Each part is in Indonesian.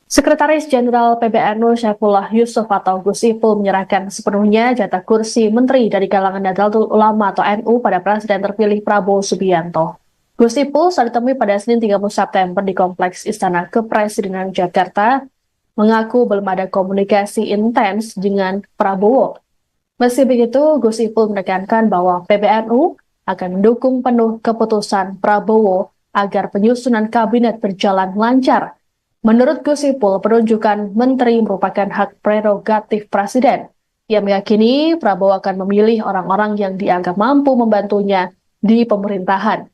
Sekretaris Jenderal PBNU Syaifullah Yusuf atau Gus Ipul menyerahkan sepenuhnya jatah kursi menteri dari kalangan Nahdlatul Ulama atau NU pada Presiden terpilih Prabowo Subianto. Gus Ipul saat ditemui pada Senin 30 September di Kompleks Istana Kepresidenan Jakarta mengaku belum ada komunikasi intens dengan Prabowo. Meski begitu, Gus Ipul menekankan bahwa PBNU akan mendukung penuh keputusan Prabowo agar penyusunan kabinet berjalan lancar. Menurut Gus Ipul, penunjukan menteri merupakan hak prerogatif Presiden. Ia meyakini Prabowo akan memilih orang-orang yang dianggap mampu membantunya di pemerintahan.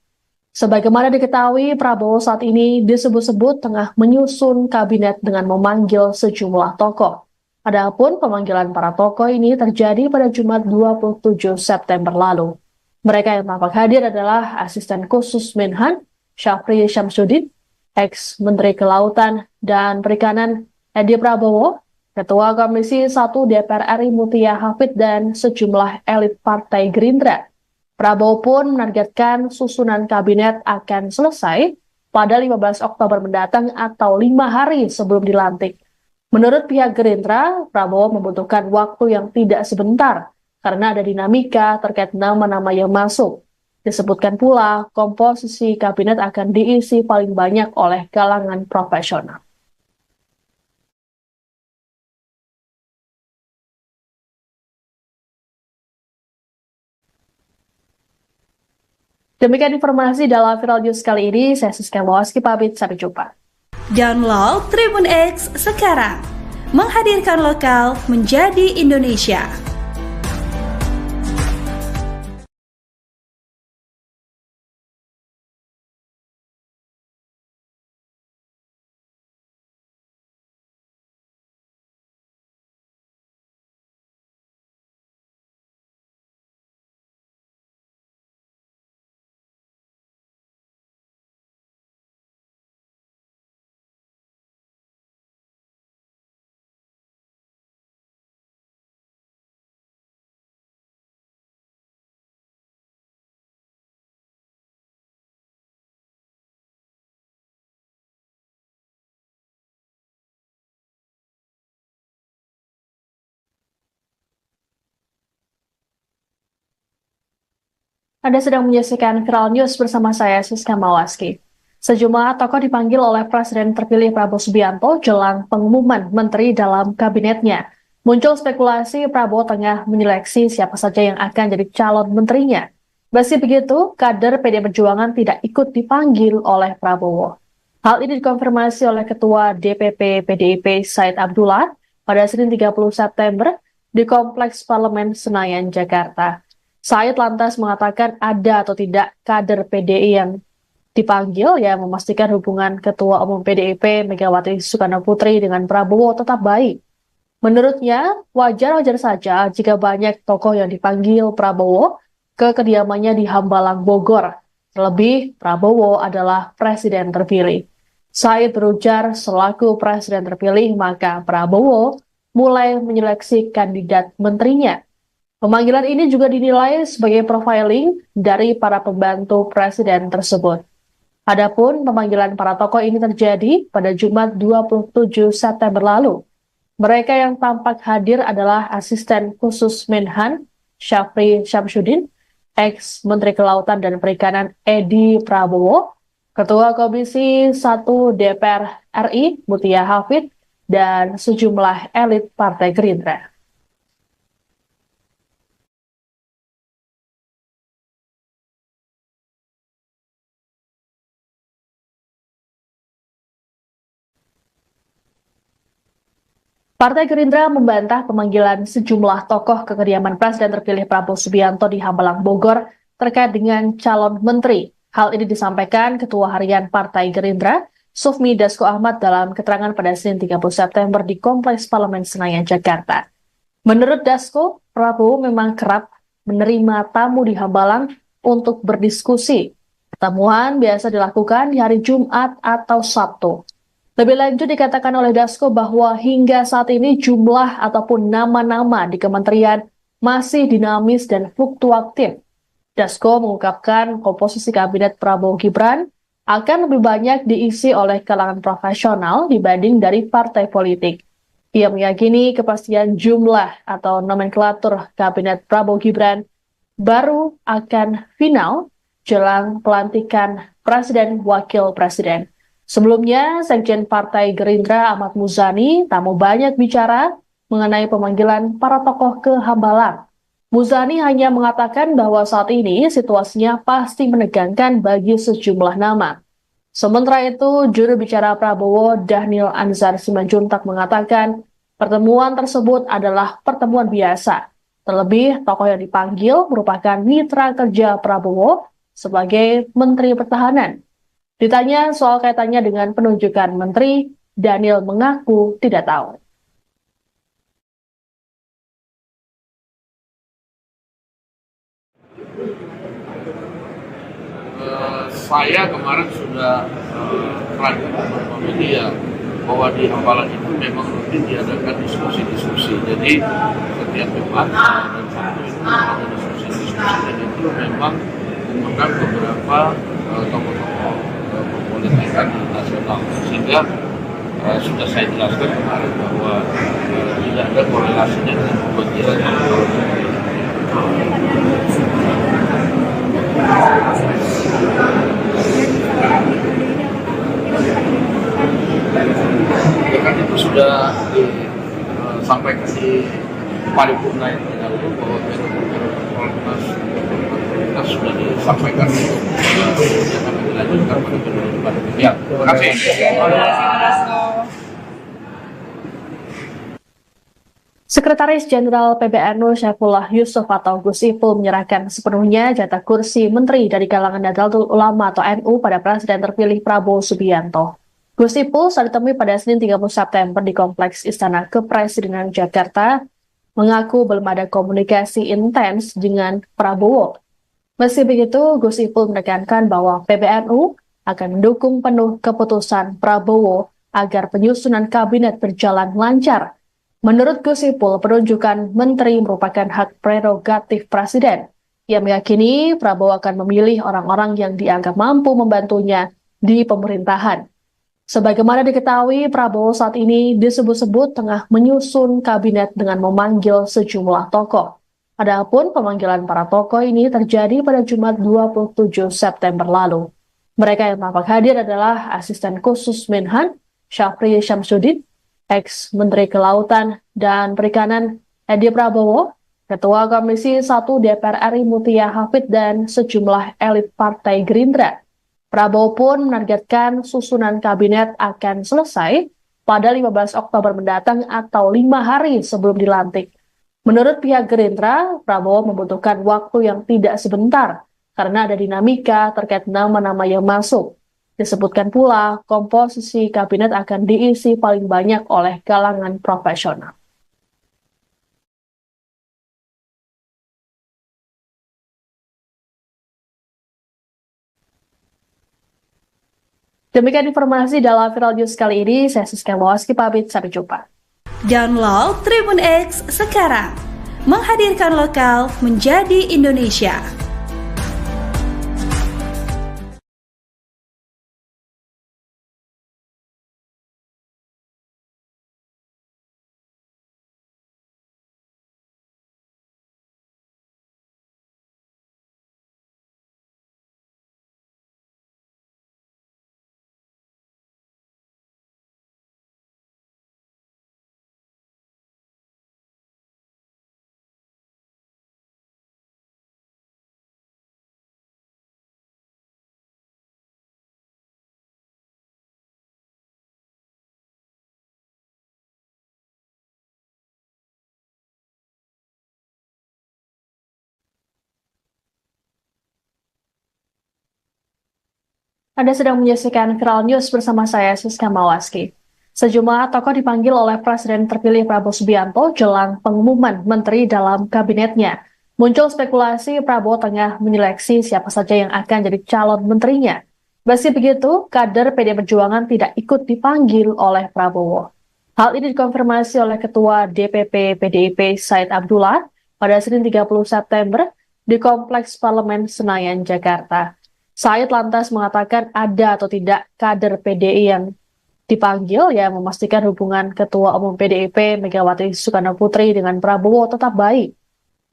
Sebagaimana diketahui, Prabowo saat ini disebut-sebut tengah menyusun kabinet dengan memanggil sejumlah tokoh. Adapun pemanggilan para tokoh ini terjadi pada Jumat 27 September lalu. Mereka yang tampak hadir adalah Asisten Khusus Menhan, Syafri Syamsuddin, ex-Menteri Kelautan dan Perikanan Edi Prabowo, Ketua Komisi 1 DPR RI Mutia Hafid, dan sejumlah elit Partai Gerindra. Prabowo pun menargetkan susunan kabinet akan selesai pada 15 Oktober mendatang atau 5 hari sebelum dilantik. Menurut pihak Gerindra, Prabowo membutuhkan waktu yang tidak sebentar karena ada dinamika terkait nama-nama yang masuk. Disebutkan pula, komposisi kabinet akan diisi paling banyak oleh kalangan profesional. Demikian informasi dalam Viral News kali ini. Saya Siska Mawaski pamit, sampai jumpa. Download Tribun X sekarang, menghadirkan lokal menjadi Indonesia. Anda sedang menyaksikan Viral News bersama saya, Siska Mawaski. Sejumlah tokoh dipanggil oleh Presiden terpilih Prabowo Subianto jelang pengumuman menteri dalam kabinetnya. Muncul spekulasi Prabowo tengah menyeleksi siapa saja yang akan jadi calon menterinya. Meski begitu, kader PD Perjuangan tidak ikut dipanggil oleh Prabowo. Hal ini dikonfirmasi oleh Ketua DPP PDIP Said Abdullah pada Senin 30 September di Kompleks Parlemen Senayan, Jakarta. Said lantas mengatakan ada atau tidak kader PDI yang dipanggil yang memastikan hubungan Ketua Umum PDIP Megawati Soekarno Putri dengan Prabowo tetap baik. Menurutnya, wajar-wajar saja jika banyak tokoh yang dipanggil Prabowo ke kediamannya di Hambalang, Bogor. Terlebih, Prabowo adalah presiden terpilih. Said berujar selaku presiden terpilih, maka Prabowo mulai menyeleksi kandidat menterinya. Pemanggilan ini juga dinilai sebagai profiling dari para pembantu presiden tersebut. Adapun pemanggilan para tokoh ini terjadi pada Jumat 27 September lalu. Mereka yang tampak hadir adalah Asisten Khusus Menhan, Syafri Syamsuddin, ex-Menteri Kelautan dan Perikanan Edi Prabowo, Ketua Komisi 1 DPR RI Mutia Hafid, dan sejumlah elit Partai Gerindra. Partai Gerindra membantah pemanggilan sejumlah tokoh ke kediaman Presiden terpilih Prabowo Subianto di Hambalang, Bogor terkait dengan calon menteri. Hal ini disampaikan Ketua Harian Partai Gerindra, Sufmi Dasko Ahmad dalam keterangan pada Senin 30 September di Kompleks Parlemen Senayan, Jakarta. Menurut Dasko, Prabowo memang kerap menerima tamu di Hambalang untuk berdiskusi. Pertemuan biasa dilakukan di hari Jumat atau Sabtu. Lebih lanjut dikatakan oleh Dasko bahwa hingga saat ini jumlah ataupun nama-nama di kementerian masih dinamis dan fluktuatif. Dasko mengungkapkan komposisi kabinet Prabowo Gibran akan lebih banyak diisi oleh kalangan profesional dibanding dari partai politik. Ia meyakini kepastian jumlah atau nomenklatur Kabinet Prabowo Gibran baru akan final jelang pelantikan Presiden Wakil Presiden. Sebelumnya, Sekjen Partai Gerindra Ahmad Muzani tak mau banyak bicara mengenai pemanggilan para tokoh ke Hambalang. Muzani hanya mengatakan bahwa saat ini situasinya pasti menegangkan bagi sejumlah nama. Sementara itu, juru bicara Prabowo Dhanil Anzar Simanjuntak mengatakan pertemuan tersebut adalah pertemuan biasa. Terlebih, tokoh yang dipanggil merupakan mitra kerja Prabowo sebagai Menteri Pertahanan. Ditanya soal kaitannya dengan penunjukan menteri, Dhanil mengaku tidak tahu. Saya kemarin sudah terakhir beberapa media bahwa di Hambalang itu memang rutin diadakan diskusi-diskusi. Jadi setiap Jumat dan Sabtu itu ada diskusi-diskusi, dan itu memang mengundang beberapa tokoh-tokoh perpolitikan nasional. Sehingga sudah saya jelaskan kemarin bahwa tidak ada korelasinya dengan pemanggilan kan itu sudah disampaikan di paripurna yang terdahulu bahwa prioritas sudah disampaikan untuk yang akan dilanjutkan pada periode depan. Ya, terima kasih. Sekretaris Jenderal PBNU Syaifullah Yusuf atau Gus Ipul menyerahkan sepenuhnya jatah kursi menteri dari kalangan Nahdlatul Ulama atau NU pada Presiden terpilih Prabowo Subianto. Gus Ipul saat ditemui pada Senin 30 September di Kompleks Istana Kepresidenan Jakarta mengaku belum ada komunikasi intens dengan Prabowo. Meski begitu, Gus Ipul menekankan bahwa PBNU akan mendukung penuh keputusan Prabowo agar penyusunan kabinet berjalan lancar. Menurut Gus Ipul, penunjukan menteri merupakan hak prerogatif Presiden. Ia meyakini Prabowo akan memilih orang-orang yang dianggap mampu membantunya di pemerintahan. Sebagaimana diketahui, Prabowo saat ini disebut-sebut tengah menyusun kabinet dengan memanggil sejumlah tokoh. Adapun pemanggilan para tokoh ini terjadi pada Jumat 27 September lalu. Mereka yang tampak hadir adalah Asisten Khusus Menhan, Syafri Syamsuddin, ex-Menteri Kelautan dan Perikanan Edi Prabowo, Ketua Komisi 1 DPR RI Mutia Hafid, dan sejumlah elit Partai Gerindra. Prabowo pun menargetkan susunan kabinet akan selesai pada 15 Oktober mendatang atau 5 hari sebelum dilantik. Menurut pihak Gerindra, Prabowo membutuhkan waktu yang tidak sebentar karena ada dinamika terkait nama-nama yang masuk. Disebutkan pula, komposisi kabinet akan diisi paling banyak oleh kalangan profesional. Demikian informasi dalam Viral News kali ini. Saya Siska Mawaski pamit, sampai jumpa. Download Tribun X sekarang, menghadirkan lokal menjadi Indonesia. Anda sedang menyaksikan Viral News bersama saya, Siska Mawaski. Sejumlah tokoh dipanggil oleh Presiden terpilih Prabowo Subianto jelang pengumuman menteri dalam kabinetnya. Muncul spekulasi Prabowo tengah menyeleksi siapa saja yang akan jadi calon menterinya. Meski begitu, kader PD Perjuangan tidak ikut dipanggil oleh Prabowo. Hal ini dikonfirmasi oleh Ketua DPP PDIP Said Abdullah pada Senin 30 September di Kompleks Parlemen Senayan, Jakarta. Said lantas mengatakan ada atau tidak kader PDI yang dipanggil yang memastikan hubungan Ketua Umum PDIP Megawati Soekarno Putri dengan Prabowo tetap baik.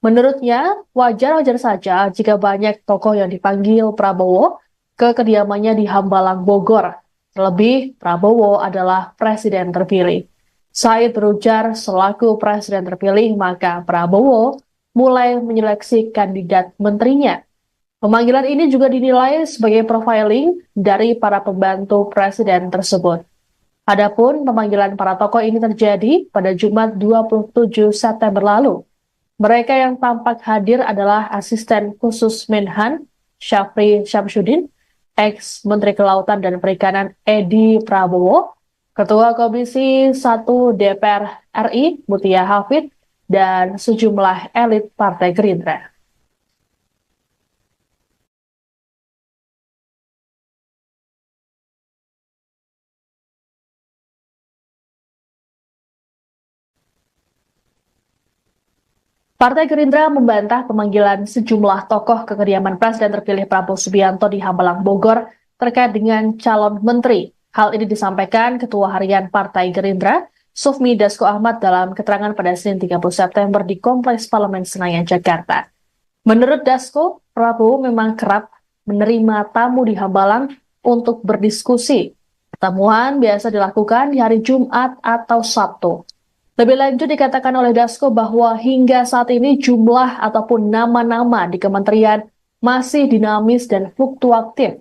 Menurutnya, wajar-wajar saja jika banyak tokoh yang dipanggil Prabowo ke kediamannya di Hambalang, Bogor. Terlebih, Prabowo adalah presiden terpilih. Said berujar selaku presiden terpilih, maka Prabowo mulai menyeleksi kandidat menterinya. Pemanggilan ini juga dinilai sebagai profiling dari para pembantu presiden tersebut. Adapun pemanggilan para tokoh ini terjadi pada Jumat 27 September lalu. Mereka yang tampak hadir adalah asisten khusus Menhan, Syafri Syamsuddin, ex-Menteri Kelautan dan Perikanan Edi Prabowo, Ketua Komisi 1 DPR RI Mutia Hafid, dan sejumlah elit Partai Gerindra. Partai Gerindra membantah pemanggilan sejumlah tokoh ke kediaman Presiden terpilih Prabowo Subianto di Hambalang, Bogor terkait dengan calon menteri. Hal ini disampaikan Ketua Harian Partai Gerindra, Sufmi Dasko Ahmad dalam keterangan pada Senin 30 September di Kompleks Parlemen Senayan, Jakarta. Menurut Dasko, Prabowo memang kerap menerima tamu di Hambalang untuk berdiskusi. Pertemuan biasa dilakukan di hari Jumat atau Sabtu. Lebih lanjut dikatakan oleh Dasko bahwa hingga saat ini jumlah ataupun nama-nama di kementerian masih dinamis dan fluktuatif.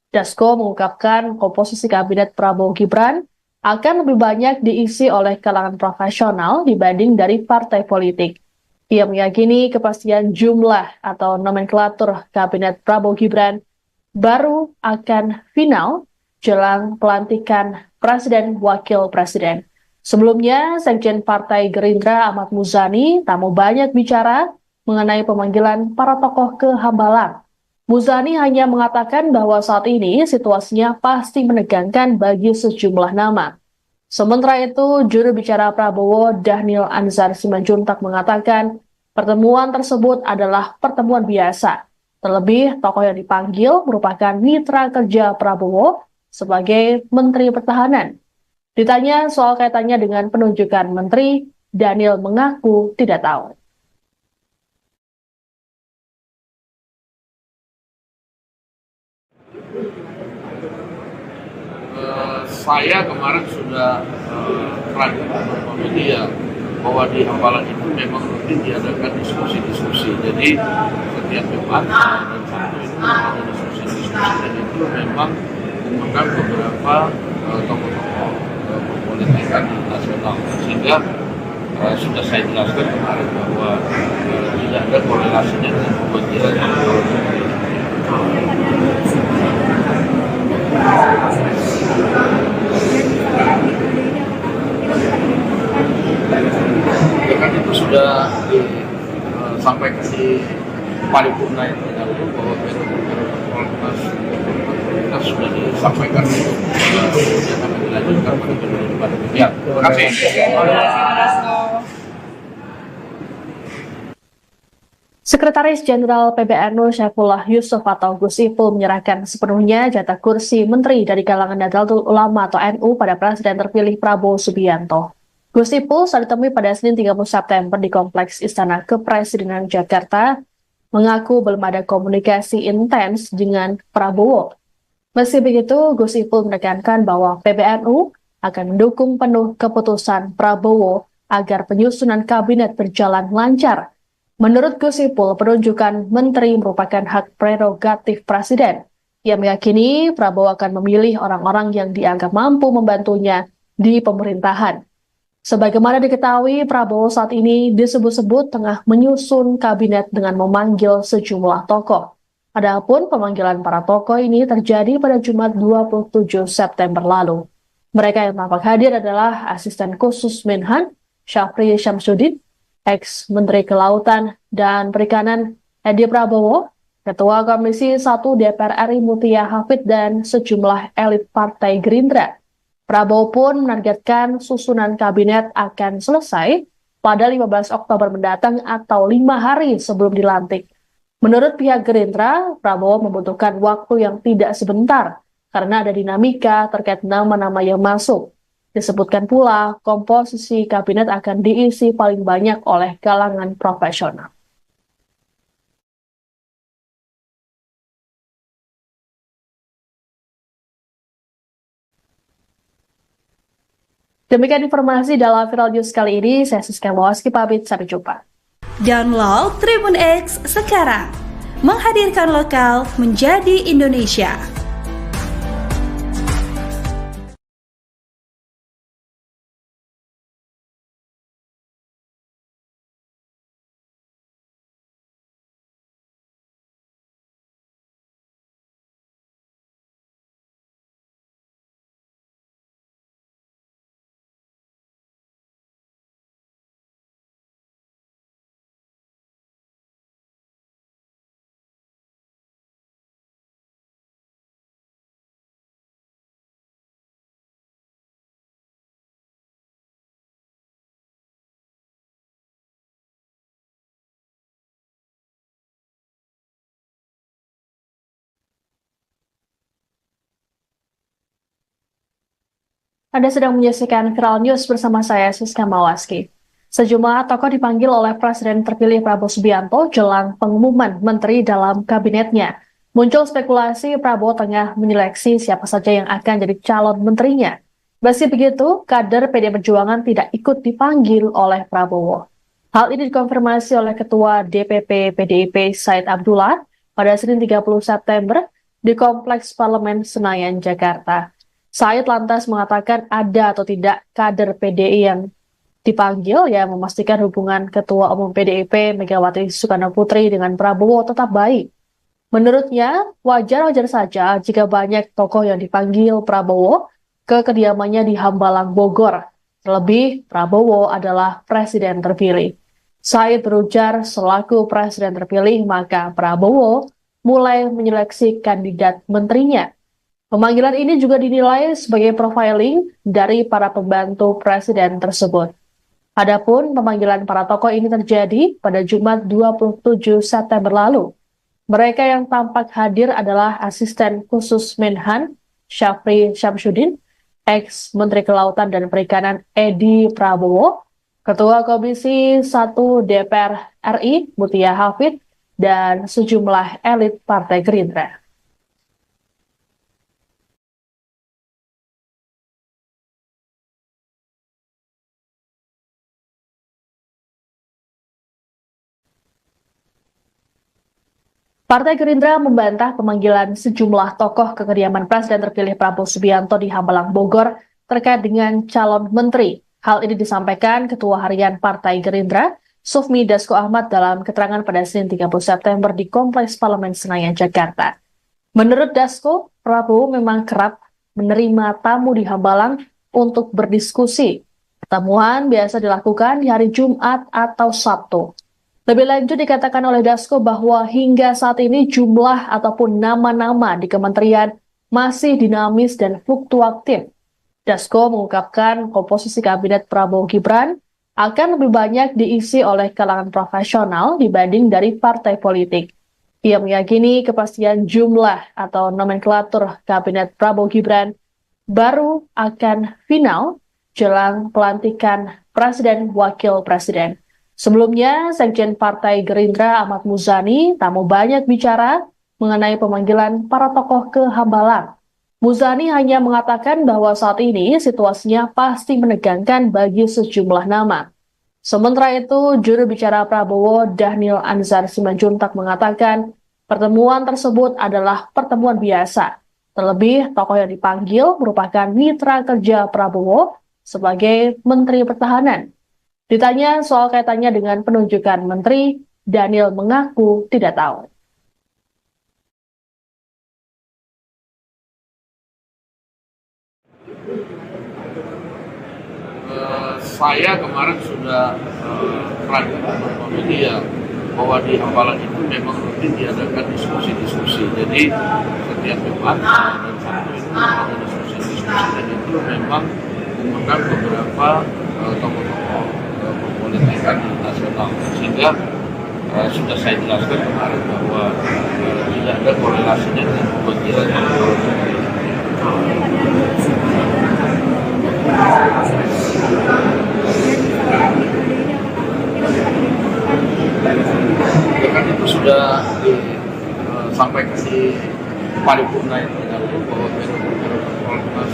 Dasko mengungkapkan komposisi kabinet Prabowo Gibran akan lebih banyak diisi oleh kalangan profesional dibanding dari partai politik. Ia meyakini kepastian jumlah atau nomenklatur kabinet Prabowo Gibran baru akan final jelang pelantikan Presiden Wakil Presiden. Sebelumnya, Sekjen Partai Gerindra Ahmad Muzani tak mau banyak bicara mengenai pemanggilan para tokoh ke Hambalang. Muzani hanya mengatakan bahwa saat ini situasinya pasti menegangkan bagi sejumlah nama. Sementara itu, juru bicara Prabowo Dhanil Anzar Simanjuntak mengatakan pertemuan tersebut adalah pertemuan biasa. Terlebih, tokoh yang dipanggil merupakan mitra kerja Prabowo sebagai Menteri Pertahanan. Ditanya soal kaitannya dengan penunjukan menteri, Dhanil mengaku tidak tahu. Saya kemarin sudah ragu beberapa media bahwa di Hambalang itu memang rutin diadakan diskusi-diskusi. Jadi setiap Jumat dan Sabtu itu ada diskusi-diskusi dan itu memang mengundang beberapa tokoh-tokoh politikan nasional, sehingga sudah saya jelaskan kemarin bahwa tidak ada korelasinya dengan pemanggilan kan itu sudah disampaikan di paripurna yang terdahulu bahwa kita sudah disampaikan yang akan dilanjutkan pada kedua debat. Ya, terima kasih. Sekretaris Jenderal PBNU Syaifullah Yusuf atau Gus Ipul menyerahkan sepenuhnya jatah kursi menteri dari kalangan Nahdlatul Ulama atau NU pada Presiden terpilih Prabowo Subianto. Gus Ipul saat ditemui pada Senin 30 September di Kompleks Istana Kepresidenan Jakarta mengaku belum ada komunikasi intens dengan Prabowo. Meski begitu, Gus Ipul menekankan bahwa PBNU akan mendukung penuh keputusan Prabowo agar penyusunan kabinet berjalan lancar. Menurut Gus Ipul, penunjukan menteri merupakan hak prerogatif Presiden. Ia meyakini Prabowo akan memilih orang-orang yang dianggap mampu membantunya di pemerintahan. Sebagaimana diketahui, Prabowo saat ini disebut-sebut tengah menyusun kabinet dengan memanggil sejumlah tokoh. Adapun pemanggilan para tokoh ini terjadi pada Jumat 27 September lalu. Mereka yang tampak hadir adalah asisten khusus Menhan, Syafri Syamsuddin, ex-Menteri Kelautan dan Perikanan Edi Prabowo, Ketua Komisi 1 DPR RI Mutia Hafid, dan sejumlah elit Partai Gerindra. Prabowo pun menargetkan susunan kabinet akan selesai pada 15 Oktober mendatang atau 5 hari sebelum dilantik. Menurut pihak Gerindra, Prabowo membutuhkan waktu yang tidak sebentar karena ada dinamika terkait nama-nama yang masuk. Disebutkan pula, komposisi kabinet akan diisi paling banyak oleh kalangan profesional. Demikian informasi dalam Viral News kali ini. Saya Siska Mawaski pamit, sampai jumpa. Download Tribun X sekarang, menghadirkan lokal menjadi Indonesia. Anda sedang menyaksikan Viral News bersama saya, Siska Mawaski. Sejumlah tokoh dipanggil oleh Presiden terpilih Prabowo Subianto jelang pengumuman menteri dalam kabinetnya. Muncul spekulasi Prabowo tengah menyeleksi siapa saja yang akan jadi calon menterinya. Meski begitu, kader PD Perjuangan tidak ikut dipanggil oleh Prabowo. Hal ini dikonfirmasi oleh Ketua DPP PDIP Said Abdullah pada Senin 30 September di Kompleks Parlemen Senayan, Jakarta. Said lantas mengatakan ada atau tidak kader PDI yang dipanggil yang memastikan hubungan Ketua Umum PDIP Megawati Soekarno Putri dengan Prabowo tetap baik. Menurutnya, wajar-wajar saja jika banyak tokoh yang dipanggil Prabowo ke kediamannya di Hambalang, Bogor. Terlebih, Prabowo adalah presiden terpilih. Said berujar selaku presiden terpilih, maka Prabowo mulai menyeleksi kandidat menterinya. Pemanggilan ini juga dinilai sebagai profiling dari para pembantu presiden tersebut. Adapun pemanggilan para tokoh ini terjadi pada Jumat 27 September lalu. Mereka yang tampak hadir adalah asisten khusus Menhan Syafri Syamsuddin, ex-Menteri Kelautan dan Perikanan Edi Prabowo, Ketua Komisi 1 DPR RI Mutia Hafid, dan sejumlah elit Partai Gerindra. Partai Gerindra membantah pemanggilan sejumlah tokoh ke kediaman Presiden terpilih Prabowo Subianto di Hambalang, Bogor terkait dengan calon menteri. Hal ini disampaikan Ketua Harian Partai Gerindra, Sufmi Dasko Ahmad dalam keterangan pada Senin 30 September di Kompleks Parlemen Senayan, Jakarta. Menurut Dasko, Prabowo memang kerap menerima tamu di Hambalang untuk berdiskusi. Pertemuan biasa dilakukan di hari Jumat atau Sabtu. Lebih lanjut dikatakan oleh Dasko bahwa hingga saat ini jumlah ataupun nama-nama di kementerian masih dinamis dan fluktuatif. Dasko mengungkapkan komposisi kabinet Prabowo Gibran akan lebih banyak diisi oleh kalangan profesional dibanding dari partai politik. Ia meyakini kepastian jumlah atau nomenklatur kabinet Prabowo Gibran baru akan final jelang pelantikan Presiden Wakil Presiden. Sebelumnya, Sekjen Partai Gerindra Ahmad Muzani tak mau banyak bicara mengenai pemanggilan para tokoh ke Hambalang. Muzani hanya mengatakan bahwa saat ini situasinya pasti menegangkan bagi sejumlah nama. Sementara itu, juru bicara Prabowo Dhanil Anzar Simanjuntak mengatakan pertemuan tersebut adalah pertemuan biasa. Terlebih, tokoh yang dipanggil merupakan mitra kerja Prabowo sebagai Menteri Pertahanan. Ditanya soal kaitannya dengan penunjukan menteri, Dhanil mengaku tidak tahu. Saya kemarin sudah ragu media bahwa di Hambalang itu memang rutin diadakan diskusi-diskusi. Jadi setiap Jumat dan Sabtu itu ada diskusi-diskusi dan itu memang mengundang beberapa tokoh-tokoh politikan nasional, sehingga sudah saya jelaskan kemarin bahwa tidak ada korelasinya dengan pemanggilan calon menteri. Kan itu sudah disampaikan di paripurna yang lalu bahwa Prolegnas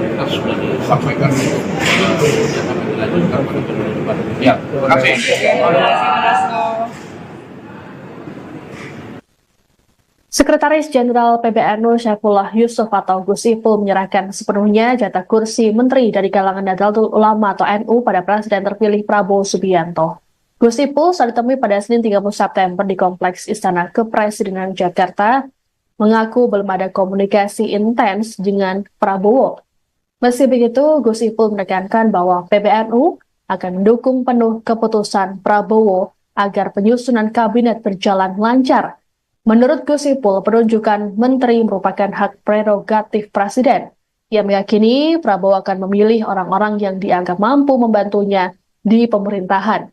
kita sudah disampaikan untuk yang akan dilanjutkan pada periode depan. Ya, terima kasih. Sekretaris Jenderal PBNU Syaifullah Yusuf atau Gus Ipul menyerahkan sepenuhnya jatah kursi menteri dari kalangan Nahdlatul Ulama atau NU pada Presiden terpilih Prabowo Subianto. Gus Ipul saat ditemui pada Senin 30 September di Kompleks Istana Kepresidenan Jakarta mengaku belum ada komunikasi intens dengan Prabowo. Meski begitu, Gus Ipul menekankan bahwa PBNU akan mendukung penuh keputusan Prabowo agar penyusunan kabinet berjalan lancar. Menurut Gus Ipul, penunjukan menteri merupakan hak prerogatif Presiden. Ia meyakini Prabowo akan memilih orang-orang yang dianggap mampu membantunya di pemerintahan.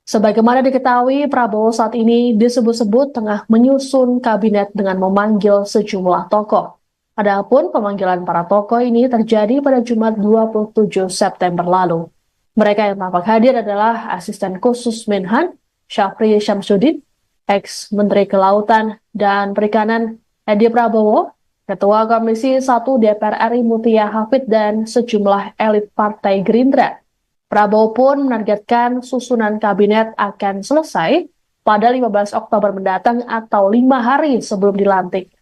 Sebagaimana diketahui, Prabowo saat ini disebut-sebut tengah menyusun kabinet dengan memanggil sejumlah tokoh. Adapun pemanggilan para tokoh ini terjadi pada Jumat 27 September lalu. Mereka yang tampak hadir adalah Asisten Khusus Menhan, Syafri Syamsuddin, ex-Menteri Kelautan dan Perikanan Edi Prabowo, Ketua Komisi 1 DPR RI Mutia Hafid, dan sejumlah elit Partai Gerindra. Prabowo pun menargetkan susunan kabinet akan selesai pada 15 Oktober mendatang atau 5 hari sebelum dilantik.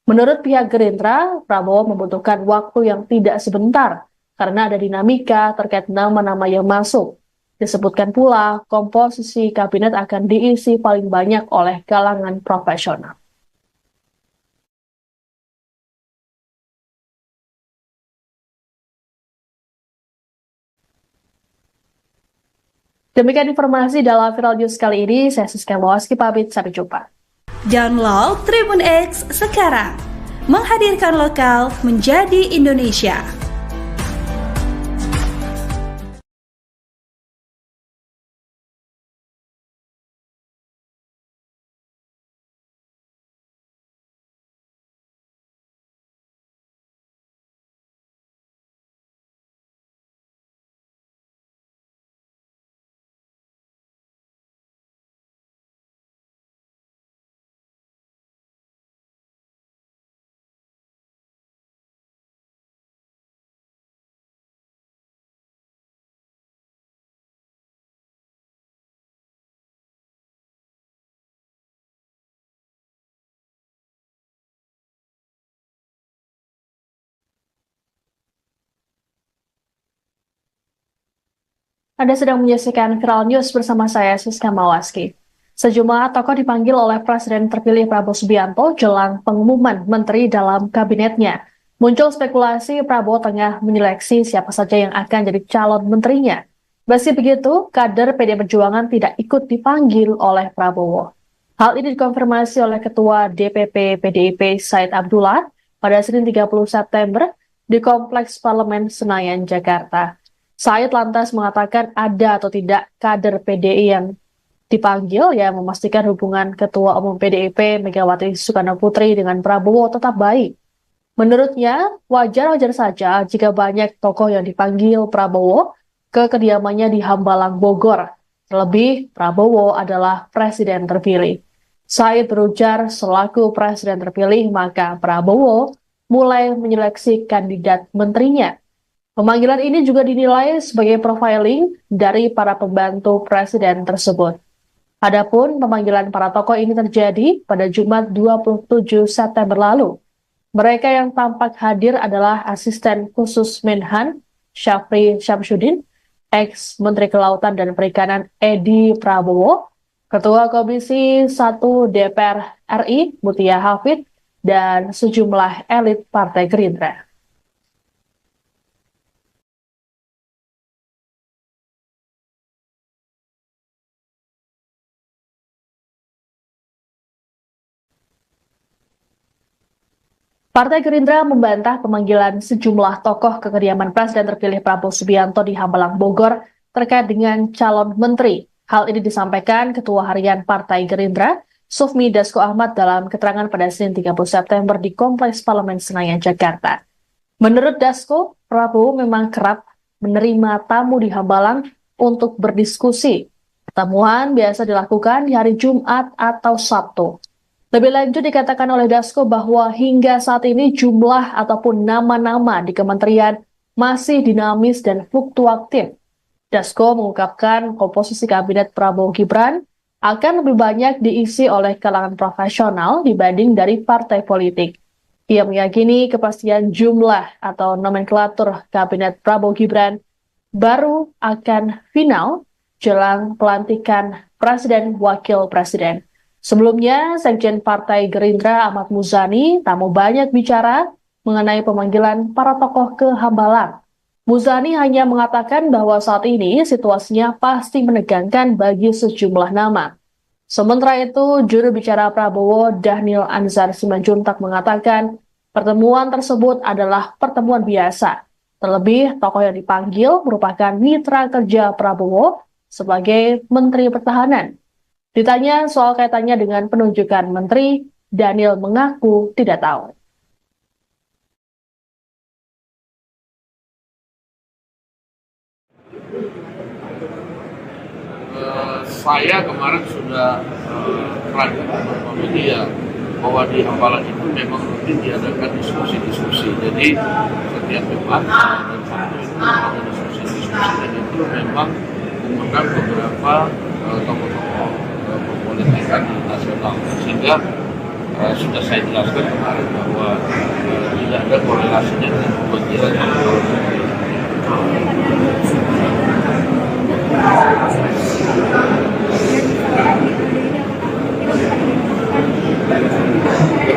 Menurut pihak Gerindra, Prabowo membutuhkan waktu yang tidak sebentar karena ada dinamika terkait nama-nama yang masuk. Disebutkan pula, komposisi kabinet akan diisi paling banyak oleh kalangan profesional. Demikian informasi dalam Viral News kali ini. Saya Siska Mawaski pamit, sampai jumpa. Download Tribun X sekarang, menghadirkan lokal menjadi Indonesia. Anda sedang menyaksikan Viral News bersama saya, Siska Mawaski. Sejumlah tokoh dipanggil oleh Presiden terpilih Prabowo Subianto jelang pengumuman menteri dalam kabinetnya. Muncul spekulasi Prabowo tengah menyeleksi siapa saja yang akan jadi calon menterinya. Meski begitu, kader PD Perjuangan tidak ikut dipanggil oleh Prabowo. Hal ini dikonfirmasi oleh Ketua DPP PDIP Said Abdullah pada Senin 30 September di Kompleks Parlemen Senayan, Jakarta. Said lantas mengatakan ada atau tidak kader PDI yang dipanggil yang memastikan hubungan Ketua Umum PDIP Megawati Soekarno Putri dengan Prabowo tetap baik. Menurutnya, wajar-wajar saja jika banyak tokoh yang dipanggil Prabowo ke kediamannya di Hambalang, Bogor. Terlebih, Prabowo adalah presiden terpilih. Said berujar selaku presiden terpilih, maka Prabowo mulai menyeleksi kandidat menterinya. Pemanggilan ini juga dinilai sebagai profiling dari para pembantu presiden tersebut. Adapun pemanggilan para tokoh ini terjadi pada Jumat 27 September lalu. Mereka yang tampak hadir adalah Asisten Khusus Menhan, Syafri Syamsuddin, ex-Menteri Kelautan dan Perikanan Edi Prabowo, Ketua Komisi 1 DPR RI Mutia Hafid, dan sejumlah elit Partai Gerindra. Partai Gerindra membantah pemanggilan sejumlah tokoh ke kediaman Presiden terpilih Prabowo Subianto di Hambalang, Bogor terkait dengan calon menteri. Hal ini disampaikan Ketua Harian Partai Gerindra, Sufmi Dasko Ahmad dalam keterangan pada Senin 30 September di Kompleks Parlemen Senayan, Jakarta. Menurut Dasko, Prabowo memang kerap menerima tamu di Hambalang untuk berdiskusi. Pertemuan biasa dilakukan di hari Jumat atau Sabtu. Lebih lanjut dikatakan oleh Dasko bahwa hingga saat ini jumlah ataupun nama-nama di kementerian masih dinamis dan fluktuatif. Dasko mengungkapkan komposisi kabinet Prabowo Gibran akan lebih banyak diisi oleh kalangan profesional dibanding dari partai politik. Ia meyakini kepastian jumlah atau nomenklatur kabinet Prabowo Gibran baru akan final jelang pelantikan Presiden Wakil Presiden. Sebelumnya, Sekjen Partai Gerindra Ahmad Muzani tak mau banyak bicara mengenai pemanggilan para tokoh ke Hambalang. Muzani hanya mengatakan bahwa saat ini situasinya pasti menegangkan bagi sejumlah nama. Sementara itu, juru bicara Prabowo Dhanil Anzar Simanjuntak mengatakan pertemuan tersebut adalah pertemuan biasa. Terlebih, tokoh yang dipanggil merupakan mitra kerja Prabowo sebagai Menteri Pertahanan. Ditanya soal kaitannya dengan penunjukan menteri, Dhanil mengaku tidak tahu. Saya kemarin sudah ragu beberapa media bahwa di Hambalang itu memang rutin diadakan diskusi-diskusi. Jadi setiap Jumat dan Sabtu itu ada diskusi-diskusi, dan itu memang mengundang beberapa tokoh-tokoh perpolitikan nasional. Sehingga sudah saya jelaskan kemarin bahwa tidak ada korelasinya dengan pemanggilan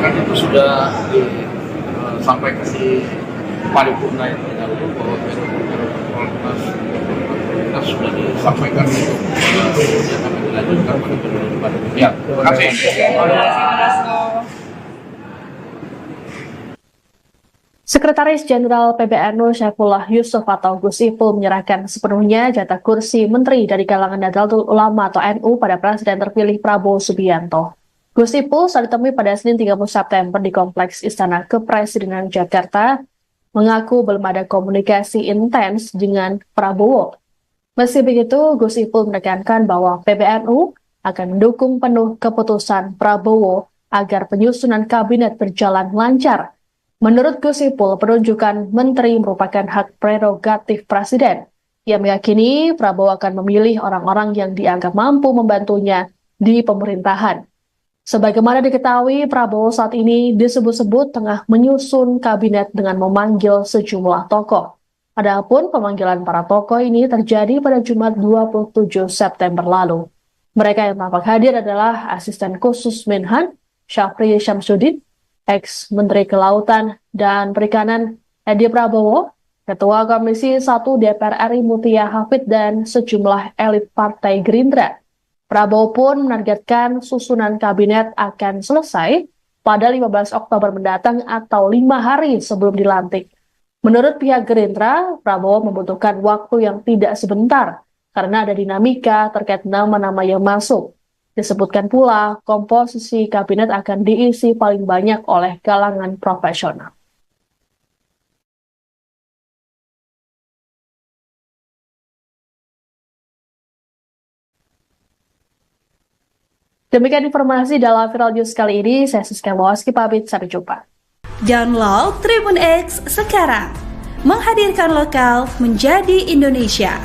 kan itu sudah disampaikan di paripurna yang terdahulu bahwa Prolegnas sudah disampaikan untuk kemudian akan dilanjutkan pada periode depan. Ya, terima kasih. Sekretaris Jenderal PBNU Syaifullah Yusuf atau Gus Ipul menyerahkan sepenuhnya jatah kursi menteri dari kalangan Nahdlatul Ulama atau NU pada Presiden terpilih Prabowo Subianto. Gus Ipul saat ditemui pada Senin 30 September di Kompleks Istana Kepresidenan Jakarta mengaku belum ada komunikasi intens dengan Prabowo. Meski begitu, Gus Ipul menekankan bahwa PBNU akan mendukung penuh keputusan Prabowo agar penyusunan kabinet berjalan lancar. Menurut Gus Ipul, penunjukan menteri merupakan hak prerogatif Presiden. Ia meyakini Prabowo akan memilih orang-orang yang dianggap mampu membantunya di pemerintahan. Sebagaimana diketahui, Prabowo saat ini disebut-sebut tengah menyusun kabinet dengan memanggil sejumlah tokoh. Adapun pemanggilan para tokoh ini terjadi pada Jumat 27 September lalu. Mereka yang tampak hadir adalah Asisten Khusus Menhan, Syafri Syamsuddin, ex-Menteri Kelautan dan Perikanan Edi Prabowo, Ketua Komisi 1 DPR RI Mutia Hafid, dan sejumlah elit Partai Gerindra. Prabowo pun menargetkan susunan kabinet akan selesai pada 15 Oktober mendatang atau 5 hari sebelum dilantik. Menurut pihak Gerindra, Prabowo membutuhkan waktu yang tidak sebentar karena ada dinamika terkait nama-nama yang masuk. Disebutkan pula, komposisi kabinet akan diisi paling banyak oleh kalangan profesional. Demikian informasi dalam Viral News kali ini. Saya Siska Mawaski pamit, sampai jumpa. Download Tribun X sekarang, menghadirkan lokal menjadi Indonesia.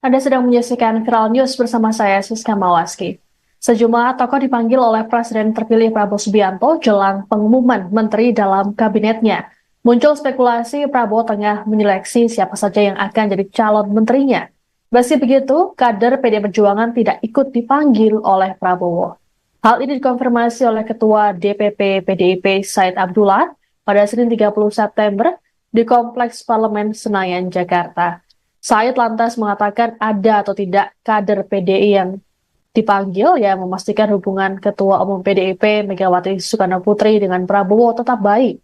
Anda sedang menyaksikan Viral News bersama saya, Siska Mawaski. Sejumlah tokoh dipanggil oleh Presiden terpilih Prabowo Subianto jelang pengumuman menteri dalam kabinetnya. Muncul spekulasi Prabowo tengah menyeleksi siapa saja yang akan jadi calon menterinya. Meski begitu, kader PD Perjuangan tidak ikut dipanggil oleh Prabowo. Hal ini dikonfirmasi oleh Ketua DPP PDIP Said Abdullah pada Senin 30 September di Kompleks Parlemen Senayan, Jakarta. Said lantas mengatakan ada atau tidak kader PDI yang dipanggil yang memastikan hubungan Ketua Umum PDIP Megawati Soekarno Putri dengan Prabowo tetap baik.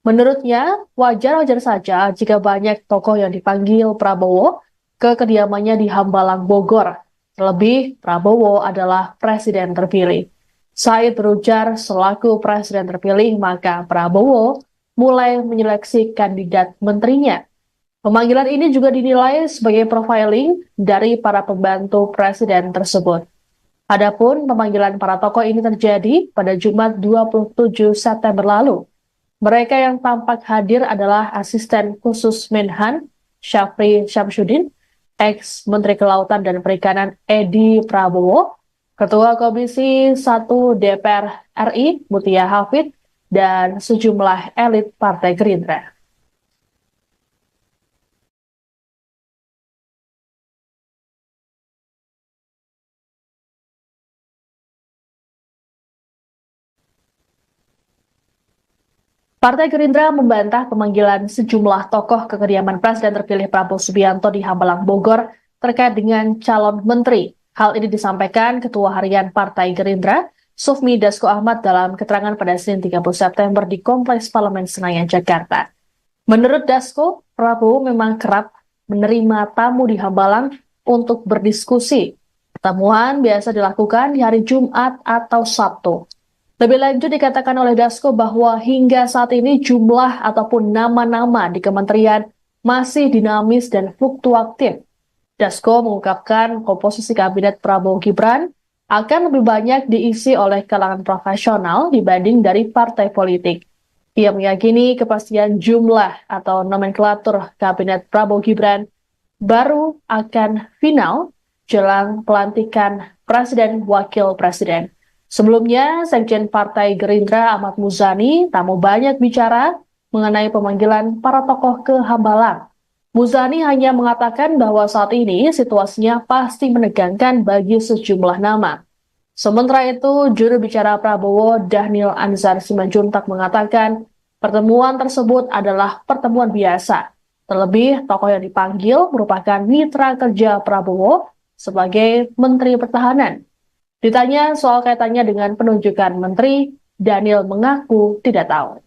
Menurutnya, wajar-wajar saja jika banyak tokoh yang dipanggil Prabowo ke kediamannya di Hambalang, Bogor. Terlebih, Prabowo adalah presiden terpilih. Said berujar selaku presiden terpilih, maka Prabowo mulai menyeleksi kandidat menterinya. Pemanggilan ini juga dinilai sebagai profiling dari para pembantu presiden tersebut. Adapun pemanggilan para tokoh ini terjadi pada Jumat 27 September lalu. Mereka yang tampak hadir adalah asisten khusus Menhan Syafri Syamsuddin, ex-Menteri Kelautan dan Perikanan Edi Prabowo, Ketua Komisi 1 DPR RI Mutia Hafid, dan sejumlah elit Partai Gerindra. Partai Gerindra membantah pemanggilan sejumlah tokoh ke kediaman Presiden terpilih Prabowo Subianto di Hambalang, Bogor terkait dengan calon menteri. Hal ini disampaikan Ketua Harian Partai Gerindra, Sufmi Dasko Ahmad dalam keterangan pada Senin 30 September di Kompleks Parlemen Senayan, Jakarta. Menurut Dasko, Prabowo memang kerap menerima tamu di Hambalang untuk berdiskusi. Pertemuan biasa dilakukan di hari Jumat atau Sabtu. Lebih lanjut dikatakan oleh Dasko bahwa hingga saat ini jumlah ataupun nama-nama di kementerian masih dinamis dan fluktuatif. Dasko mengungkapkan komposisi kabinet Prabowo Gibran akan lebih banyak diisi oleh kalangan profesional dibanding dari partai politik. Ia meyakini kepastian jumlah atau nomenklatur kabinet Prabowo Gibran baru akan final jelang pelantikan Presiden Wakil Presiden. Sebelumnya, Sekjen Partai Gerindra Ahmad Muzani tak mau banyak bicara mengenai pemanggilan para tokoh ke Hambalang. Muzani hanya mengatakan bahwa saat ini situasinya pasti menegangkan bagi sejumlah nama. Sementara itu, juru bicara Prabowo Dhanil Anzar Simanjuntak mengatakan pertemuan tersebut adalah pertemuan biasa. Terlebih, tokoh yang dipanggil merupakan mitra kerja Prabowo sebagai Menteri Pertahanan. Ditanya soal kaitannya dengan penunjukan menteri, Dhanil mengaku tidak tahu.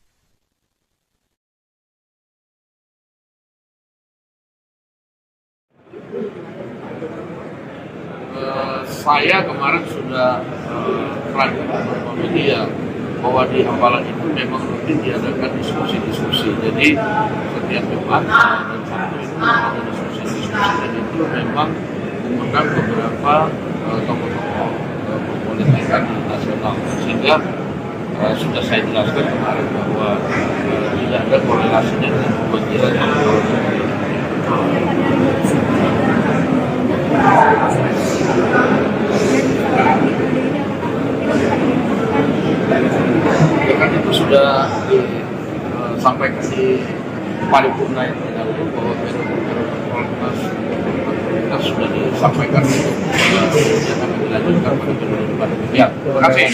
Saya kemarin sudah ragu beberapa media bahwa di Hambalang itu memang rutin diadakan diskusi-diskusi. Jadi setiap Jumat dan Sabtu itu ada diskusi-diskusi dan itu memang mengundang beberapa tokoh-tokoh politikan nasional, sehingga sudah saya jelaskan kemarin bahwa tidak ada korelasinya dengan pemanggilan kan itu sudah disampaikan di paripurna yang terdahulu bahwa kita sudah disampaikan yang akan dilanjutkan pada periode depan. Ya, terima kasih.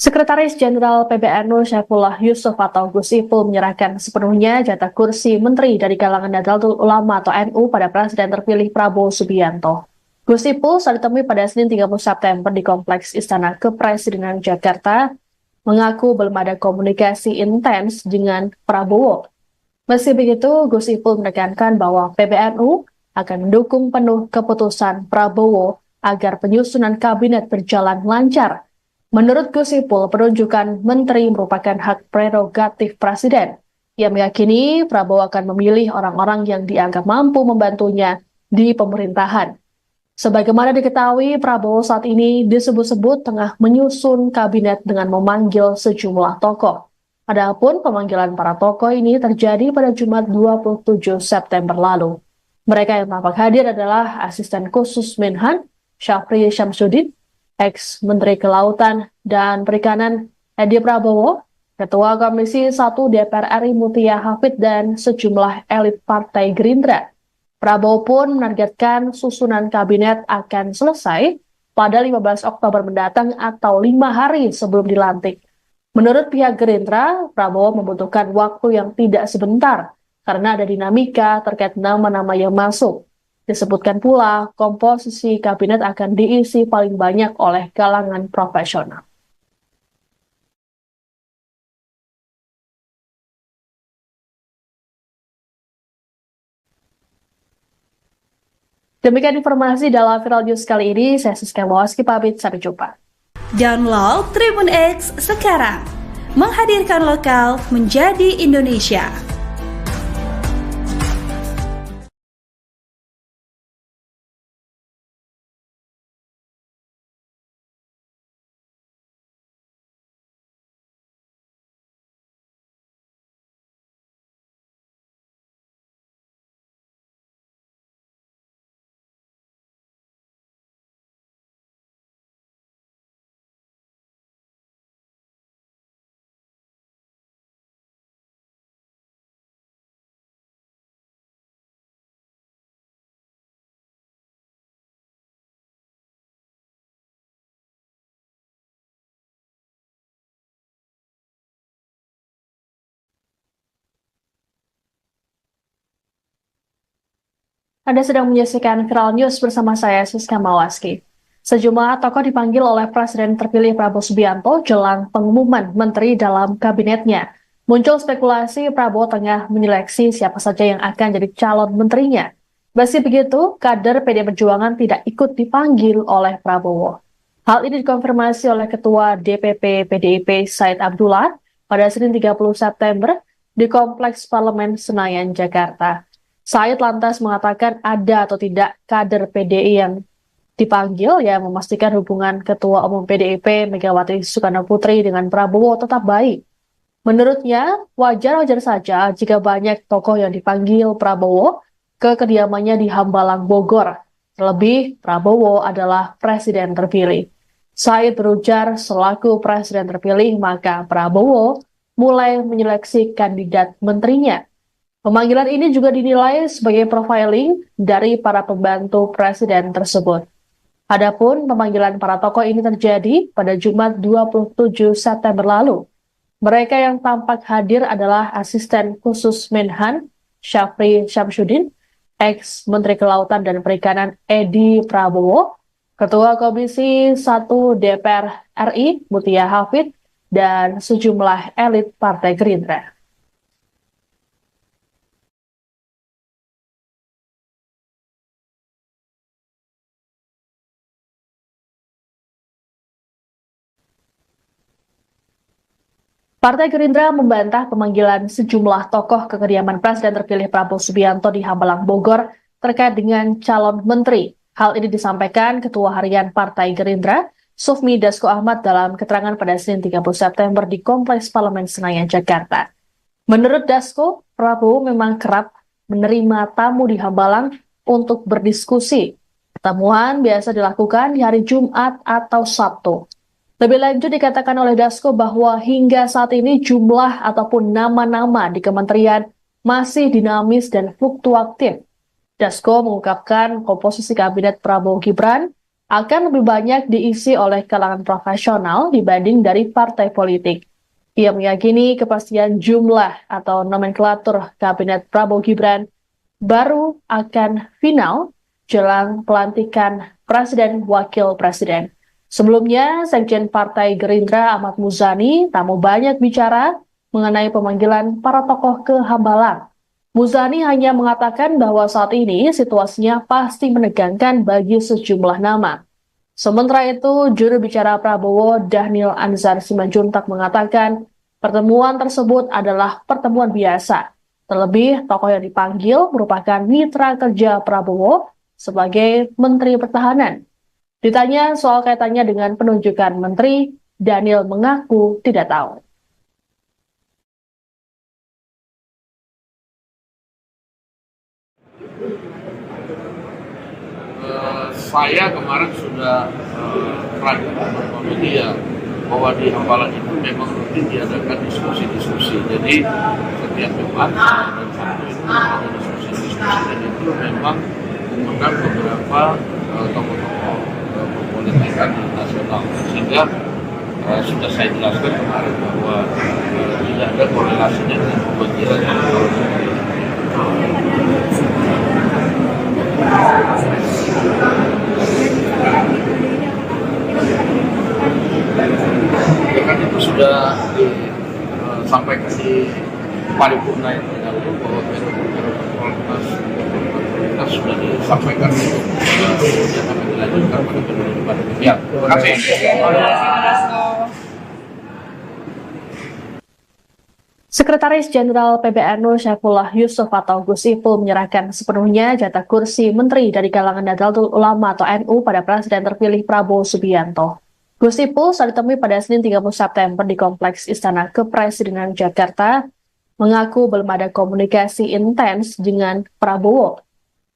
Sekretaris Jenderal PBNU Syaifullah Yusuf atau Gus Ipul menyerahkan sepenuhnya jatah kursi menteri dari kalangan Nahdlatul Ulama atau NU pada Presiden terpilih Prabowo Subianto. Gus Ipul saat ditemui pada Senin 30 September di Kompleks Istana Kepresidenan Jakarta mengaku belum ada komunikasi intens dengan Prabowo. Meski begitu, Gus Ipul menekankan bahwa PBNU akan mendukung penuh keputusan Prabowo agar penyusunan kabinet berjalan lancar. Menurut Gus Ipul, penunjukan menteri merupakan hak prerogatif Presiden. Ia meyakini Prabowo akan memilih orang-orang yang dianggap mampu membantunya di pemerintahan. Sebagaimana diketahui, Prabowo saat ini disebut-sebut tengah menyusun kabinet dengan memanggil sejumlah tokoh. Adapun pemanggilan para tokoh ini terjadi pada Jumat 27 September lalu. Mereka yang tampak hadir adalah Asisten Khusus Menhan Syafri Syamsuddin, ex-Menteri Kelautan dan Perikanan Edi Prabowo, Ketua Komisi 1 DPR RI Mutia Hafid, dan sejumlah elit Partai Gerindra. Prabowo pun menargetkan susunan kabinet akan selesai pada 15 Oktober mendatang atau 5 hari sebelum dilantik. Menurut pihak Gerindra, Prabowo membutuhkan waktu yang tidak sebentar karena ada dinamika terkait nama-nama yang masuk. Disebutkan pula, komposisi kabinet akan diisi paling banyak oleh kalangan profesional. Demikian informasi dalam Viral News kali ini. Saya Siska Mawaski pamit, sampai jumpa. Download Tribun X sekarang, menghadirkan lokal menjadi Indonesia. Anda sedang menyaksikan Viral News bersama saya, Siska Mawaski. Sejumlah tokoh dipanggil oleh Presiden terpilih Prabowo Subianto jelang pengumuman menteri dalam kabinetnya. Muncul spekulasi Prabowo tengah menyeleksi siapa saja yang akan jadi calon menterinya. Meski begitu, kader PD Perjuangan tidak ikut dipanggil oleh Prabowo. Hal ini dikonfirmasi oleh Ketua DPP PDIP Said Abdullah pada Senin 30 September di Kompleks Parlemen Senayan, Jakarta. Said lantas mengatakan ada atau tidak kader PDI yang dipanggil yang memastikan hubungan Ketua Umum PDIP Megawati Soekarno Putri dengan Prabowo tetap baik. Menurutnya, wajar-wajar saja jika banyak tokoh yang dipanggil Prabowo ke kediamannya di Hambalang, Bogor. Terlebih, Prabowo adalah presiden terpilih. Said berujar selaku presiden terpilih, maka Prabowo mulai menyeleksi kandidat menterinya. Pemanggilan ini juga dinilai sebagai profiling dari para pembantu presiden tersebut. Adapun pemanggilan para tokoh ini terjadi pada Jumat 27 September lalu. Mereka yang tampak hadir adalah Asisten Khusus Menhan Syafri Syamsuddin, ex-Menteri Kelautan dan Perikanan Edi Prabowo, Ketua Komisi 1 DPR RI Mutia Hafid, dan sejumlah elit Partai Gerindra. Partai Gerindra membantah pemanggilan sejumlah tokoh ke kediaman Presiden terpilih Prabowo Subianto di Hambalang, Bogor terkait dengan calon menteri. Hal ini disampaikan Ketua Harian Partai Gerindra, Sufmi Dasko Ahmad, dalam keterangan pada Senin 30 September di Kompleks Parlemen Senayan, Jakarta. Menurut Dasko, Prabowo memang kerap menerima tamu di Hambalang untuk berdiskusi. Pertemuan biasa dilakukan di hari Jumat atau Sabtu. Lebih lanjut dikatakan oleh Dasko bahwa hingga saat ini jumlah ataupun nama-nama di kementerian masih dinamis dan fluktuatif. Dasko mengungkapkan komposisi kabinet Prabowo Gibran akan lebih banyak diisi oleh kalangan profesional dibanding dari partai politik. Ia meyakini kepastian jumlah atau nomenklatur kabinet Prabowo Gibran baru akan final jelang pelantikan Presiden Wakil Presiden. Sebelumnya, Sekjen Partai Gerindra Ahmad Muzani tak mau banyak bicara mengenai pemanggilan para tokoh ke Hambalang. Muzani hanya mengatakan bahwa saat ini situasinya pasti menegangkan bagi sejumlah nama. Sementara itu, juru bicara Prabowo Dhanil Anzar Simanjuntak mengatakan pertemuan tersebut adalah pertemuan biasa. Terlebih, tokoh yang dipanggil merupakan mitra kerja Prabowo sebagai Menteri Pertahanan. Ditanya soal kaitannya dengan penunjukan menteri, Dhanil mengaku tidak tahu. Saya kemarin sudah ragu beberapa media bahwa di Hambalang itu memang rutin diadakan diskusi-diskusi. Jadi setiap Jumat dan Sabtu itu ada diskusi-diskusi, dan itu memang mengundang beberapa tokoh-tokoh perpolitikan nasional, sehingga sudah saya jelaskan kemarin bahwa tidak ada korelasinya dengan pembagian ya kan itu sudah disampaikan di paripurna yang lalu bahwa kita sudah disampaikan untuk yang akan dilanjutkan pada periode depan. Ya, terima kasih. Sekretaris Jenderal PBNU Syaifullah Yusuf atau Gus Ipul menyerahkan sepenuhnya jatah kursi menteri dari kalangan Nahdlatul Ulama atau NU pada Presiden terpilih Prabowo Subianto. Gus Ipul saat ditemui pada Senin 30 September di Kompleks Istana Kepresidenan Jakarta mengaku belum ada komunikasi intens dengan Prabowo.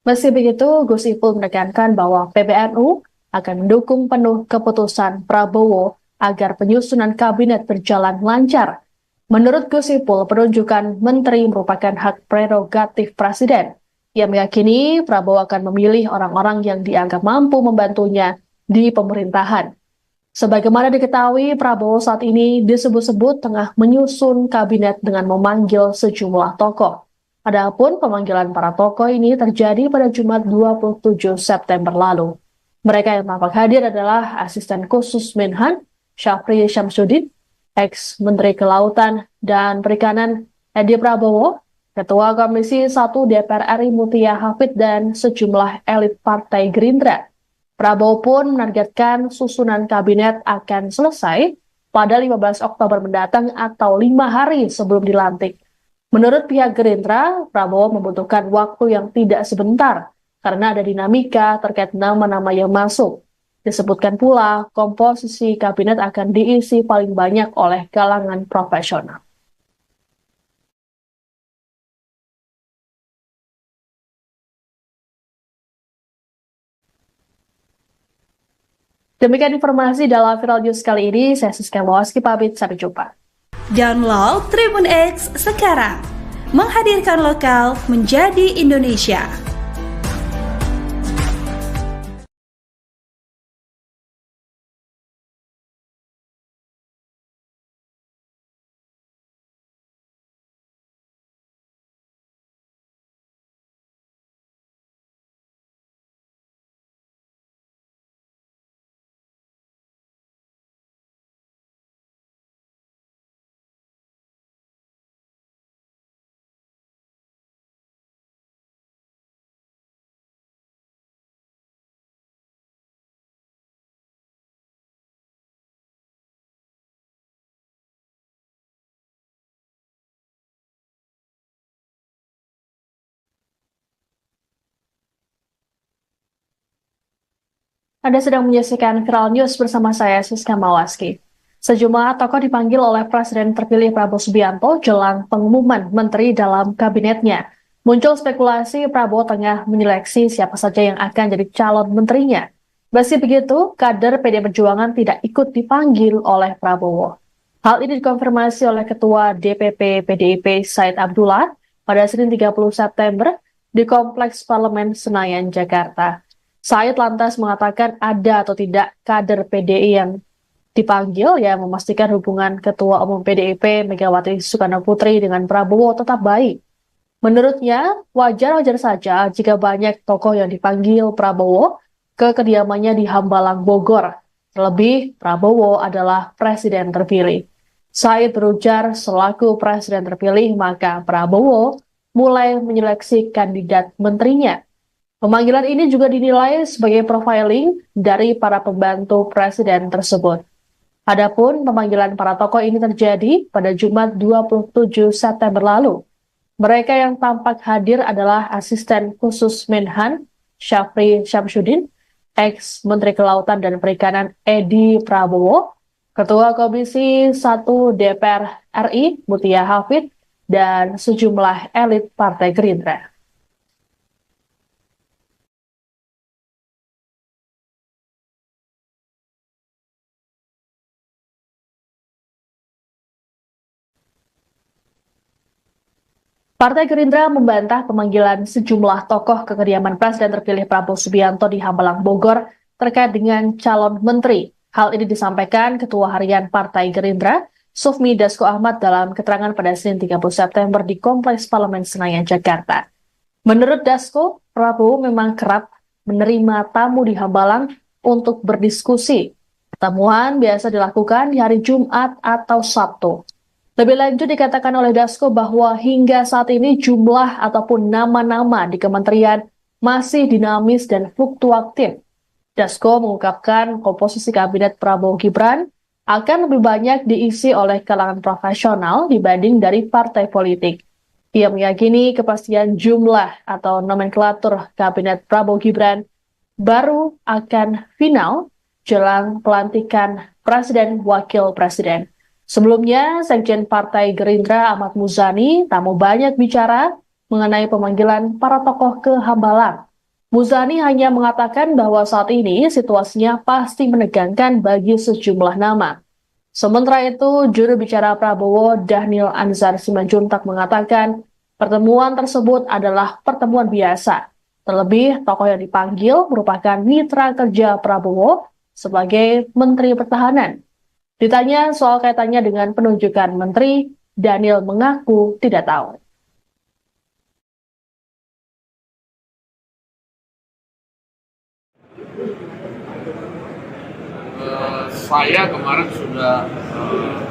Meski begitu, Gus Ipul menekankan bahwa PBNU akan mendukung penuh keputusan Prabowo agar penyusunan kabinet berjalan lancar. Menurut Gus Ipul, penunjukan menteri merupakan hak prerogatif Presiden. Ia meyakini Prabowo akan memilih orang-orang yang dianggap mampu membantunya di pemerintahan. Sebagaimana diketahui, Prabowo saat ini disebut-sebut tengah menyusun kabinet dengan memanggil sejumlah tokoh. Adapun pemanggilan para tokoh ini terjadi pada Jumat 27 September lalu. Mereka yang tampak hadir adalah Asisten Khusus Menhan, Syafri Syamsuddin, ex-Menteri Kelautan dan Perikanan Edi Prabowo, Ketua Komisi 1 DPR RI Mutia Hafid, dan sejumlah elit Partai Gerindra. Prabowo pun menargetkan susunan kabinet akan selesai pada 15 Oktober mendatang atau 5 hari sebelum dilantik. Menurut pihak Gerindra, Prabowo membutuhkan waktu yang tidak sebentar karena ada dinamika terkait nama-nama yang masuk. Disebutkan pula, komposisi kabinet akan diisi paling banyak oleh kalangan profesional. Demikian informasi dalam Viral News kali ini. Saya Siska Mawaski pamit, sampai jumpa. Download Tribun X sekarang. Menghadirkan lokal menjadi Indonesia. Anda sedang menyaksikan Viral News bersama saya, Siska Mawaski. Sejumlah tokoh dipanggil oleh Presiden terpilih Prabowo Subianto jelang pengumuman menteri dalam kabinetnya. Muncul spekulasi Prabowo tengah menyeleksi siapa saja yang akan jadi calon menterinya. Meski begitu, kader PD Perjuangan tidak ikut dipanggil oleh Prabowo. Hal ini dikonfirmasi oleh Ketua DPP PDIP Said Abdullah pada Senin 30 September di Kompleks Parlemen Senayan, Jakarta. Said lantas mengatakan ada atau tidak kader PDI yang dipanggil yang memastikan hubungan Ketua Umum PDIP Megawati Soekarno Putri dengan Prabowo tetap baik. Menurutnya, wajar-wajar saja jika banyak tokoh yang dipanggil Prabowo ke kediamannya di Hambalang, Bogor. Terlebih, Prabowo adalah presiden terpilih. Said berujar selaku presiden terpilih, maka Prabowo mulai menyeleksi kandidat menterinya. Pemanggilan ini juga dinilai sebagai profiling dari para pembantu presiden tersebut. Adapun pemanggilan para tokoh ini terjadi pada Jumat 27 September lalu. Mereka yang tampak hadir adalah Asisten Khusus Menhan, Syafri Syamsuddin, ex-Menteri Kelautan dan Perikanan Edi Prabowo, Ketua Komisi 1 DPR RI Mutia Hafid, dan sejumlah elit Partai Gerindra. Partai Gerindra membantah pemanggilan sejumlah tokoh ke kediaman Presiden terpilih Prabowo Subianto di Hambalang, Bogor terkait dengan calon menteri. Hal ini disampaikan Ketua Harian Partai Gerindra, Sufmi Dasko Ahmad dalam keterangan pada Senin 30 September di Kompleks Parlemen Senayan, Jakarta. Menurut Dasko, Prabowo memang kerap menerima tamu di Hambalang untuk berdiskusi. Pertemuan biasa dilakukan di hari Jumat atau Sabtu. Lebih lanjut dikatakan oleh Dasko bahwa hingga saat ini jumlah ataupun nama-nama di kementerian masih dinamis dan fluktuatif. Dasko mengungkapkan komposisi kabinet Prabowo Gibran akan lebih banyak diisi oleh kalangan profesional dibanding dari partai politik. Ia meyakini kepastian jumlah atau nomenklatur kabinet Prabowo Gibran baru akan final jelang pelantikan Presiden Wakil Presiden. Sebelumnya, Sekjen Partai Gerindra Ahmad Muzani tak mau banyak bicara mengenai pemanggilan para tokoh ke Hambalang. Muzani hanya mengatakan bahwa saat ini situasinya pasti menegangkan bagi sejumlah nama. Sementara itu, juru bicara Prabowo Dhanil Anzar Simanjuntak mengatakan pertemuan tersebut adalah pertemuan biasa. Terlebih, tokoh yang dipanggil merupakan mitra kerja Prabowo sebagai Menteri Pertahanan. Ditanya soal kaitannya dengan penunjukan menteri, Daniel mengaku tidak tahu. Saya kemarin sudah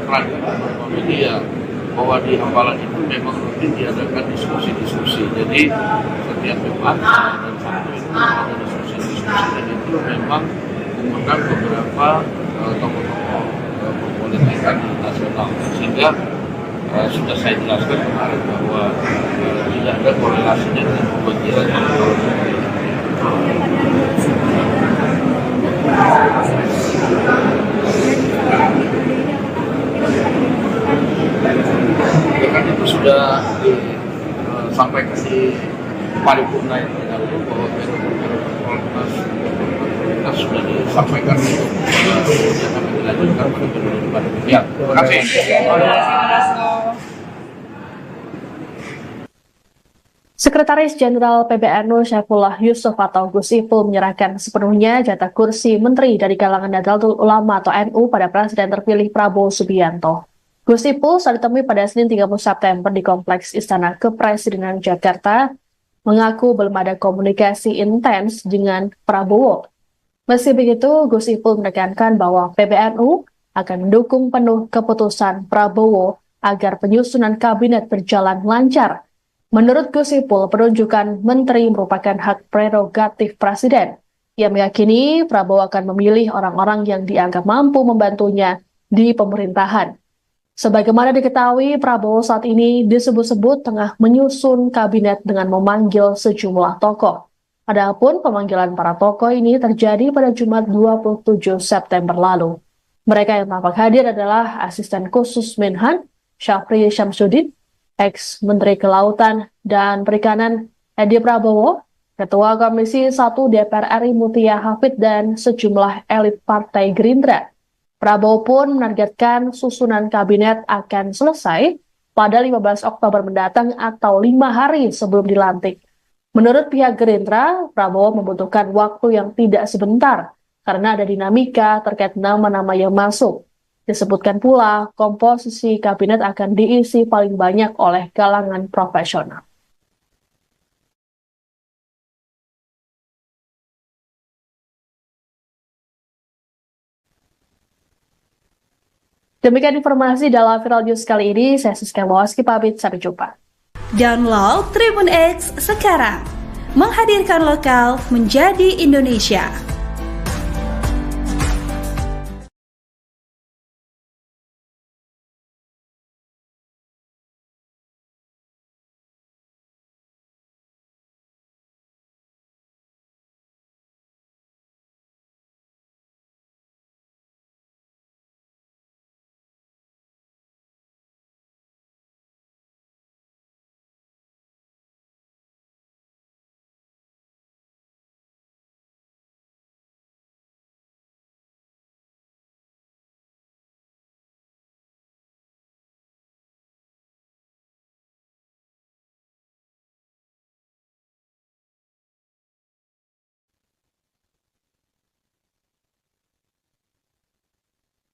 terakhir beberapa media bahwa di Hambalang itu memang rutin diadakan diskusi-diskusi. Jadi setiap Jumat dan Sabtu itu ada diskusi-diskusi dan itu memang mengundang beberapa tokoh-tokoh perpolitikan nasional, sehingga sudah saya jelaskan kemarin bahwa tidak ada korelasinya dengan pemanggilan calon menteri. Kan itu sudah disampaikan di paripurna yang terdahulu bahwa kita sudah disampaikan untuk yang akan dilanjutkan pada periode depan. Ya, terima kasih. Sekretaris Jenderal PBNU Syaifullah Yusuf atau Gus Ipul menyerahkan sepenuhnya jatah kursi menteri dari kalangan Nahdlatul Ulama atau NU pada Presiden terpilih Prabowo Subianto. Gus Ipul saat ditemui pada Senin 30 September di Kompleks Istana Kepresidenan Jakarta mengaku belum ada komunikasi intens dengan Prabowo. Meski begitu, Gus Ipul menekankan bahwa PBNU akan mendukung penuh keputusan Prabowo agar penyusunan kabinet berjalan lancar. Menurut Gus Ipul, penunjukan menteri merupakan hak prerogatif Presiden. Ia meyakini Prabowo akan memilih orang-orang yang dianggap mampu membantunya di pemerintahan. Sebagaimana diketahui, Prabowo saat ini disebut-sebut tengah menyusun kabinet dengan memanggil sejumlah tokoh. Adapun pemanggilan para tokoh ini terjadi pada Jumat 27 September lalu. Mereka yang tampak hadir adalah Asisten Khusus Menhan, Syafri Syamsuddin, ex-Menteri Kelautan dan Perikanan Edi Prabowo, Ketua Komisi 1 DPR RI Mutia Hafid, dan sejumlah elit Partai Gerindra. Prabowo pun menargetkan susunan kabinet akan selesai pada 15 Oktober mendatang atau 5 hari sebelum dilantik. Menurut pihak Gerindra, Prabowo membutuhkan waktu yang tidak sebentar karena ada dinamika terkait nama-nama yang masuk. Disebutkan pula, komposisi kabinet akan diisi paling banyak oleh kalangan profesional. Demikian informasi dalam Viral News kali ini. Saya Siska Mawaski pamit, sampai jumpa. Download Tribun X sekarang, menghadirkan lokal menjadi Indonesia.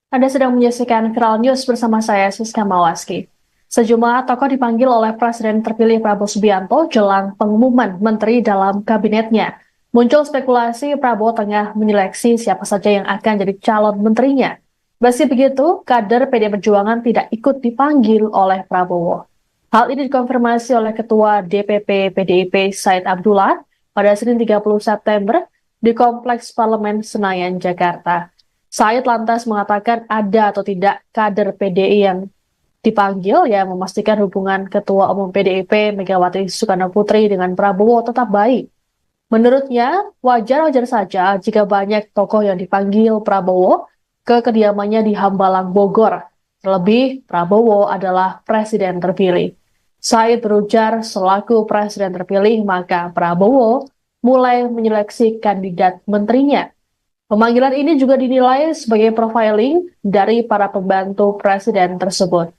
Anda sedang menyaksikan Viral News bersama saya, Siska Mawaski. Sejumlah tokoh dipanggil oleh Presiden terpilih Prabowo Subianto jelang pengumuman menteri dalam kabinetnya. Muncul spekulasi Prabowo tengah menyeleksi siapa saja yang akan jadi calon menterinya. Meski begitu, kader PDI Perjuangan tidak ikut dipanggil oleh Prabowo. Hal ini dikonfirmasi oleh Ketua DPP PDIP Said Abdullah pada Senin 30 September di Kompleks Parlemen Senayan, Jakarta. Said lantas mengatakan ada atau tidak kader PDI yang dipanggil yang memastikan hubungan Ketua Umum PDIP Megawati Soekarno Putri dengan Prabowo tetap baik. Menurutnya, wajar-wajar saja jika banyak tokoh yang dipanggil Prabowo ke kediamannya di Hambalang, Bogor. Terlebih, Prabowo adalah presiden terpilih. Said berujar selaku presiden terpilih, maka Prabowo mulai menyeleksi kandidat menterinya. Pemanggilan ini juga dinilai sebagai profiling dari para pembantu presiden tersebut.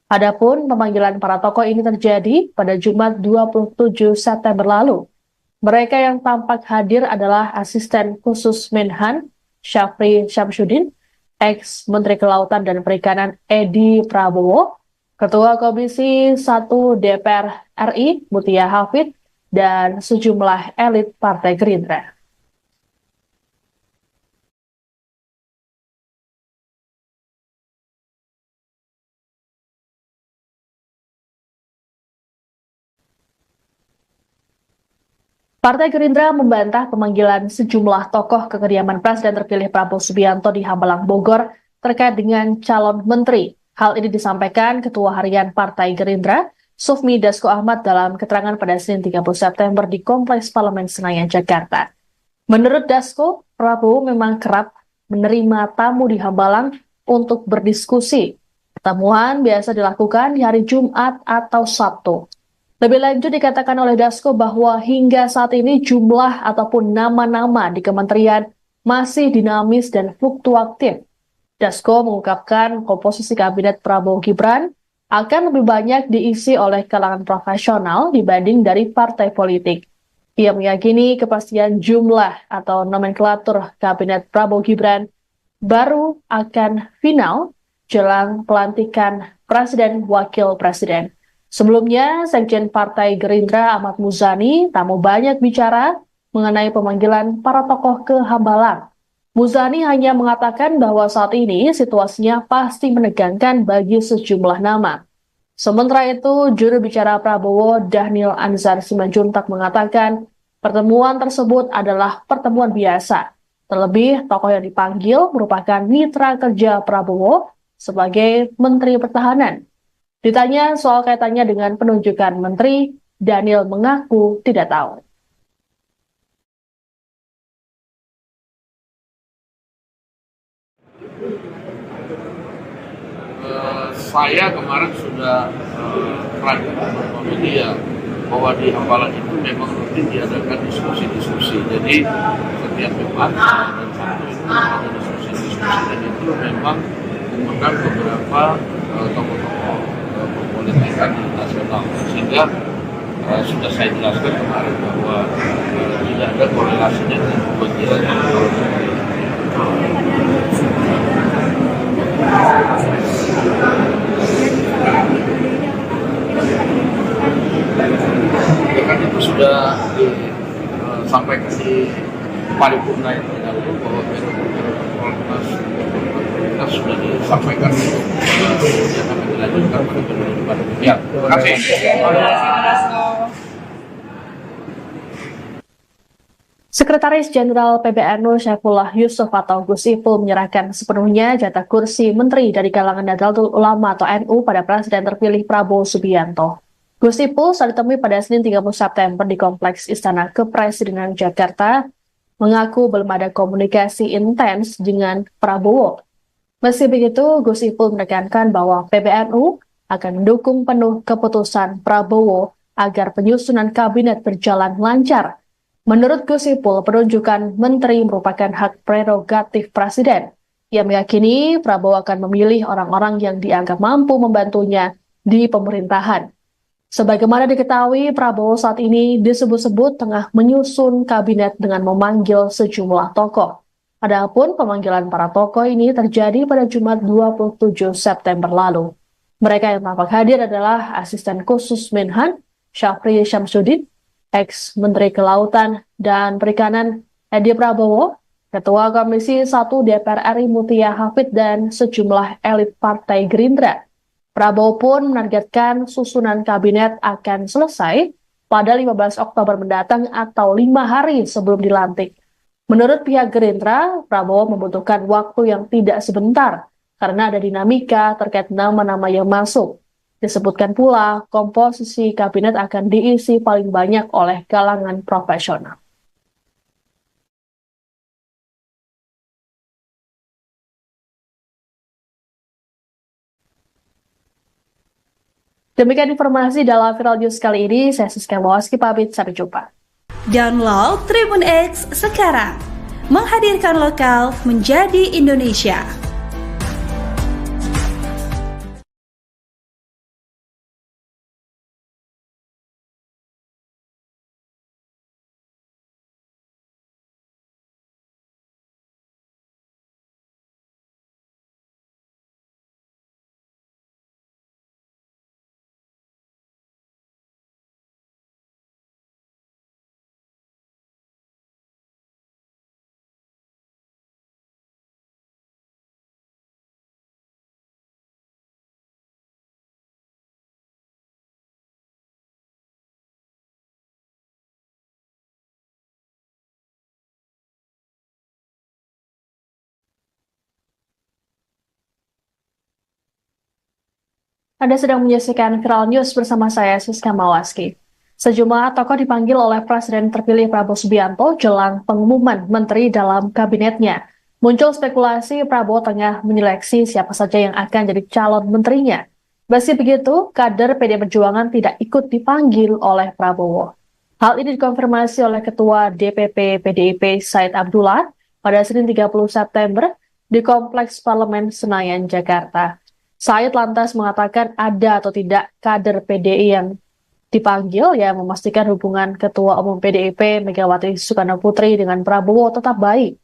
Adapun pemanggilan para tokoh ini terjadi pada Jumat 27 September lalu. Mereka yang tampak hadir adalah asisten khusus Menhan Syafri Syamsuddin, ex-Menteri Kelautan dan Perikanan Edi Prabowo, Ketua Komisi 1 DPR RI Mutia Hafid, dan sejumlah elit Partai Gerindra. Partai Gerindra membantah pemanggilan sejumlah tokoh ke kediaman Presiden terpilih Prabowo Subianto di Hambalang, Bogor terkait dengan calon menteri. Hal ini disampaikan Ketua Harian Partai Gerindra, Sufmi Dasko Ahmad dalam keterangan pada Senin 30 September di Kompleks Parlemen Senayan, Jakarta. Menurut Dasko, Prabowo memang kerap menerima tamu di Hambalang untuk berdiskusi. Pertemuan biasa dilakukan di hari Jumat atau Sabtu. Lebih lanjut dikatakan oleh Dasko bahwa hingga saat ini jumlah ataupun nama-nama di kementerian masih dinamis dan fluktuatif. Dasko mengungkapkan komposisi kabinet Prabowo Gibran akan lebih banyak diisi oleh kalangan profesional dibanding dari partai politik. Ia meyakini kepastian jumlah atau nomenklatur kabinet Prabowo Gibran baru akan final jelang pelantikan Presiden Wakil Presiden. Sebelumnya, Sekjen Partai Gerindra Ahmad Muzani tak mau banyak bicara mengenai pemanggilan para tokoh ke Hambalang. Muzani hanya mengatakan bahwa saat ini situasinya pasti menegangkan bagi sejumlah nama. Sementara itu, juru bicara Prabowo Dhanil Anzar Simanjuntak mengatakan pertemuan tersebut adalah pertemuan biasa. Terlebih, tokoh yang dipanggil merupakan mitra kerja Prabowo sebagai Menteri Pertahanan. Ditanya soal kaitannya dengan penunjukan menteri, Dhanil mengaku tidak tahu. Saya kemarin sudah ragu beberapa media bahwa di Hambalang itu memang rutin diadakan diskusi-diskusi. Jadi setiap Jumat dan Sabtu itu ada diskusi-diskusi dan itu memang mengundang beberapa tokoh-tokoh politikan nasional, sehingga sudah saya jelaskan kemarin bahwa tidak ada korelasinya dengan pemanggilan kan itu sudah disampaikan di paripurna yang terdahulu bahwa kita sudah disampaikan yang akan dilanjutkan pada periode depan. Ya, terima kasih. Sekretaris Jenderal PBNU Syaifullah Yusuf atau Gus Ipul menyerahkan sepenuhnya jatah kursi menteri dari kalangan Nahdlatul Ulama atau NU pada Presiden terpilih Prabowo Subianto. Gus Ipul saat ditemui pada Senin 30 September di Kompleks Istana Kepresidenan Jakarta mengaku belum ada komunikasi intens dengan Prabowo. Meski begitu, Gus Ipul menekankan bahwa PBNU akan mendukung penuh keputusan Prabowo agar penyusunan kabinet berjalan lancar. Menurut Gus Ipul, penunjukan menteri merupakan hak prerogatif Presiden. Ia meyakini Prabowo akan memilih orang-orang yang dianggap mampu membantunya di pemerintahan. Sebagaimana diketahui, Prabowo saat ini disebut-sebut tengah menyusun kabinet dengan memanggil sejumlah tokoh. Adapun pemanggilan para tokoh ini terjadi pada Jumat 27 September lalu. Mereka yang tampak hadir adalah Asisten Khusus Menhan Syafri Syamsuddin, ex-Menteri Kelautan dan Perikanan Edi Prabowo, Ketua Komisi 1 DPR RI Mutia Hafid, dan sejumlah elit Partai Gerindra. Prabowo pun menargetkan susunan kabinet akan selesai pada 15 Oktober mendatang atau 5 hari sebelum dilantik. Menurut pihak Gerindra, Prabowo membutuhkan waktu yang tidak sebentar karena ada dinamika terkait nama-nama yang masuk. Disebutkan pula, komposisi kabinet akan diisi paling banyak oleh kalangan profesional. Demikian informasi dalam Viral News kali ini. Saya Siska Mawaski pamit, sampai jumpa. Download Tribun X sekarang, menghadirkan lokal menjadi Indonesia. Anda sedang menyaksikan Viral News bersama saya, Siska Mawaski. Sejumlah tokoh dipanggil oleh Presiden terpilih Prabowo Subianto jelang pengumuman menteri dalam kabinetnya. Muncul spekulasi Prabowo tengah menyeleksi siapa saja yang akan jadi calon menterinya. Meski begitu, kader PD Perjuangan tidak ikut dipanggil oleh Prabowo. Hal ini dikonfirmasi oleh Ketua DPP PDIP Said Abdullah pada Senin 30 September di Kompleks Parlemen Senayan, Jakarta. Said lantas mengatakan ada atau tidak kader PDI yang dipanggil yang memastikan hubungan Ketua Umum PDIP Megawati Soekarno Putri dengan Prabowo tetap baik.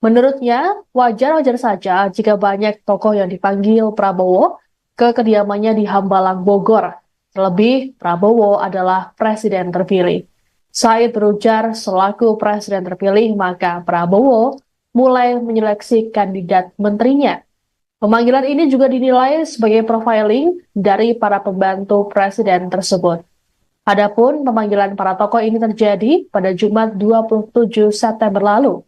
Menurutnya, wajar-wajar saja jika banyak tokoh yang dipanggil Prabowo ke kediamannya di Hambalang, Bogor. Terlebih, Prabowo adalah presiden terpilih. Said berujar selaku presiden terpilih, maka Prabowo mulai menyeleksi kandidat menterinya. Pemanggilan ini juga dinilai sebagai profiling dari para pembantu presiden tersebut. Adapun pemanggilan para tokoh ini terjadi pada Jumat 27 September lalu.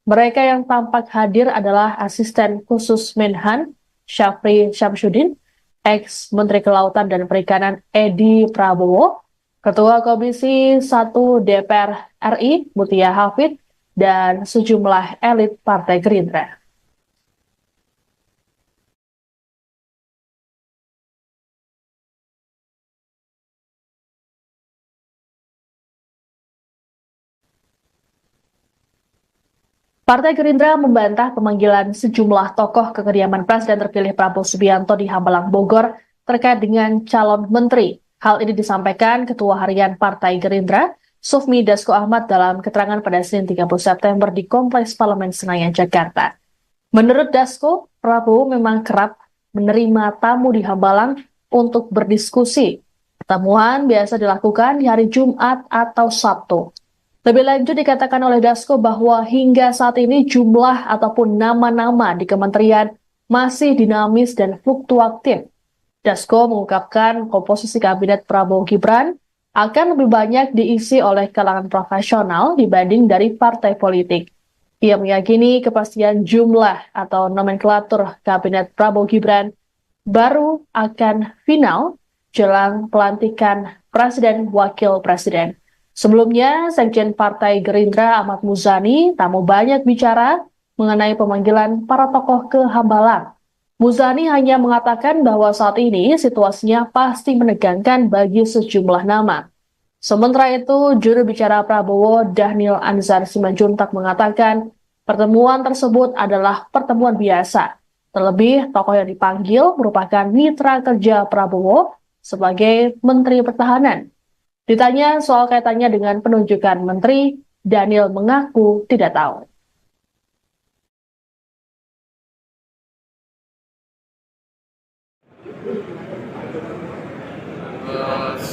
Mereka yang tampak hadir adalah Asisten Khusus Menhan Syafri Syamsuddin, ex-Menteri Kelautan dan Perikanan Edi Prabowo, Ketua Komisi 1 DPR RI Mutia Hafid, dan sejumlah elit Partai Gerindra. Partai Gerindra membantah pemanggilan sejumlah tokoh ke kediaman Presiden terpilih Prabowo Subianto di Hambalang, Bogor terkait dengan calon menteri. Hal ini disampaikan Ketua Harian Partai Gerindra, Sufmi Dasko Ahmad, dalam keterangan pada Senin 30 September di Kompleks Parlemen Senayan, Jakarta. Menurut Dasko, Prabowo memang kerap menerima tamu di Hambalang untuk berdiskusi. Pertemuan biasa dilakukan di hari Jumat atau Sabtu. Lebih lanjut dikatakan oleh Dasko bahwa hingga saat ini jumlah ataupun nama-nama di kementerian masih dinamis dan fluktuatif. Dasko mengungkapkan komposisi kabinet Prabowo Gibran akan lebih banyak diisi oleh kalangan profesional dibanding dari partai politik. Ia meyakini kepastian jumlah atau nomenklatur kabinet Prabowo Gibran baru akan final jelang pelantikan Presiden Wakil Presiden. Sebelumnya, Sekjen Partai Gerindra Ahmad Muzani tak mau banyak bicara mengenai pemanggilan para tokoh ke Hambalang. Muzani hanya mengatakan bahwa saat ini situasinya pasti menegangkan bagi sejumlah nama. Sementara itu, juru bicara Prabowo Dhanil Anzar Simanjuntak mengatakan pertemuan tersebut adalah pertemuan biasa. Terlebih, tokoh yang dipanggil merupakan mitra kerja Prabowo sebagai Menteri Pertahanan. Ditanya soal kaitannya dengan penunjukan menteri, Dhanil mengaku tidak tahu.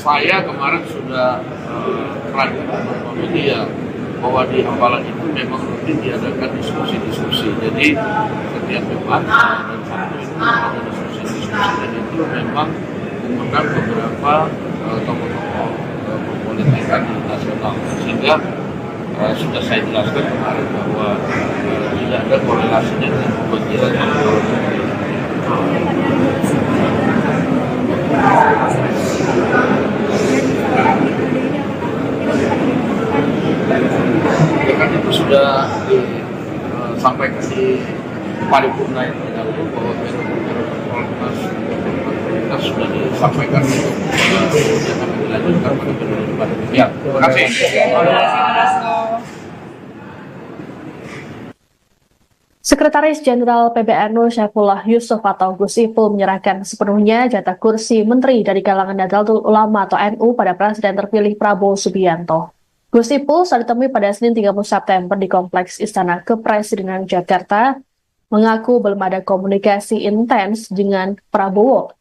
Saya kemarin sudah ragu beberapa media bahwa di Hambalang itu memang rutin diadakan diskusi-diskusi. Jadi setiap Jumat dan Sabtu itu ada diskusi-diskusi, dan itu memang mengundang beberapa tokoh-tokoh pempolitikan nasional, sehingga sudah saya jelaskan kemarin bahwa tidak ada korelasinya dengan pemanggilan ya kan itu sudah disampaikan di paripurna yang terdahulu bahwa Prolegnas kita sudah disampaikan untuk yang akan dilanjutkan pada periode depan. Ya, terima kasih. Sekretaris Jenderal PBNU Syaifullah Yusuf atau Gus Ipul menyerahkan sepenuhnya jatah kursi menteri dari kalangan Nahdlatul Ulama atau NU pada Presiden terpilih Prabowo Subianto. Gus Ipul saat ditemui pada Senin 30 September di Kompleks Istana Kepresidenan Jakarta mengaku belum ada komunikasi intens dengan Prabowo.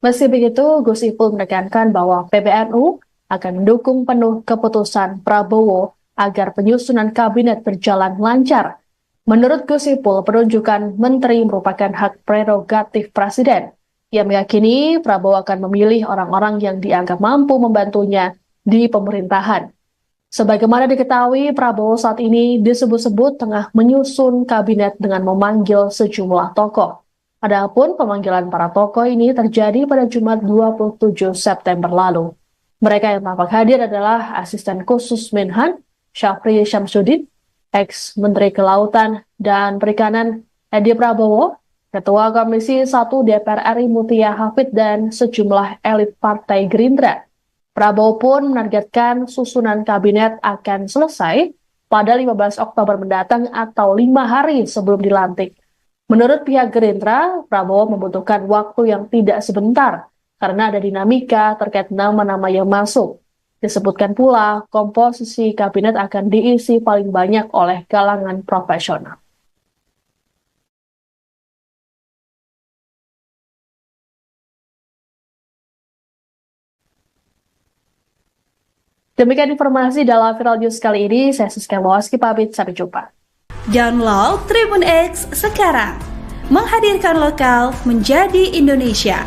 Meski begitu, Gus Ipul menekankan bahwa PBNU akan mendukung penuh keputusan Prabowo agar penyusunan kabinet berjalan lancar. Menurut Gus Ipul, penunjukan menteri merupakan hak prerogatif Presiden. Ia meyakini Prabowo akan memilih orang-orang yang dianggap mampu membantunya di pemerintahan. Sebagaimana diketahui, Prabowo saat ini disebut-sebut tengah menyusun kabinet dengan memanggil sejumlah tokoh. Adapun pemanggilan para tokoh ini terjadi pada Jumat 27 September lalu. Mereka yang tampak hadir adalah Asisten Khusus Menhan, Syafri Syamsuddin, ex-Menteri Kelautan dan Perikanan Edi Prabowo, Ketua Komisi 1 DPR RI Mutia Hafid, dan sejumlah elit Partai Gerindra. Prabowo pun menargetkan susunan kabinet akan selesai pada 15 Oktober mendatang atau 5 hari sebelum dilantik. Menurut pihak Gerindra, Prabowo membutuhkan waktu yang tidak sebentar karena ada dinamika terkait nama-nama yang masuk. Disebutkan pula, komposisi kabinet akan diisi paling banyak oleh kalangan profesional. Demikian informasi dalam Viral News kali ini. Saya Siska Mawaski pamit, sampai jumpa. Download Tribun X sekarang, menghadirkan lokal menjadi Indonesia.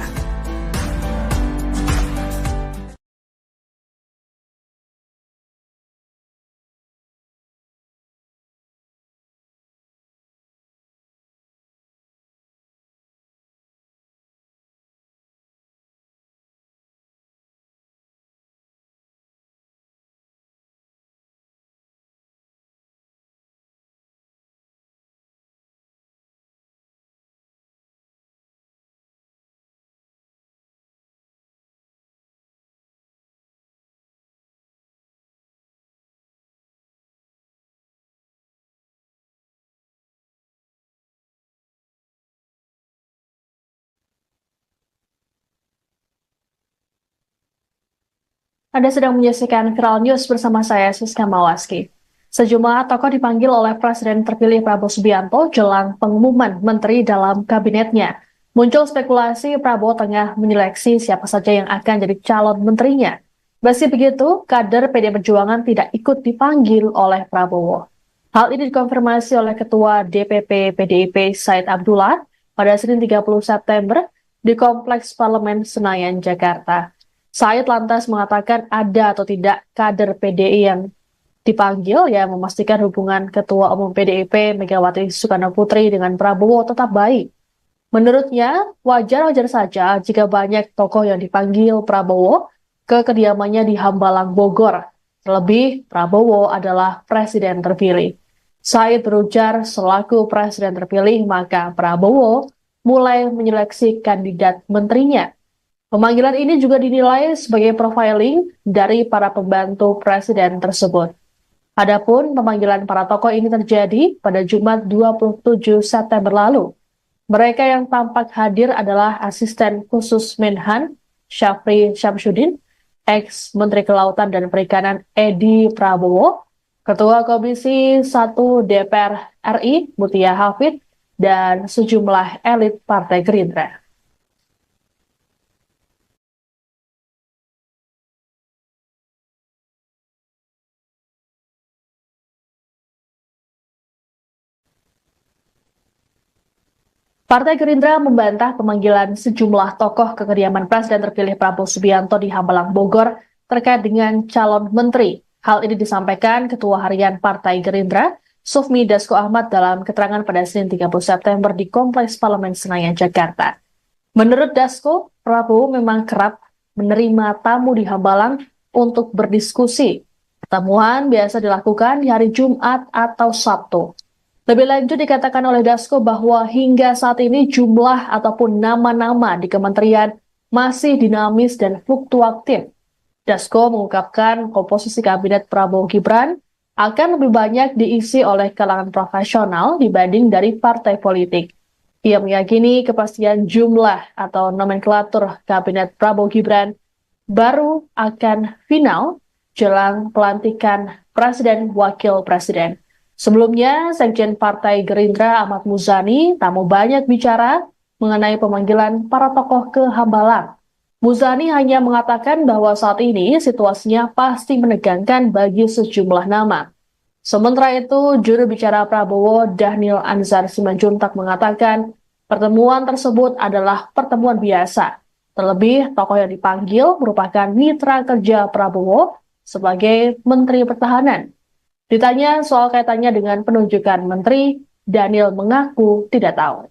Anda sedang menyaksikan Viral News bersama saya, Siska Mawaski. Sejumlah tokoh dipanggil oleh Presiden terpilih Prabowo Subianto jelang pengumuman menteri dalam kabinetnya. Muncul spekulasi Prabowo tengah menyeleksi siapa saja yang akan jadi calon menterinya. Meski begitu, kader PD Perjuangan tidak ikut dipanggil oleh Prabowo. Hal ini dikonfirmasi oleh Ketua DPP PDIP Said Abdullah pada Senin 30 September di Kompleks Parlemen Senayan, Jakarta. Said lantas mengatakan ada atau tidak kader PDI yang dipanggil yang memastikan hubungan Ketua Umum PDIP Megawati Soekarno Putri dengan Prabowo tetap baik. Menurutnya, wajar-wajar saja jika banyak tokoh yang dipanggil Prabowo ke kediamannya di Hambalang, Bogor. Terlebih, Prabowo adalah presiden terpilih. Said berujar selaku presiden terpilih, maka Prabowo mulai menyeleksi kandidat menterinya. Pemanggilan ini juga dinilai sebagai profiling dari para pembantu presiden tersebut. Adapun pemanggilan para tokoh ini terjadi pada Jumat 27 September lalu. Mereka yang tampak hadir adalah Asisten Khusus Menhan, Syafri Syamsuddin, ex-Menteri Kelautan dan Perikanan Edi Prabowo, Ketua Komisi 1 DPR RI Mutia Hafid, dan sejumlah elit Partai Gerindra. Partai Gerindra membantah pemanggilan sejumlah tokoh ke kediaman Presiden terpilih Prabowo Subianto di Hambalang, Bogor terkait dengan calon menteri. Hal ini disampaikan Ketua Harian Partai Gerindra, Sufmi Dasko Ahmad dalam keterangan pada Senin 30 September di Kompleks Parlemen Senayan, Jakarta. Menurut Dasko, Prabowo memang kerap menerima tamu di Hambalang untuk berdiskusi. Pertemuan biasa dilakukan di hari Jumat atau Sabtu. Lebih lanjut dikatakan oleh Dasko bahwa hingga saat ini jumlah ataupun nama-nama di kementerian masih dinamis dan fluktuatif. Dasko mengungkapkan komposisi kabinet Prabowo Gibran akan lebih banyak diisi oleh kalangan profesional dibanding dari partai politik. Ia meyakini kepastian jumlah atau nomenklatur kabinet Prabowo Gibran baru akan final jelang pelantikan Presiden Wakil Presiden. Sebelumnya, Sekjen Partai Gerindra Ahmad Muzani tak mau banyak bicara mengenai pemanggilan para tokoh ke Hambalang. Muzani hanya mengatakan bahwa saat ini situasinya pasti menegangkan bagi sejumlah nama. Sementara itu, juru bicara Prabowo Dhanil Anzar Simanjuntak mengatakan pertemuan tersebut adalah pertemuan biasa. Terlebih, tokoh yang dipanggil merupakan mitra kerja Prabowo sebagai Menteri Pertahanan. Ditanya soal kaitannya dengan penunjukan menteri, Daniel mengaku tidak tahu.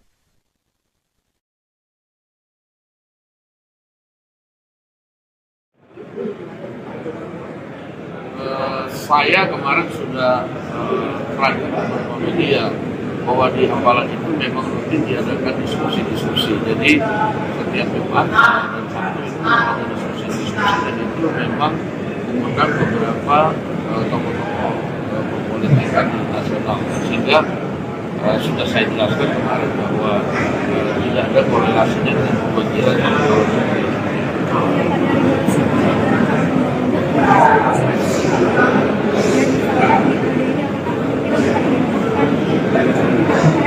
Saya kemarin sudah terakhir beberapa media bahwa di Hambalang itu memang rutin diadakan diskusi-diskusi. Jadi setiap Jumat dan Sabtu itu ada diskusi-diskusi dan itu memang mengundang beberapa tokoh-tokoh perpolitikan nasional, sehingga sudah saya jelaskan kemarin bahwa tidak ada korelasinya dengan pemanggilan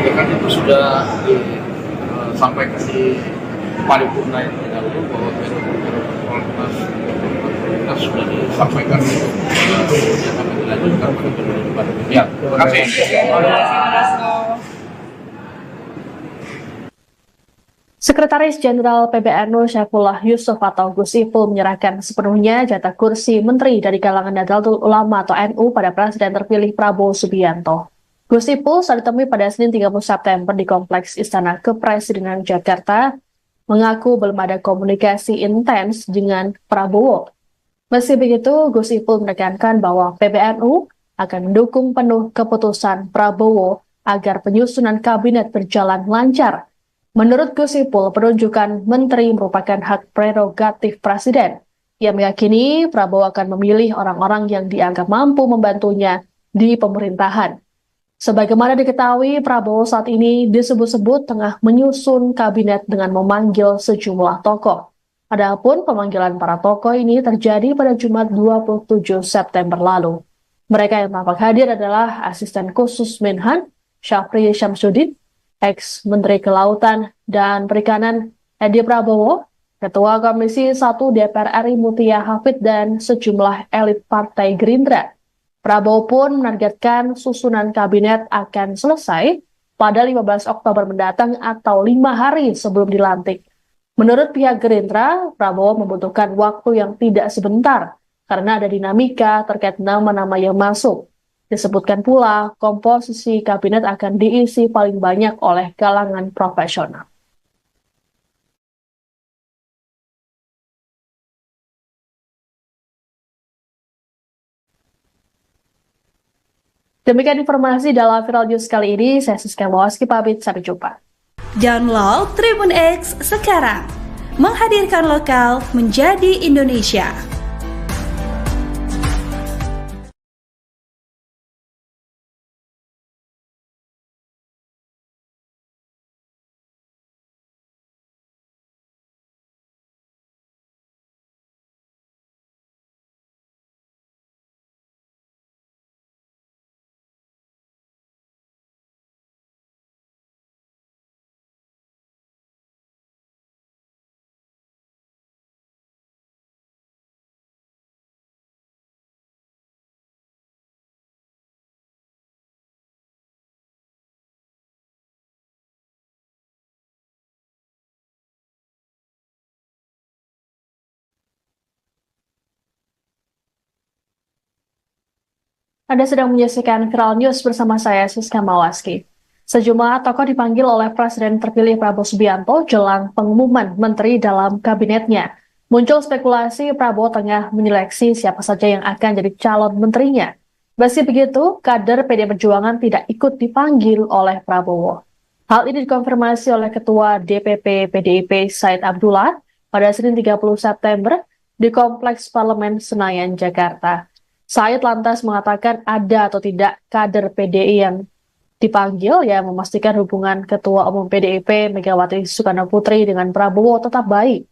ya kan itu sudah disampaikan di paripurna yang terdahulu bahwa Prolegnas sudah disampaikan kemudian akan dilanjutkan pada periode depan. Ya, terima kasih. Sekretaris Jenderal PBNU Syaifullah Yusuf atau Gus Ipul menyerahkan sepenuhnya jatah kursi menteri dari kalangan Nahdlatul Ulama atau NU pada Presiden terpilih Prabowo Subianto. Gus Ipul saat ditemui pada Senin 30 September di Kompleks Istana Kepresidenan Jakarta mengaku belum ada komunikasi intens dengan Prabowo. Meski begitu, Gus Ipul menekankan bahwa PBNU akan mendukung penuh keputusan Prabowo agar penyusunan kabinet berjalan lancar. Menurut Gus Ipul, penunjukan menteri merupakan hak prerogatif Presiden. Ia meyakini Prabowo akan memilih orang-orang yang dianggap mampu membantunya di pemerintahan. Sebagaimana diketahui, Prabowo saat ini disebut-sebut tengah menyusun kabinet dengan memanggil sejumlah tokoh. Adapun pemanggilan para tokoh ini terjadi pada Jumat 27 September lalu. Mereka yang tampak hadir adalah Asisten Khusus Menhan, Syafri Syamsuddin, ex-Menteri Kelautan dan Perikanan Edi Prabowo, Ketua Komisi 1 DPR RI Mutia Hafid, dan sejumlah elit Partai Gerindra. Prabowo pun menargetkan susunan kabinet akan selesai pada 15 Oktober mendatang atau 5 hari sebelum dilantik. Menurut pihak Gerindra, Prabowo membutuhkan waktu yang tidak sebentar karena ada dinamika terkait nama-nama yang masuk. Disebutkan pula, komposisi kabinet akan diisi paling banyak oleh kalangan profesional. Demikian informasi dalam Viral News kali ini. Saya Siska Mawaski pamit, sampai jumpa. Download Tribun X sekarang, menghadirkan lokal menjadi Indonesia. Anda sedang menyaksikan Viral News bersama saya, Siska Mawaski. Sejumlah tokoh dipanggil oleh Presiden terpilih Prabowo Subianto jelang pengumuman menteri dalam kabinetnya. Muncul spekulasi Prabowo tengah menyeleksi siapa saja yang akan jadi calon menterinya. Meski begitu, kader PD Perjuangan tidak ikut dipanggil oleh Prabowo. Hal ini dikonfirmasi oleh Ketua DPP PDIP Said Abdullah pada Senin 30 September di Kompleks Parlemen Senayan, Jakarta. Said lantas mengatakan ada atau tidak kader PDI yang dipanggil yang memastikan hubungan Ketua Umum PDIP Megawati Soekarno Putri dengan Prabowo tetap baik.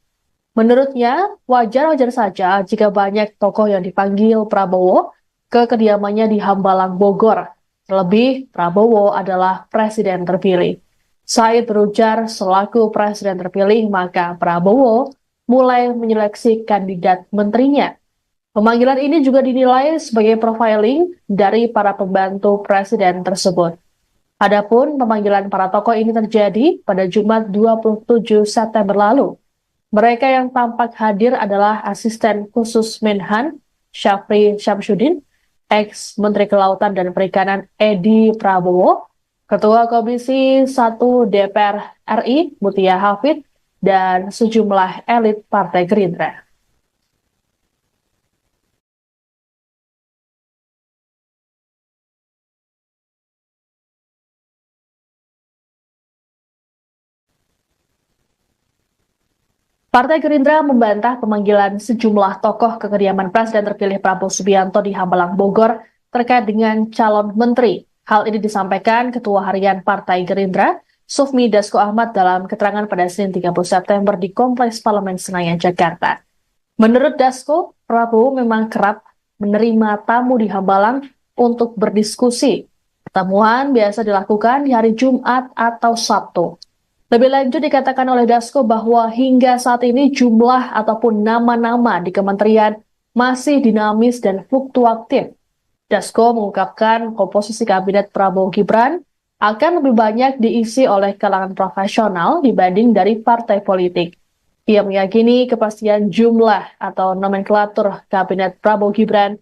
Menurutnya, wajar-wajar saja jika banyak tokoh yang dipanggil Prabowo ke kediamannya di Hambalang, Bogor. Terlebih, Prabowo adalah presiden terpilih. Said berujar selaku presiden terpilih, maka Prabowo mulai menyeleksi kandidat menterinya. Pemanggilan ini juga dinilai sebagai profiling dari para pembantu presiden tersebut. Adapun pemanggilan para tokoh ini terjadi pada Jumat 27 September lalu. Mereka yang tampak hadir adalah asisten khusus Menhan Syafri Syamsuddin, ex-Menteri Kelautan dan Perikanan Edi Prabowo, Ketua Komisi 1 DPR RI Mutia Hafid, dan sejumlah elit Partai Gerindra. Partai Gerindra membantah pemanggilan sejumlah tokoh ke kediaman Presiden terpilih Prabowo Subianto di Hambalang, Bogor terkait dengan calon menteri. Hal ini disampaikan Ketua Harian Partai Gerindra, Sufmi Dasko Ahmad dalam keterangan pada Senin 30 September di Kompleks Parlemen Senayan, Jakarta. Menurut Dasko, Prabowo memang kerap menerima tamu di Hambalang untuk berdiskusi. Pertemuan biasa dilakukan di hari Jumat atau Sabtu. Lebih lanjut dikatakan oleh Dasko bahwa hingga saat ini jumlah ataupun nama-nama di kementerian masih dinamis dan fluktuatif. Dasko mengungkapkan komposisi kabinet Prabowo Gibran akan lebih banyak diisi oleh kalangan profesional dibanding dari partai politik. Ia meyakini kepastian jumlah atau nomenklatur kabinet Prabowo Gibran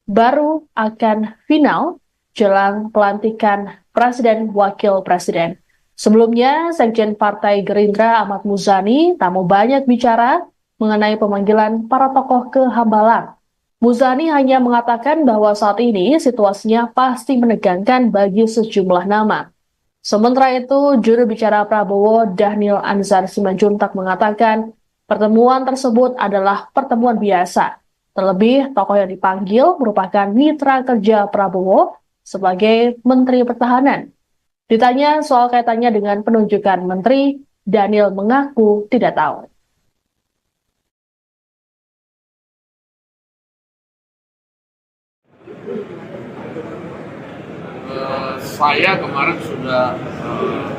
baru akan final jelang pelantikan Presiden Wakil Presiden. Sebelumnya, Sekjen Partai Gerindra Ahmad Muzani tak mau banyak bicara mengenai pemanggilan para tokoh ke Hambalang. Muzani hanya mengatakan bahwa saat ini situasinya pasti menegangkan bagi sejumlah nama. Sementara itu, juru bicara Prabowo Dhanil Anzar Simanjuntak mengatakan pertemuan tersebut adalah pertemuan biasa. Terlebih, tokoh yang dipanggil merupakan mitra kerja Prabowo sebagai Menteri Pertahanan. Ditanya soal kaitannya dengan penunjukan menteri, Dhanil mengaku tidak tahu. Saya kemarin sudah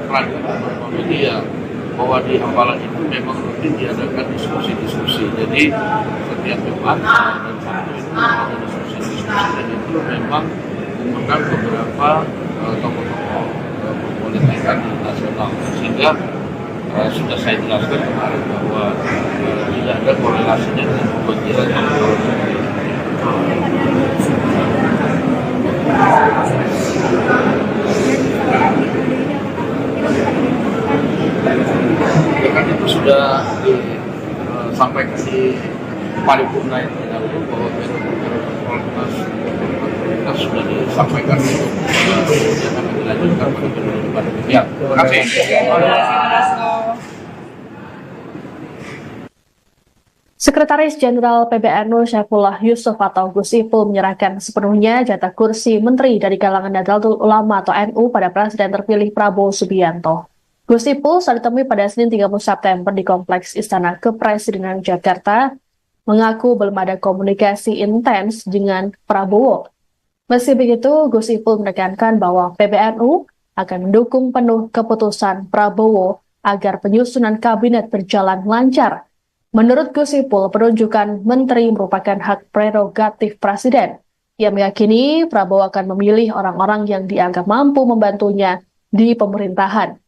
ragu beberapa media bahwa di Hambalang itu memang rutin diadakan diskusi-diskusi. Jadi setiap Jumat dan Sabtu itu ada diskusi-diskusi dan itu memang mengundang beberapa tokoh-tokoh politik nasional, sehingga sudah saya jelaskan kemarin bahwa tidak ada korelasinya dengan pemanggilan tokoh. Kan itu sudah disampaikan di paripurna yang terdahulu bahwa kita sudah disampaikan yang akan dilanjutkan pada periode depan. Ya, terima kasih. Sekretaris Jenderal PBNU Syaifullah Yusuf atau Gus Ipul menyerahkan sepenuhnya jatah kursi menteri dari kalangan Nahdlatul Ulama atau NU pada Presiden terpilih Prabowo Subianto. Gus Ipul saat ditemui pada Senin 30 September di Kompleks Istana Kepresidenan Jakarta mengaku belum ada komunikasi intens dengan Prabowo. Meski begitu, Gus Ipul menekankan bahwa PBNU akan mendukung penuh keputusan Prabowo agar penyusunan kabinet berjalan lancar. Menurut Gus Ipul, penunjukan menteri merupakan hak prerogatif Presiden. Ia meyakini Prabowo akan memilih orang-orang yang dianggap mampu membantunya di pemerintahan.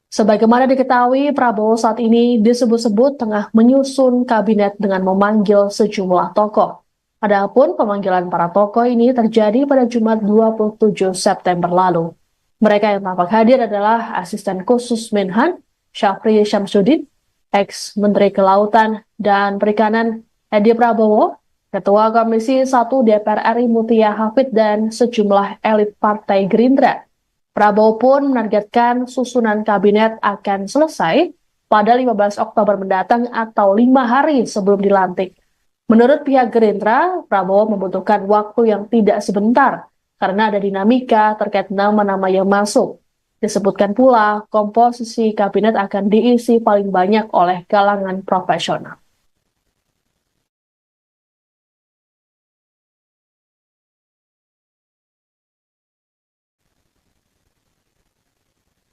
Sebagaimana diketahui, Prabowo saat ini disebut-sebut tengah menyusun kabinet dengan memanggil sejumlah tokoh. Adapun pemanggilan para tokoh ini terjadi pada Jumat 27 September lalu. Mereka yang tampak hadir adalah Asisten Khusus Menhan Syafri Syamsuddin, ex-Menteri Kelautan dan Perikanan Edi Prabowo, Ketua Komisi 1 DPR RI Mutia Hafid, dan sejumlah elit Partai Gerindra. Prabowo pun menargetkan susunan kabinet akan selesai pada 15 Oktober mendatang atau 5 hari sebelum dilantik. Menurut pihak Gerindra, Prabowo membutuhkan waktu yang tidak sebentar karena ada dinamika terkait nama-nama yang masuk. Disebutkan pula, komposisi kabinet akan diisi paling banyak oleh kalangan profesional.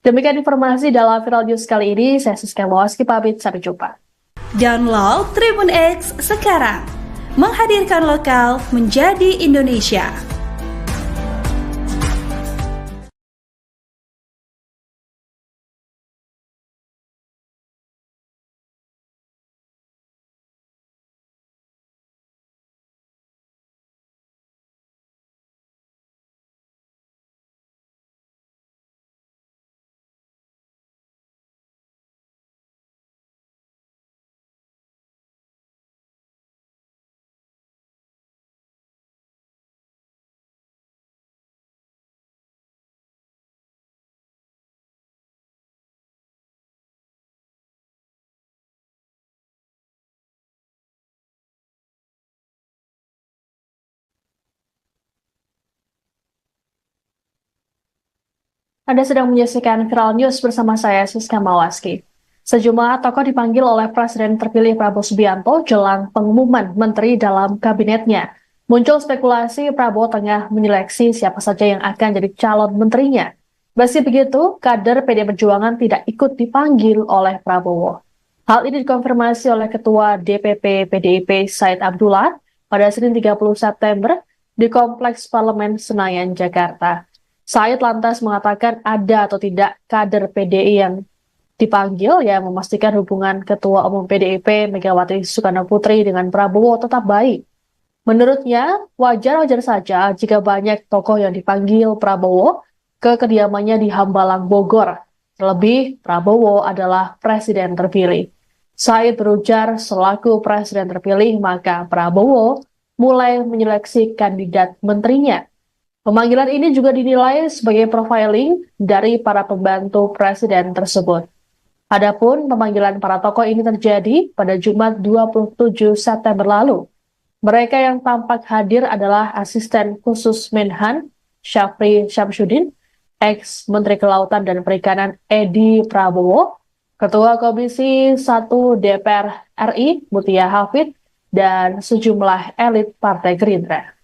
Demikian informasi dalam Viral News kali ini. Saya Siska Mawaski pamit, sampai jumpa. Download Tribun X sekarang, menghadirkan lokal menjadi Indonesia. Anda sedang menyaksikan Viral News bersama saya, Siska Mawaski. Sejumlah tokoh dipanggil oleh Presiden terpilih Prabowo Subianto jelang pengumuman menteri dalam kabinetnya. Muncul spekulasi Prabowo tengah menyeleksi siapa saja yang akan jadi calon menterinya. Meski begitu, kader PD Perjuangan tidak ikut dipanggil oleh Prabowo. Hal ini dikonfirmasi oleh Ketua DPP PDIP Said Abdullah pada Senin 30 September di Kompleks Parlemen Senayan, Jakarta. Said lantas mengatakan ada atau tidak kader PDI yang dipanggil yang memastikan hubungan Ketua Umum PDIP Megawati Soekarno Putri dengan Prabowo tetap baik. Menurutnya, wajar-wajar saja jika banyak tokoh yang dipanggil Prabowo ke kediamannya di Hambalang, Bogor. Terlebih, Prabowo adalah presiden terpilih. Said berujar selaku presiden terpilih, maka Prabowo mulai menyeleksi kandidat menterinya. Pemanggilan ini juga dinilai sebagai profiling dari para pembantu presiden tersebut. Adapun pemanggilan para tokoh ini terjadi pada Jumat 27 September lalu. Mereka yang tampak hadir adalah Asisten Khusus Menhan Syafri Syamsuddin, ex-Menteri Kelautan dan Perikanan Edi Prabowo, Ketua Komisi 1 DPR RI Mutia Hafid, dan sejumlah elit Partai Gerindra.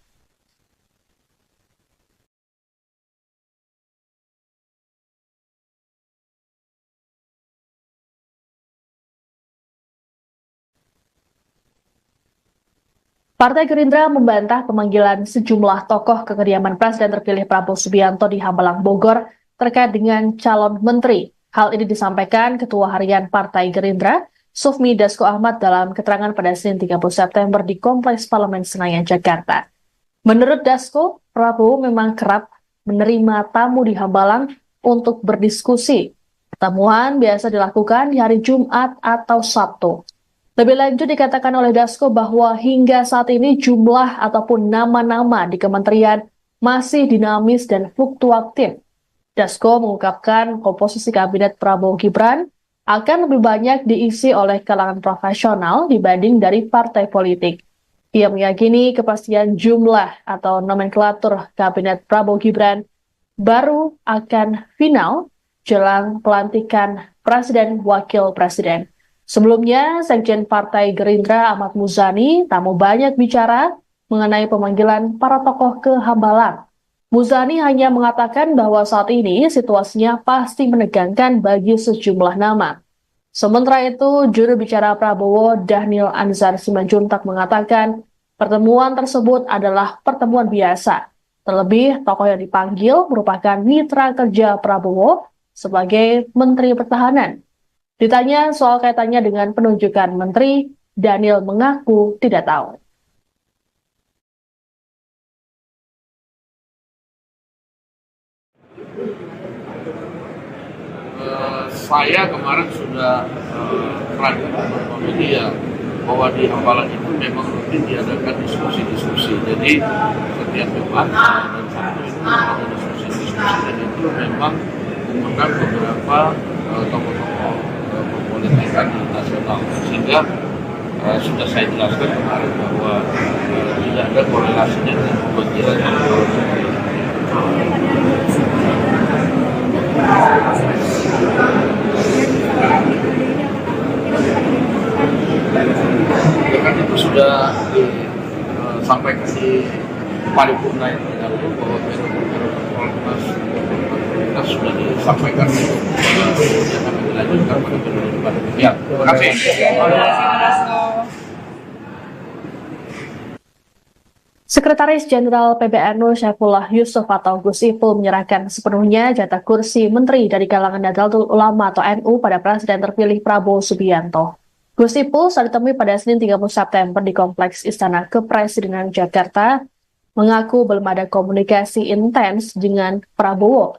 Partai Gerindra membantah pemanggilan sejumlah tokoh ke kediaman Presiden terpilih Prabowo Subianto di Hambalang, Bogor terkait dengan calon menteri. Hal ini disampaikan Ketua Harian Partai Gerindra, Sufmi Dasko Ahmad, dalam keterangan pada Senin 30 September di Kompleks Parlemen Senayan, Jakarta. Menurut Dasko, Prabowo memang kerap menerima tamu di Hambalang untuk berdiskusi. Pertemuan biasa dilakukan di hari Jumat atau Sabtu. Lebih lanjut dikatakan oleh Dasko bahwa hingga saat ini jumlah ataupun nama-nama di kementerian masih dinamis dan fluktuatif. Dasko mengungkapkan komposisi kabinet Prabowo Gibran akan lebih banyak diisi oleh kalangan profesional dibanding dari partai politik. Ia meyakini kepastian jumlah atau nomenklatur kabinet Prabowo Gibran baru akan final jelang pelantikan Presiden Wakil Presiden. Sebelumnya, Sekjen Partai Gerindra Ahmad Muzani tak mau banyak bicara mengenai pemanggilan para tokoh ke Hambalang. Muzani hanya mengatakan bahwa saat ini situasinya pasti menegangkan bagi sejumlah nama. Sementara itu, juru bicara Prabowo Dhanil Anzar Simanjuntak mengatakan pertemuan tersebut adalah pertemuan biasa. Terlebih, tokoh yang dipanggil merupakan mitra kerja Prabowo sebagai Menteri Pertahanan. Ditanya soal kaitannya dengan penunjukan menteri, Dhanil mengaku tidak tahu. Saya kemarin sudah terangkan beberapa media bahwa di Hambalang itu memang rutin diadakan diskusi-diskusi. Jadi setiap Jumat dan Sabtu itu ada diskusi-diskusi, dan itu memang mengundang beberapa tokoh-tokoh perpolitikan nasional, sehingga sudah saya jelaskan kemarin bahwa tidak ada korelasinya dengan kepentingan kan itu sudah disampaikan di paripurna yang terdahulu bahwa kita sudah disampaikan yang akan dilanjutkan pada periode depan. Ya, terima kasih. Sekretaris Jenderal PBNU Syaifullah Yusuf atau Gus Ipul menyerahkan sepenuhnya jatah kursi menteri dari kalangan Nahdlatul Ulama atau NU pada Presiden terpilih Prabowo Subianto. Gus Ipul saat ditemui pada Senin 30 September di Kompleks Istana Kepresidenan Jakarta mengaku belum ada komunikasi intens dengan Prabowo.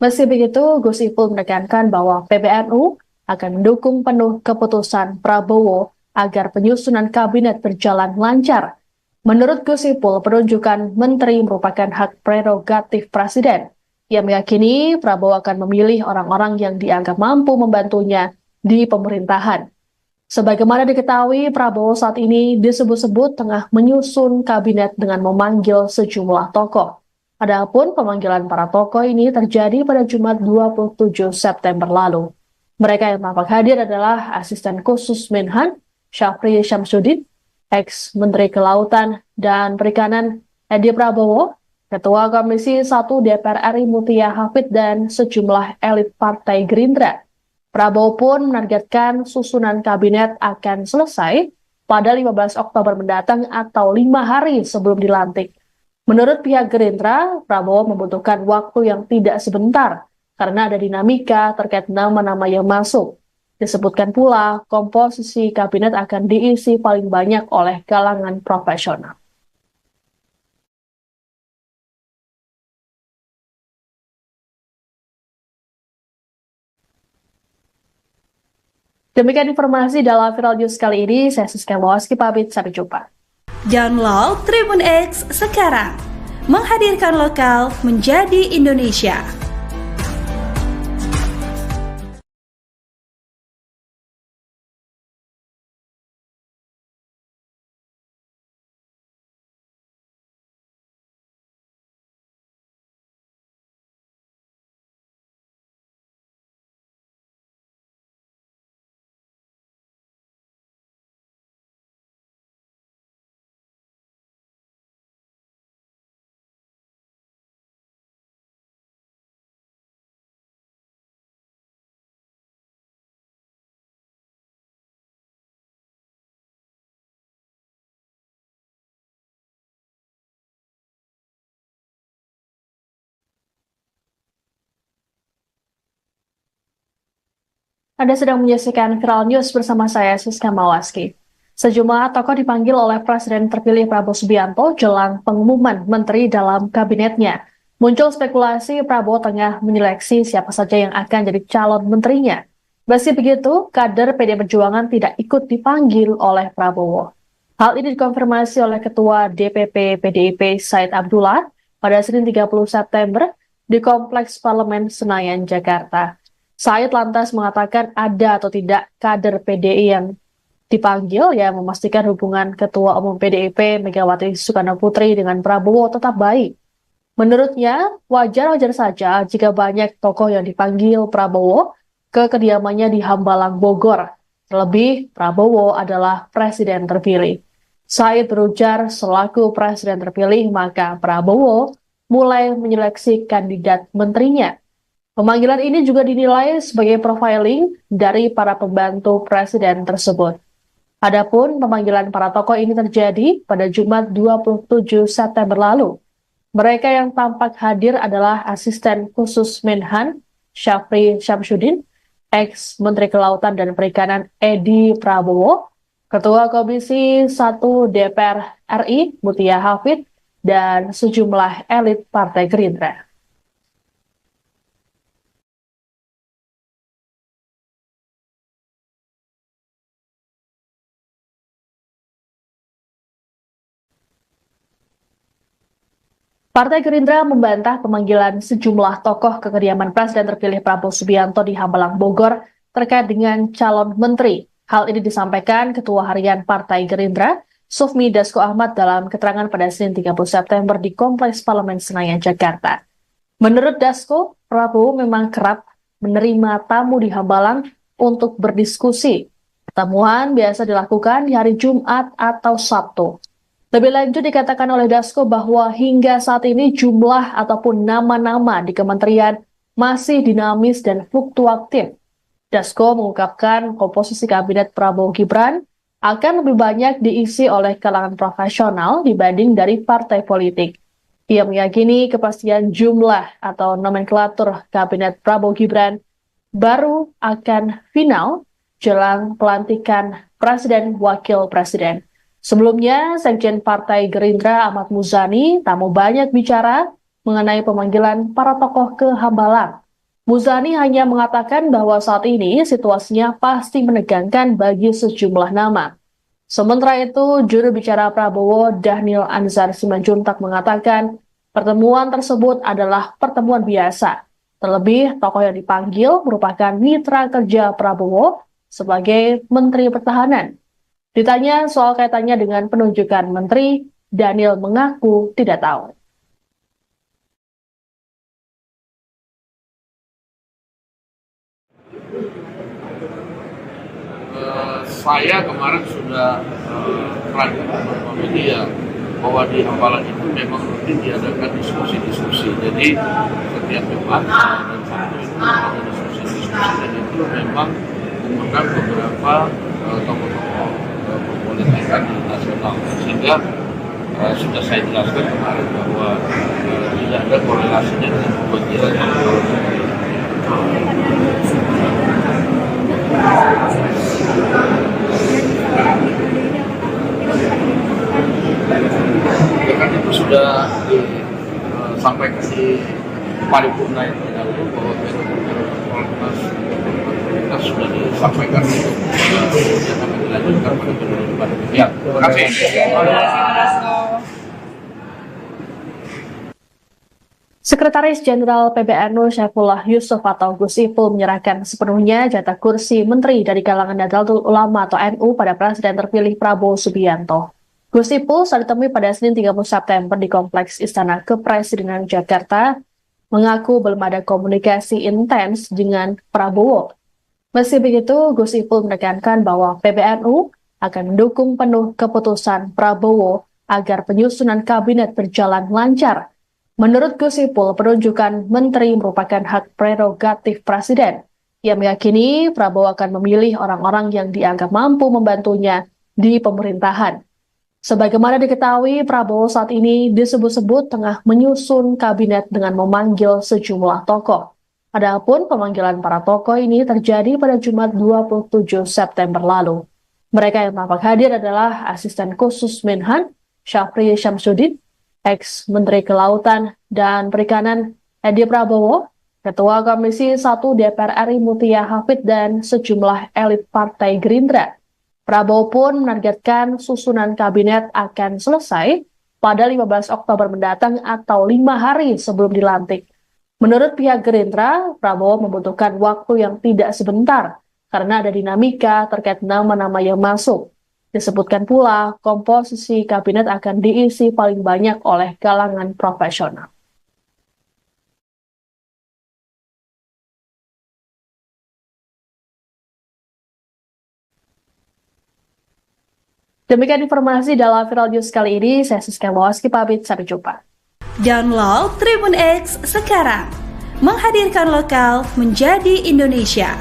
Meski begitu, Gus Ipul menekankan bahwa PBNU akan mendukung penuh keputusan Prabowo agar penyusunan kabinet berjalan lancar. Menurut Gus Ipul, penunjukan menteri merupakan hak prerogatif Presiden. Ia meyakini Prabowo akan memilih orang-orang yang dianggap mampu membantunya di pemerintahan. Sebagaimana diketahui, Prabowo saat ini disebut-sebut tengah menyusun kabinet dengan memanggil sejumlah tokoh. Adapun pemanggilan para tokoh ini terjadi pada Jumat 27 September lalu. Mereka yang tampak hadir adalah Asisten Khusus Menhan, Syafri Syamsuddin, ex-Menteri Kelautan dan Perikanan Edi Prabowo, Ketua Komisi 1 DPR RI Mutia Hafid, dan sejumlah elit Partai Gerindra. Prabowo pun menargetkan susunan kabinet akan selesai pada 15 Oktober mendatang atau 5 hari sebelum dilantik. Menurut pihak Gerindra, Prabowo membutuhkan waktu yang tidak sebentar karena ada dinamika terkait nama-nama yang masuk. Disebutkan pula, komposisi kabinet akan diisi paling banyak oleh kalangan profesional. Demikian informasi dalam Viral News kali ini. Saya Siska Mawaski pamit, sampai jumpa. Download Tribun X sekarang, menghadirkan lokal menjadi Indonesia. Anda sedang menyaksikan Viral News bersama saya, Siska Mawaski. Sejumlah tokoh dipanggil oleh Presiden terpilih Prabowo Subianto jelang pengumuman menteri dalam kabinetnya. Muncul spekulasi Prabowo tengah menyeleksi siapa saja yang akan jadi calon menterinya. Meski begitu, kader PD Perjuangan tidak ikut dipanggil oleh Prabowo. Hal ini dikonfirmasi oleh Ketua DPP PDIP Said Abdullah pada Senin 30 September di Kompleks Parlemen Senayan, Jakarta. Said lantas mengatakan ada atau tidak kader PDI yang dipanggil yang memastikan hubungan Ketua Umum PDIP Megawati Soekarno Putri dengan Prabowo tetap baik. Menurutnya, wajar-wajar saja jika banyak tokoh yang dipanggil Prabowo ke kediamannya di Hambalang, Bogor. Terlebih, Prabowo adalah presiden terpilih. Said berujar selaku presiden terpilih, maka Prabowo mulai menyeleksi kandidat menterinya. Pemanggilan ini juga dinilai sebagai profiling dari para pembantu presiden tersebut. Adapun pemanggilan para tokoh ini terjadi pada Jumat 27 September lalu. Mereka yang tampak hadir adalah Asisten Khusus Menhan, Syafri Syamsuddin, ex-Menteri Kelautan dan Perikanan Edi Prabowo, Ketua Komisi 1 DPR RI Mutia Hafid, dan sejumlah elit Partai Gerindra. Partai Gerindra membantah pemanggilan sejumlah tokoh ke kediaman Presiden terpilih Prabowo Subianto di Hambalang, Bogor terkait dengan calon menteri. Hal ini disampaikan Ketua Harian Partai Gerindra, Sufmi Dasko Ahmad dalam keterangan pada Senin 30 September di Kompleks Parlemen Senayan, Jakarta. Menurut Dasko, Prabowo memang kerap menerima tamu di Hambalang untuk berdiskusi. Pertemuan biasa dilakukan di hari Jumat atau Sabtu. Lebih lanjut dikatakan oleh Dasko bahwa hingga saat ini jumlah ataupun nama-nama di kementerian masih dinamis dan fluktuatif. Dasko mengungkapkan komposisi kabinet Prabowo Gibran akan lebih banyak diisi oleh kalangan profesional dibanding dari partai politik. Ia meyakini kepastian jumlah atau nomenklatur kabinet Prabowo Gibran baru akan final jelang pelantikan Presiden Wakil Presiden. Sebelumnya, Sekjen Partai Gerindra Ahmad Muzani tak mau banyak bicara mengenai pemanggilan para tokoh ke Hambalang. Muzani hanya mengatakan bahwa saat ini situasinya pasti menegangkan bagi sejumlah nama. Sementara itu, juru bicara Prabowo Dhanil Anzar Simanjuntak mengatakan pertemuan tersebut adalah pertemuan biasa. Terlebih, tokoh yang dipanggil merupakan mitra kerja Prabowo sebagai Menteri Pertahanan. Ditanya soal kaitannya dengan penunjukan menteri, Daniel mengaku tidak tahu. Saya kemarin sudah terakhir beberapa media bahwa di Hambalang itu memang rutin diadakan diskusi-diskusi. Jadi setiap Jumat dan Sabtu itu ada diskusi-diskusi dan itu memang mengundang beberapa tokoh-tokoh perpolitikan di nasional, sehingga sudah saya jelaskan kemarin bahwa tidak ada korelasinya dengan pemanggilan kan itu sudah disampaikan di paripurna yang terdahulu bahwa kita sudah disampaikan untuk yang akan dilanjutkan pada periode depan. Ya, terima kasih. Sekretaris Jenderal PBNU Syaifullah Yusuf atau Gus Ipul menyerahkan sepenuhnya jatah kursi menteri dari kalangan Nahdlatul Ulama atau NU pada Presiden terpilih Prabowo Subianto. Gus Ipul saat ditemui pada Senin 30 September di Kompleks Istana Kepresidenan Jakarta mengaku belum ada komunikasi intens dengan Prabowo. Meski begitu, Gus Ipul menekankan bahwa PBNU akan mendukung penuh keputusan Prabowo agar penyusunan kabinet berjalan lancar. Menurut Gus Ipul, penunjukan menteri merupakan hak prerogatif Presiden. Ia meyakini Prabowo akan memilih orang-orang yang dianggap mampu membantunya di pemerintahan. Sebagaimana diketahui, Prabowo saat ini disebut-sebut tengah menyusun kabinet dengan memanggil sejumlah tokoh. Adapun pemanggilan para tokoh ini terjadi pada Jumat 27 September lalu. Mereka yang tampak hadir adalah Asisten Khusus Menhan, Syafri Syamsuddin, ex-Menteri Kelautan dan Perikanan Edi Prabowo, Ketua Komisi 1 DPR RI Mutia Hafid, dan sejumlah elit Partai Gerindra. Prabowo pun menargetkan susunan kabinet akan selesai pada 15 Oktober mendatang atau 5 hari sebelum dilantik. Menurut pihak Gerindra, Prabowo membutuhkan waktu yang tidak sebentar karena ada dinamika terkait nama-nama yang masuk. Disebutkan pula, komposisi kabinet akan diisi paling banyak oleh kalangan profesional. Demikian informasi dalam Viral News kali ini. Saya Siska Mawaski pamit, sampai jumpa. Download Tribun X sekarang, menghadirkan lokal menjadi Indonesia.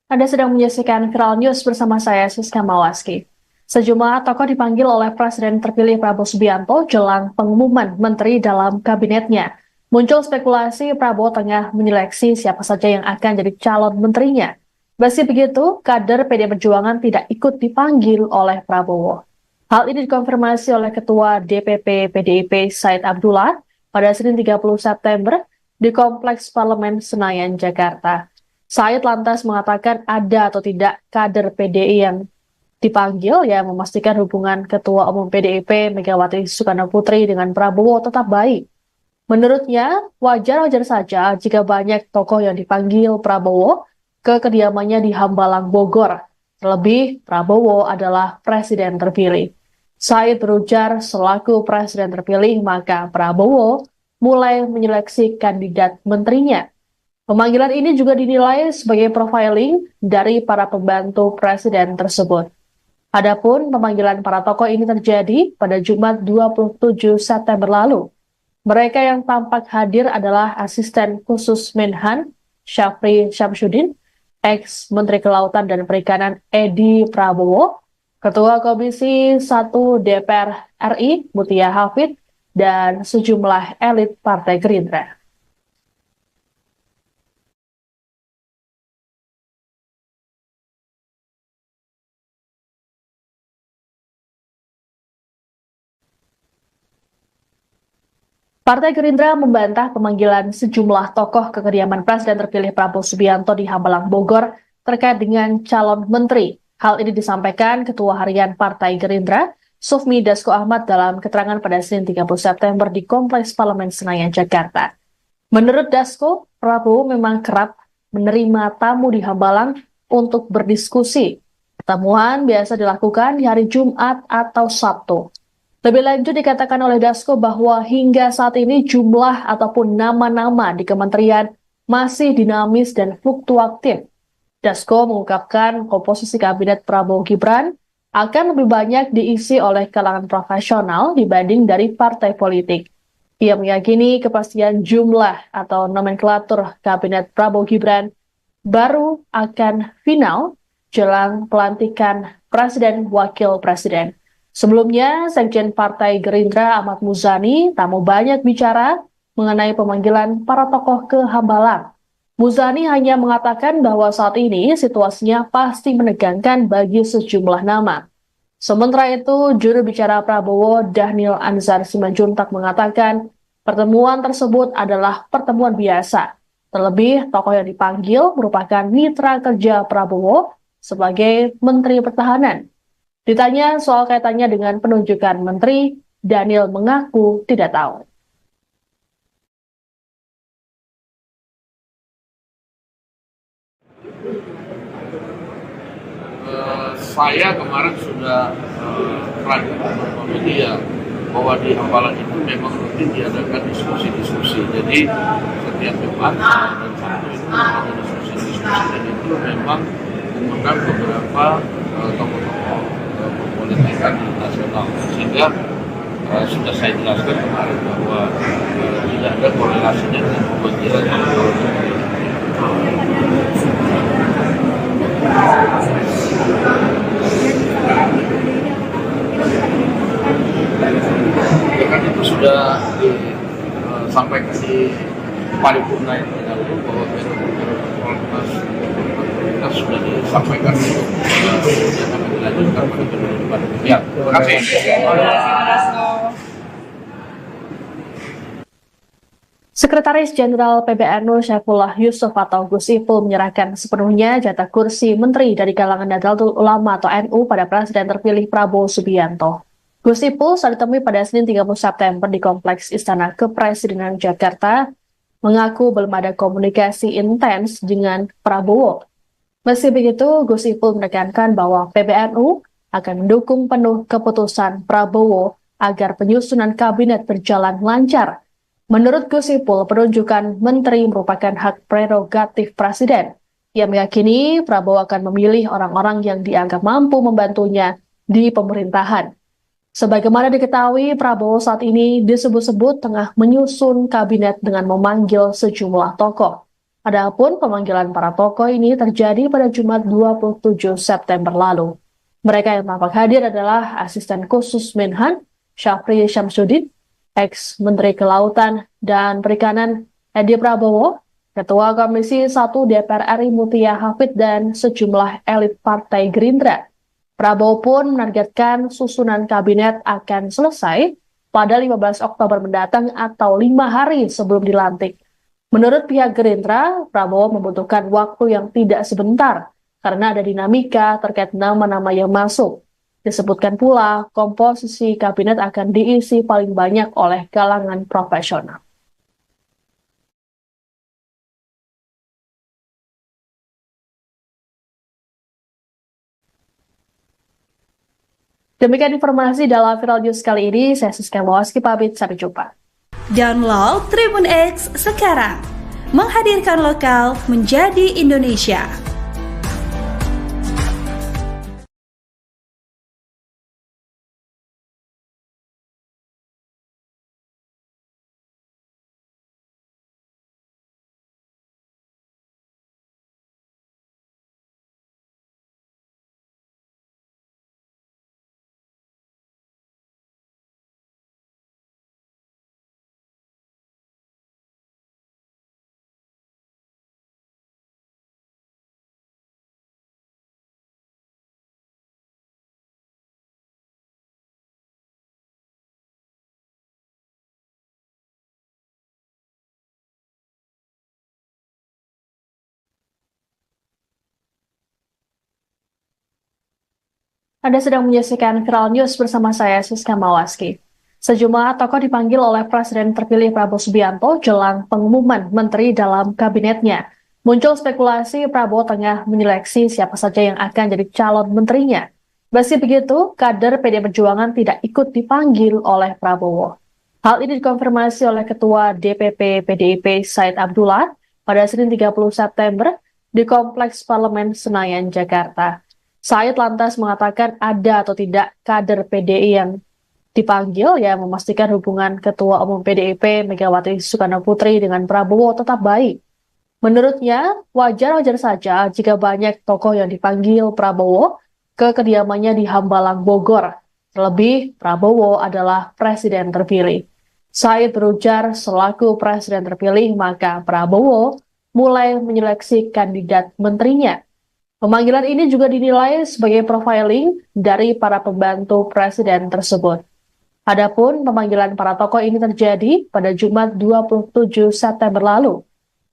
Anda sedang menyaksikan Viral News bersama saya, Siska Mawaski. Sejumlah tokoh dipanggil oleh Presiden terpilih Prabowo Subianto jelang pengumuman menteri dalam kabinetnya. Muncul spekulasi Prabowo tengah menyeleksi siapa saja yang akan jadi calon menterinya. Meski begitu, kader PDI Perjuangan tidak ikut dipanggil oleh Prabowo. Hal ini dikonfirmasi oleh Ketua DPP PDIP Said Abdullah pada Senin 30 September di Kompleks Parlemen Senayan, Jakarta. Said lantas mengatakan ada atau tidak kader PDI yang dipanggil yang memastikan hubungan Ketua Umum PDIP Megawati Soekarno Putri dengan Prabowo tetap baik. Menurutnya, wajar-wajar saja jika banyak tokoh yang dipanggil Prabowo ke kediamannya di Hambalang, Bogor. Terlebih, Prabowo adalah presiden terpilih. Said berujar selaku presiden terpilih, maka Prabowo mulai menyeleksi kandidat menterinya. Pemanggilan ini juga dinilai sebagai profiling dari para pembantu presiden tersebut. Adapun pemanggilan para tokoh ini terjadi pada Jumat 27 September lalu. Mereka yang tampak hadir adalah asisten khusus Menhan Syafri Syamsuddin, ex-Menteri Kelautan dan Perikanan Edi Prabowo, Ketua Komisi 1 DPR RI Mutia Hafid, dan sejumlah elit Partai Gerindra. Partai Gerindra membantah pemanggilan sejumlah tokoh ke kediaman Presiden terpilih Prabowo Subianto di Hambalang, Bogor terkait dengan calon menteri. Hal ini disampaikan Ketua Harian Partai Gerindra, Sufmi Dasko Ahmad dalam keterangan pada Senin 30 September di Kompleks Parlemen Senayan, Jakarta. Menurut Dasko, Prabowo memang kerap menerima tamu di Hambalang untuk berdiskusi. Pertemuan biasa dilakukan di hari Jumat atau Sabtu. Lebih lanjut dikatakan oleh Dasko bahwa hingga saat ini jumlah ataupun nama-nama di kementerian masih dinamis dan fluktuatif. Dasko mengungkapkan komposisi kabinet Prabowo Gibran akan lebih banyak diisi oleh kalangan profesional dibanding dari partai politik. Ia meyakini kepastian jumlah atau nomenklatur kabinet Prabowo Gibran baru akan final jelang pelantikan Presiden Wakil Presiden. Sebelumnya, Sekjen Partai Gerindra Ahmad Muzani tak mau banyak bicara mengenai pemanggilan para tokoh ke Hambalang. Muzani hanya mengatakan bahwa saat ini situasinya pasti menegangkan bagi sejumlah nama. Sementara itu, juru bicara Prabowo Dhanil Anzar Simanjuntak mengatakan pertemuan tersebut adalah pertemuan biasa. Terlebih, tokoh yang dipanggil merupakan mitra kerja Prabowo sebagai Menteri Pertahanan. Ditanya soal kaitannya dengan penunjukan menteri, Dhanil mengaku tidak tahu. Saya kemarin sudah ragu beberapa media bahwa di Hambalang itu memang rutin diadakan diskusi-diskusi. Jadi setiap Jumat dan Sabtu itu ada diskusi-diskusi dan itu memang mengundang beberapa tokoh-tokoh politikan nasional, sehingga sudah saya jelaskan kemarin bahwa tidak ada korelasinya dengan pemanggilan calon menteri. Kan itu sudah disampaikan di paripurna yang terdahulu bahwa kita sudah disampaikan yang akan dilanjutkan pada periode depan. Ya, terima kasih. Sekretaris Jenderal PBNU Syaifullah Yusuf atau Gus Ipul menyerahkan sepenuhnya jatah kursi menteri dari kalangan Nahdlatul Ulama atau NU pada Presiden terpilih Prabowo Subianto. Gus Ipul saat ditemui pada Senin 30 September di Kompleks Istana Kepresidenan Jakarta mengaku belum ada komunikasi intens dengan Prabowo. Meski begitu, Gus Ipul menekankan bahwa PBNU akan mendukung penuh keputusan Prabowo agar penyusunan kabinet berjalan lancar. Menurut Gus Ipul, penunjukan menteri merupakan hak prerogatif Presiden. Ia meyakini Prabowo akan memilih orang-orang yang dianggap mampu membantunya di pemerintahan. Sebagaimana diketahui, Prabowo saat ini disebut-sebut tengah menyusun kabinet dengan memanggil sejumlah tokoh. Adapun pemanggilan para tokoh ini terjadi pada Jumat 27 September lalu. Mereka yang tampak hadir adalah Asisten Khusus Menhan Syafri Syamsuddin, ex-Menteri Kelautan dan Perikanan Edi Prabowo, Ketua Komisi 1 DPR RI Mutia Hafid, dan sejumlah elit Partai Gerindra. Prabowo pun menargetkan susunan kabinet akan selesai pada 15 Oktober mendatang atau 5 hari sebelum dilantik. Menurut pihak Gerindra, Prabowo membutuhkan waktu yang tidak sebentar karena ada dinamika terkait nama-nama yang masuk. Disebutkan pula, komposisi kabinet akan diisi paling banyak oleh kalangan profesional. Demikian informasi dalam Viral News kali ini. Saya Siska Mawaski pamit, sampai jumpa. Download Tribun X sekarang, menghadirkan lokal menjadi Indonesia. Anda sedang menyaksikan Viral News bersama saya, Siska Mawaski. Sejumlah tokoh dipanggil oleh Presiden terpilih Prabowo Subianto jelang pengumuman menteri dalam kabinetnya. Muncul spekulasi Prabowo tengah menyeleksi siapa saja yang akan jadi calon menterinya. Meski begitu, kader PD Perjuangan tidak ikut dipanggil oleh Prabowo. Hal ini dikonfirmasi oleh Ketua DPP PDIP Said Abdullah pada Senin 30 September di Kompleks Parlemen Senayan, Jakarta. Said lantas mengatakan ada atau tidak kader PDI yang dipanggil yang memastikan hubungan Ketua Umum PDIP Megawati Soekarno Putri dengan Prabowo tetap baik. Menurutnya, wajar-wajar saja jika banyak tokoh yang dipanggil Prabowo ke kediamannya di Hambalang, Bogor. Terlebih, Prabowo adalah presiden terpilih. Said berujar selaku presiden terpilih, maka Prabowo mulai menyeleksi kandidat menterinya. Pemanggilan ini juga dinilai sebagai profiling dari para pembantu presiden tersebut. Adapun pemanggilan para tokoh ini terjadi pada Jumat 27 September lalu.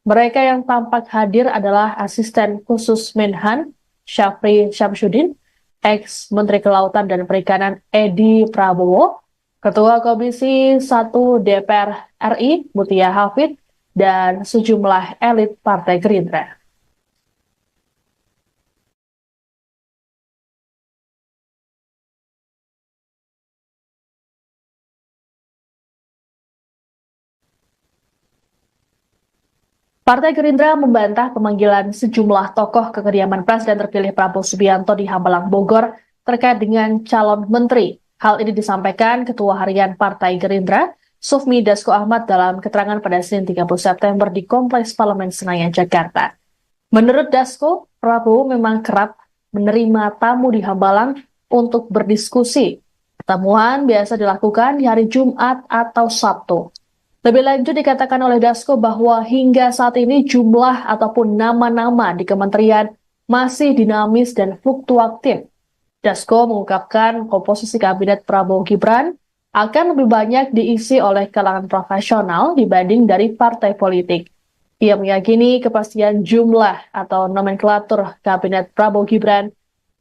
Mereka yang tampak hadir adalah Asisten Khusus Menhan Syafri Syamsuddin, ex-Menteri Kelautan dan Perikanan Edi Prabowo, Ketua Komisi 1 DPR RI Mutia Hafid, dan sejumlah elit Partai Gerindra. Partai Gerindra membantah pemanggilan sejumlah tokoh ke kediaman Presiden terpilih Prabowo Subianto di Hambalang, Bogor terkait dengan calon menteri. Hal ini disampaikan Ketua Harian Partai Gerindra, Sufmi Dasko Ahmad, dalam keterangan pada Senin 30 September di Kompleks Parlemen Senayan, Jakarta. Menurut Dasko, Prabowo memang kerap menerima tamu di Hambalang untuk berdiskusi. Pertemuan biasa dilakukan di hari Jumat atau Sabtu. Lebih lanjut dikatakan oleh Dasko bahwa hingga saat ini jumlah ataupun nama-nama di kementerian masih dinamis dan fluktuatif. Dasko mengungkapkan komposisi kabinet Prabowo Gibran akan lebih banyak diisi oleh kalangan profesional dibanding dari partai politik. Ia meyakini kepastian jumlah atau nomenklatur kabinet Prabowo Gibran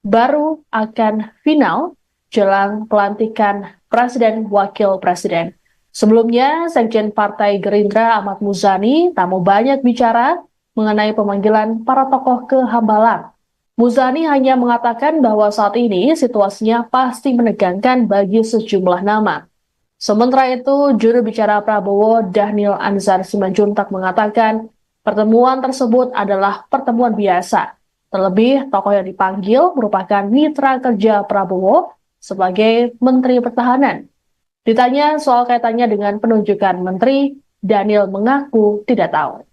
baru akan final jelang pelantikan Presiden Wakil Presiden. Sebelumnya, Sekjen Partai Gerindra Ahmad Muzani tak mau banyak bicara mengenai pemanggilan para tokoh ke Hambalang. Muzani hanya mengatakan bahwa saat ini situasinya pasti menegangkan bagi sejumlah nama. Sementara itu, juru bicara Prabowo Dhanil Anzar Simanjuntak mengatakan pertemuan tersebut adalah pertemuan biasa. Terlebih, tokoh yang dipanggil merupakan mitra kerja Prabowo sebagai Menteri Pertahanan. Ditanya soal kaitannya dengan penunjukan menteri, Dhanil mengaku tidak tahu.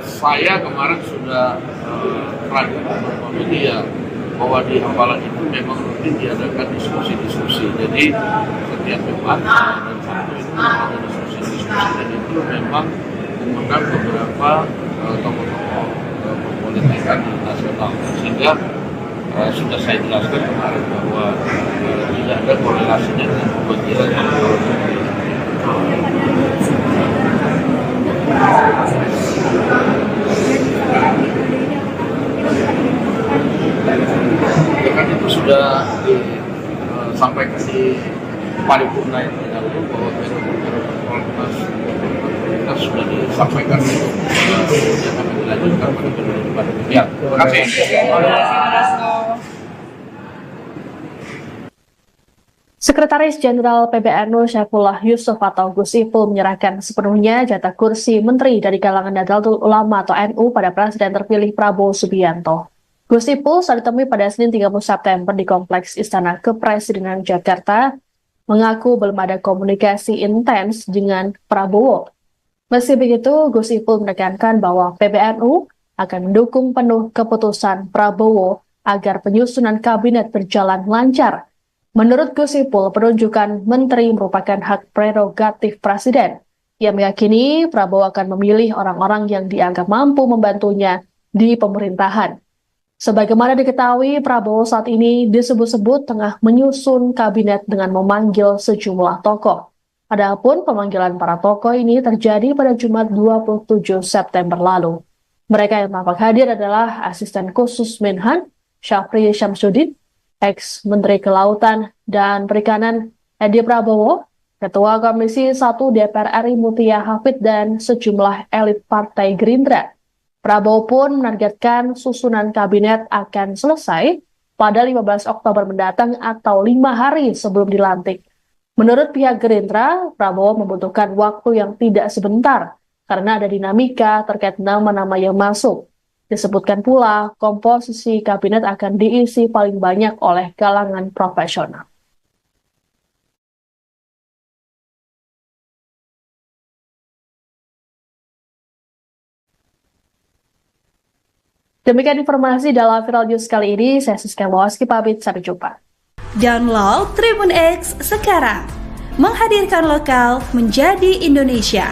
Saya kemarin sudah ragu beberapa media bahwa di Hambalang itu memang rutin diadakan diskusi-diskusi. Jadi setiap Jumat dan Sabtu itu ada diskusi-diskusi, dan itu memang mengundang beberapa tokoh-tokoh pempolitikan nasional, sehingga sudah saya jelaskan kemarin bahwa tidak ada korelasinya dengan pemanggilan kan itu sudah disampaikan di paripurna yang lalu bahwa Prolegnas kita sudah disampaikan untuk yang akan dilanjutkan pada periode depan. Ya, terima kasih. Sekretaris Jenderal PBNU Syaifullah Yusuf atau Gus Ipul menyerahkan sepenuhnya jatah kursi menteri dari kalangan Nahdlatul Ulama atau NU pada Presiden terpilih Prabowo Subianto. Gus Ipul saat ditemui pada Senin 30 September di Kompleks Istana Kepresidenan Jakarta mengaku belum ada komunikasi intens dengan Prabowo. Meski begitu, Gus Ipul menekankan bahwa PBNU akan mendukung penuh keputusan Prabowo agar penyusunan kabinet berjalan lancar. Menurut Gus Ipul, penunjukan menteri merupakan hak prerogatif Presiden. Ia meyakini Prabowo akan memilih orang-orang yang dianggap mampu membantunya di pemerintahan. Sebagaimana diketahui, Prabowo saat ini disebut-sebut tengah menyusun kabinet dengan memanggil sejumlah tokoh. Adapun pemanggilan para tokoh ini terjadi pada Jumat 27 September lalu. Mereka yang tampak hadir adalah Asisten Khusus Menhan, Syafri Syamsuddin, ex-Menteri Kelautan dan Perikanan Edi Prabowo, Ketua Komisi 1 DPR RI Mutia Hafid, dan sejumlah elit Partai Gerindra. Prabowo pun menargetkan susunan kabinet akan selesai pada 15 Oktober mendatang atau 5 hari sebelum dilantik. Menurut pihak Gerindra, Prabowo membutuhkan waktu yang tidak sebentar karena ada dinamika terkait nama-nama yang masuk. Disebutkan pula, komposisi kabinet akan diisi paling banyak oleh kalangan profesional. Demikian informasi dalam Viral News kali ini. Saya Siska Mawaski pamit, sampai jumpa. Download Tribun X sekarang, menghadirkan lokal menjadi Indonesia.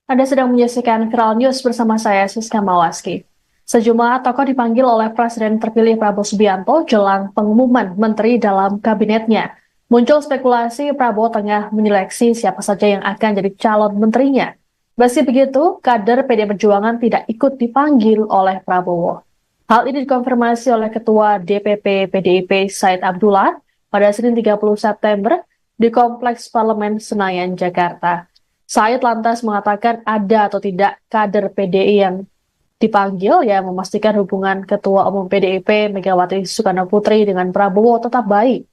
Anda sedang menyaksikan Viral News bersama saya, Siska Mawaski. Sejumlah tokoh dipanggil oleh Presiden terpilih Prabowo Subianto jelang pengumuman menteri dalam kabinetnya. Muncul spekulasi Prabowo tengah menyeleksi siapa saja yang akan jadi calon menterinya. Meski begitu, kader PD Perjuangan tidak ikut dipanggil oleh Prabowo. Hal ini dikonfirmasi oleh Ketua DPP PDIP Said Abdullah pada Senin 30 September di Kompleks Parlemen Senayan, Jakarta. Said lantas mengatakan ada atau tidak kader PDI yang dipanggil yang memastikan hubungan Ketua Umum PDIP Megawati Soekarno Putri dengan Prabowo tetap baik.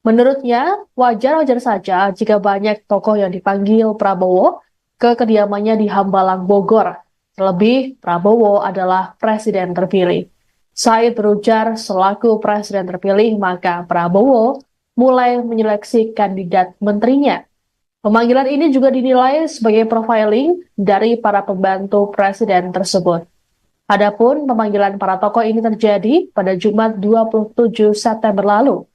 Menurutnya, wajar-wajar saja jika banyak tokoh yang dipanggil Prabowo ke kediamannya di Hambalang, Bogor. Terlebih, Prabowo adalah presiden terpilih. Said berujar selaku presiden terpilih, maka Prabowo mulai menyeleksi kandidat menterinya. Pemanggilan ini juga dinilai sebagai profiling dari para pembantu presiden tersebut. Adapun pemanggilan para tokoh ini terjadi pada Jumat 27 September lalu.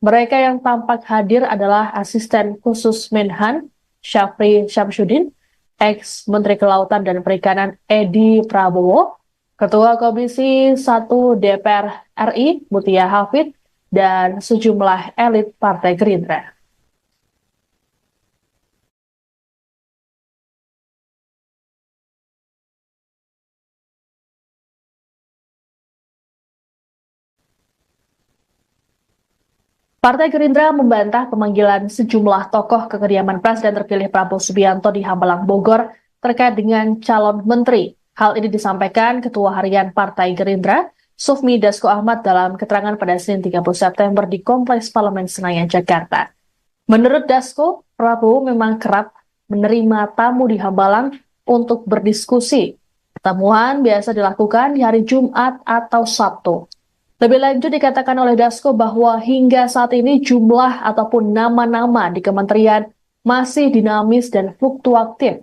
Mereka yang tampak hadir adalah Asisten Khusus Menhan, Syafri Syamsuddin, ex-Menteri Kelautan dan Perikanan Edi Prabowo, Ketua Komisi 1 DPR RI Mutia Hafid, dan sejumlah elit Partai Gerindra. Partai Gerindra membantah pemanggilan sejumlah tokoh ke kediaman Presiden terpilih Prabowo Subianto di Hambalang, Bogor terkait dengan calon menteri. Hal ini disampaikan Ketua Harian Partai Gerindra, Sufmi Dasko Ahmad dalam keterangan pada Senin 30 September di Kompleks Parlemen Senayan, Jakarta. Menurut Dasko, Prabowo memang kerap menerima tamu di Hambalang untuk berdiskusi. Pertemuan biasa dilakukan di hari Jumat atau Sabtu. Lebih lanjut dikatakan oleh Dasko bahwa hingga saat ini jumlah ataupun nama-nama di kementerian masih dinamis dan fluktuatif.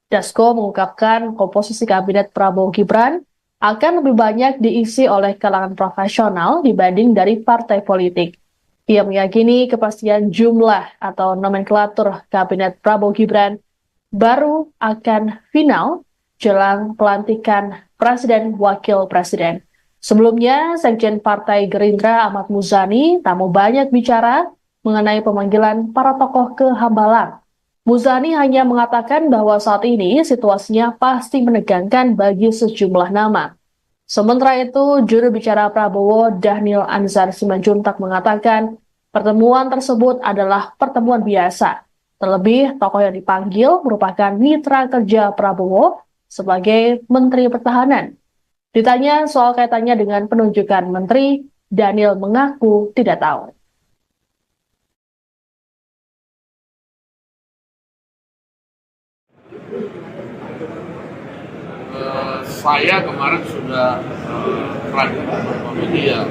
Dasko mengungkapkan komposisi kabinet Prabowo Gibran akan lebih banyak diisi oleh kalangan profesional dibanding dari partai politik. Ia meyakini kepastian jumlah atau nomenklatur kabinet Prabowo Gibran baru akan final jelang pelantikan Presiden Wakil Presiden. Sebelumnya, Sekjen Partai Gerindra Ahmad Muzani tak mau banyak bicara mengenai pemanggilan para tokoh ke Hambalang. Muzani hanya mengatakan bahwa saat ini situasinya pasti menegangkan bagi sejumlah nama. Sementara itu, juru bicara Prabowo Dhanil Anzar Simanjuntak mengatakan pertemuan tersebut adalah pertemuan biasa. Terlebih, tokoh yang dipanggil merupakan mitra kerja Prabowo sebagai Menteri Pertahanan. Ditanya soal kaitannya dengan penunjukan menteri, Daniel mengaku tidak tahu. Saya kemarin sudah terakhir beberapa media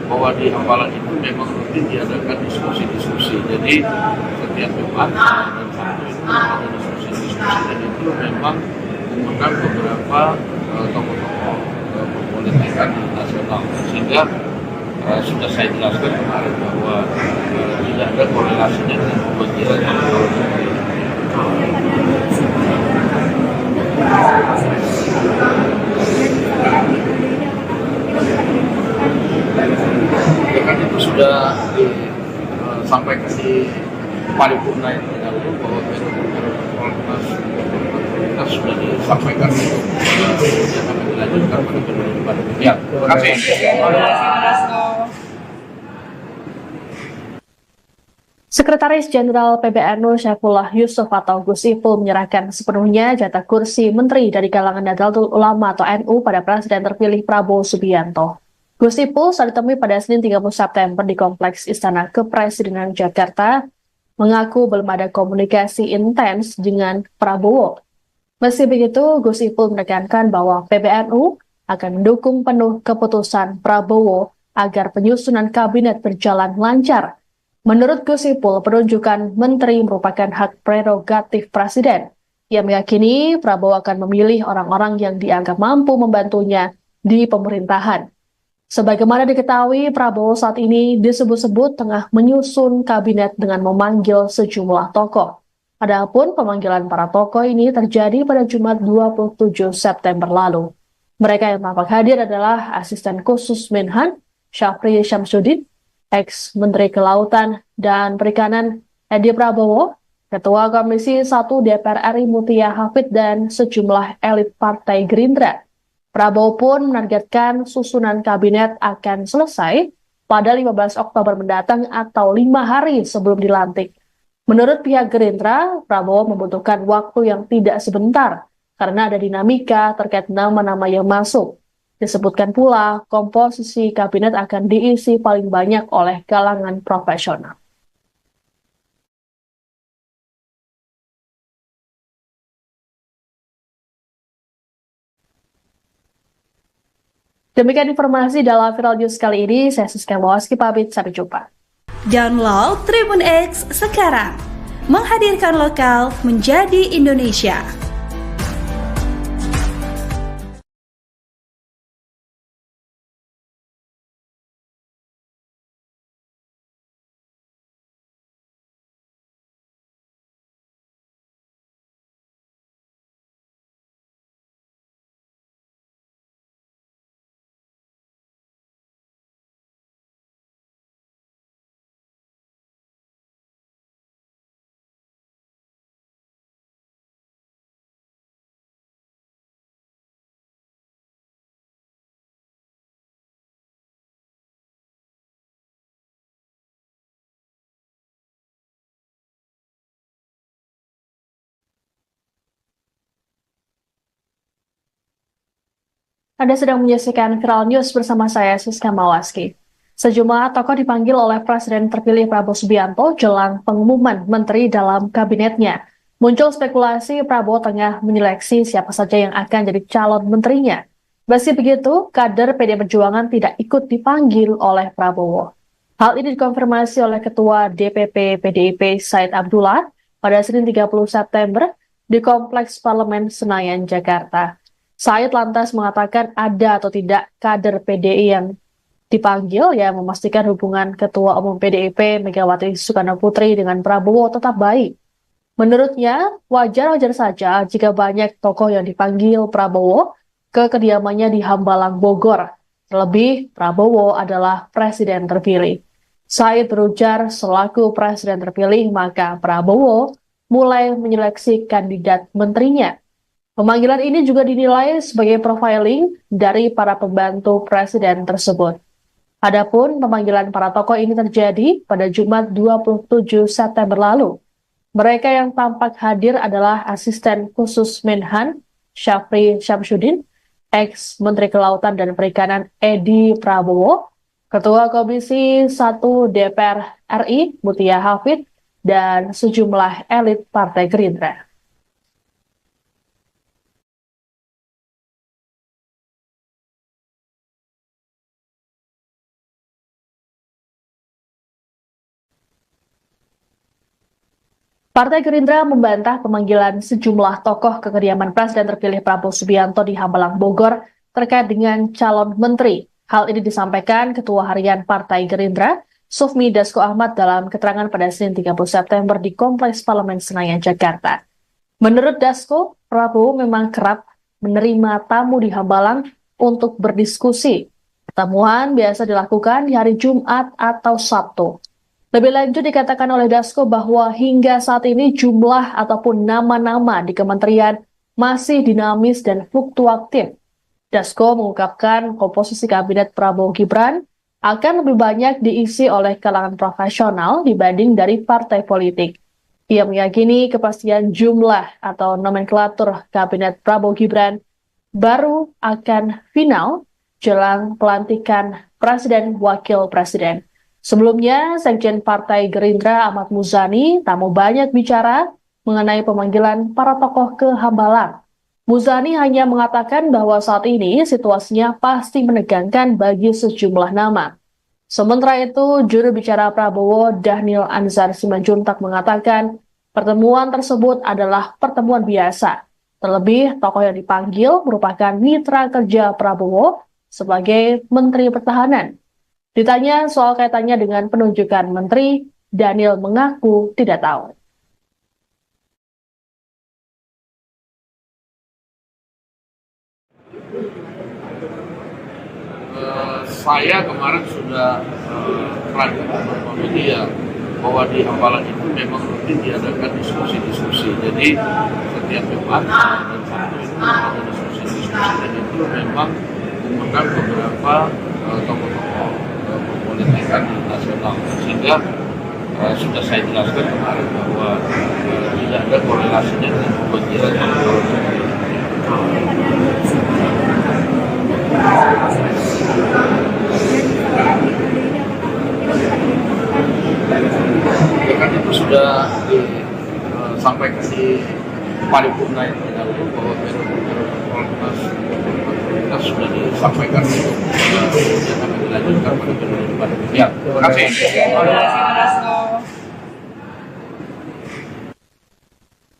bahwa di Hambalang itu memang rutin diadakan diskusi-diskusi. Jadi setiap Jumat dan Sabtu itu ada diskusi-diskusi dan itu memang mengundang beberapa tokoh-tokoh perpolitikan nasional, sehingga sudah saya jelaskan kemarin bahwa tidak ada korelasinya dengan pemanggilan kan itu sudah disampaikan di paripurna yang terdahulu bahwa kita sudah disampaikan untuk yang akan dilanjutkan pada periode depan. Ya, terima kasih. Sekretaris Jenderal PBNU Syaifullah Yusuf atau Gus Ipul menyerahkan sepenuhnya jatah kursi menteri dari kalangan Nahdlatul Ulama atau NU pada Presiden terpilih Prabowo Subianto. Gus Ipul saat ditemui pada Senin 30 September di Kompleks Istana Kepresidenan Jakarta mengaku belum ada komunikasi intens dengan Prabowo. Meski begitu, Gus Ipul menekankan bahwa PBNU akan mendukung penuh keputusan Prabowo agar penyusunan kabinet berjalan lancar. Menurut Gus Ipul, penunjukan menteri merupakan hak prerogatif Presiden. Ia meyakini Prabowo akan memilih orang-orang yang dianggap mampu membantunya di pemerintahan. Sebagaimana diketahui, Prabowo saat ini disebut-sebut tengah menyusun kabinet dengan memanggil sejumlah tokoh. Adapun pemanggilan para tokoh ini terjadi pada Jumat 27 September lalu. Mereka yang tampak hadir adalah Asisten Khusus Menhan, Syafri Syamsuddin, ex-Menteri Kelautan dan Perikanan Edi Prabowo, Ketua Komisi 1 DPR RI Mutia Hafid, dan sejumlah elit Partai Gerindra. Prabowo pun menargetkan susunan kabinet akan selesai pada 15 Oktober mendatang atau 5 hari sebelum dilantik. Menurut pihak Gerindra, Prabowo membutuhkan waktu yang tidak sebentar karena ada dinamika terkait nama-nama yang masuk. Disebutkan pula, komposisi kabinet akan diisi paling banyak oleh kalangan profesional. Demikian informasi dalam Viral News kali ini. Saya Siska Mawaski pamit, sampai jumpa. Download Tribun X sekarang, menghadirkan lokal menjadi Indonesia. Anda sedang menyaksikan Viral News bersama saya, Siska Mawaski. Sejumlah tokoh dipanggil oleh Presiden terpilih Prabowo Subianto jelang pengumuman menteri dalam kabinetnya. Muncul spekulasi Prabowo tengah menyeleksi siapa saja yang akan jadi calon menterinya. Meski begitu, kader PD Perjuangan tidak ikut dipanggil oleh Prabowo. Hal ini dikonfirmasi oleh Ketua DPP PDIP Said Abdullah pada Senin 30 September di Kompleks Parlemen Senayan, Jakarta. Said lantas mengatakan ada atau tidak kader PDI yang dipanggil yang memastikan hubungan Ketua Umum PDIP Megawati Soekarno Putri dengan Prabowo tetap baik. Menurutnya, wajar-wajar saja jika banyak tokoh yang dipanggil Prabowo ke kediamannya di Hambalang, Bogor. Terlebih, Prabowo adalah presiden terpilih. Said berujar selaku presiden terpilih, maka Prabowo mulai menyeleksi kandidat menterinya. Pemanggilan ini juga dinilai sebagai profiling dari para pembantu presiden tersebut. Adapun pemanggilan para tokoh ini terjadi pada Jumat 27 September lalu. Mereka yang tampak hadir adalah asisten khusus Menhan Syafri Syamsuddin, ex-Menteri Kelautan dan Perikanan Edi Prabowo, Ketua Komisi 1 DPR RI Mutia Hafid, dan sejumlah elit Partai Gerindra. Partai Gerindra membantah pemanggilan sejumlah tokoh ke kediaman Presiden terpilih Prabowo Subianto di Hambalang, Bogor terkait dengan calon menteri. Hal ini disampaikan Ketua Harian Partai Gerindra, Sufmi Dasko Ahmad dalam keterangan pada Senin 30 September di Kompleks Parlemen Senayan, Jakarta. Menurut Dasko, Prabowo memang kerap menerima tamu di Hambalang untuk berdiskusi. Pertemuan biasa dilakukan di hari Jumat atau Sabtu. Lebih lanjut dikatakan oleh Dasko bahwa hingga saat ini jumlah ataupun nama-nama di kementerian masih dinamis dan fluktuatif. Dasko mengungkapkan komposisi kabinet Prabowo Gibran akan lebih banyak diisi oleh kalangan profesional dibanding dari partai politik. Ia meyakini kepastian jumlah atau nomenklatur kabinet Prabowo Gibran baru akan final jelang pelantikan Presiden Wakil Presiden. Sebelumnya, Sekjen Partai Gerindra Ahmad Muzani tak mau banyak bicara mengenai pemanggilan para tokoh ke Hambalang. Muzani hanya mengatakan bahwa saat ini situasinya pasti menegangkan bagi sejumlah nama. Sementara itu, juru bicara Prabowo Dhanil Anzar Simanjuntak mengatakan pertemuan tersebut adalah pertemuan biasa. Terlebih, tokoh yang dipanggil merupakan mitra kerja Prabowo sebagai Menteri Pertahanan. Ditanya soal kaitannya dengan penunjukan menteri, Dhanil mengaku tidak tahu. Saya kemarin sudah ragu beberapa media bahwa di Hambalang itu memang rutin diadakan diskusi-diskusi. Jadi setiap Jumat dan Sabtu itu ada diskusi-diskusi dan itu memang mengundang beberapa tokoh-tokoh politikan nasional, sehingga sudah saya jelaskan kemarin bahwa tidak ada korelasinya dengan pemanggilan calon menteri. Kan itu sudah disampaikan di paripurna yang terdahulu bahwa prioritas kita sudah disampaikan yang akan dilanjutkan pada periode depan. Ya, terima kasih.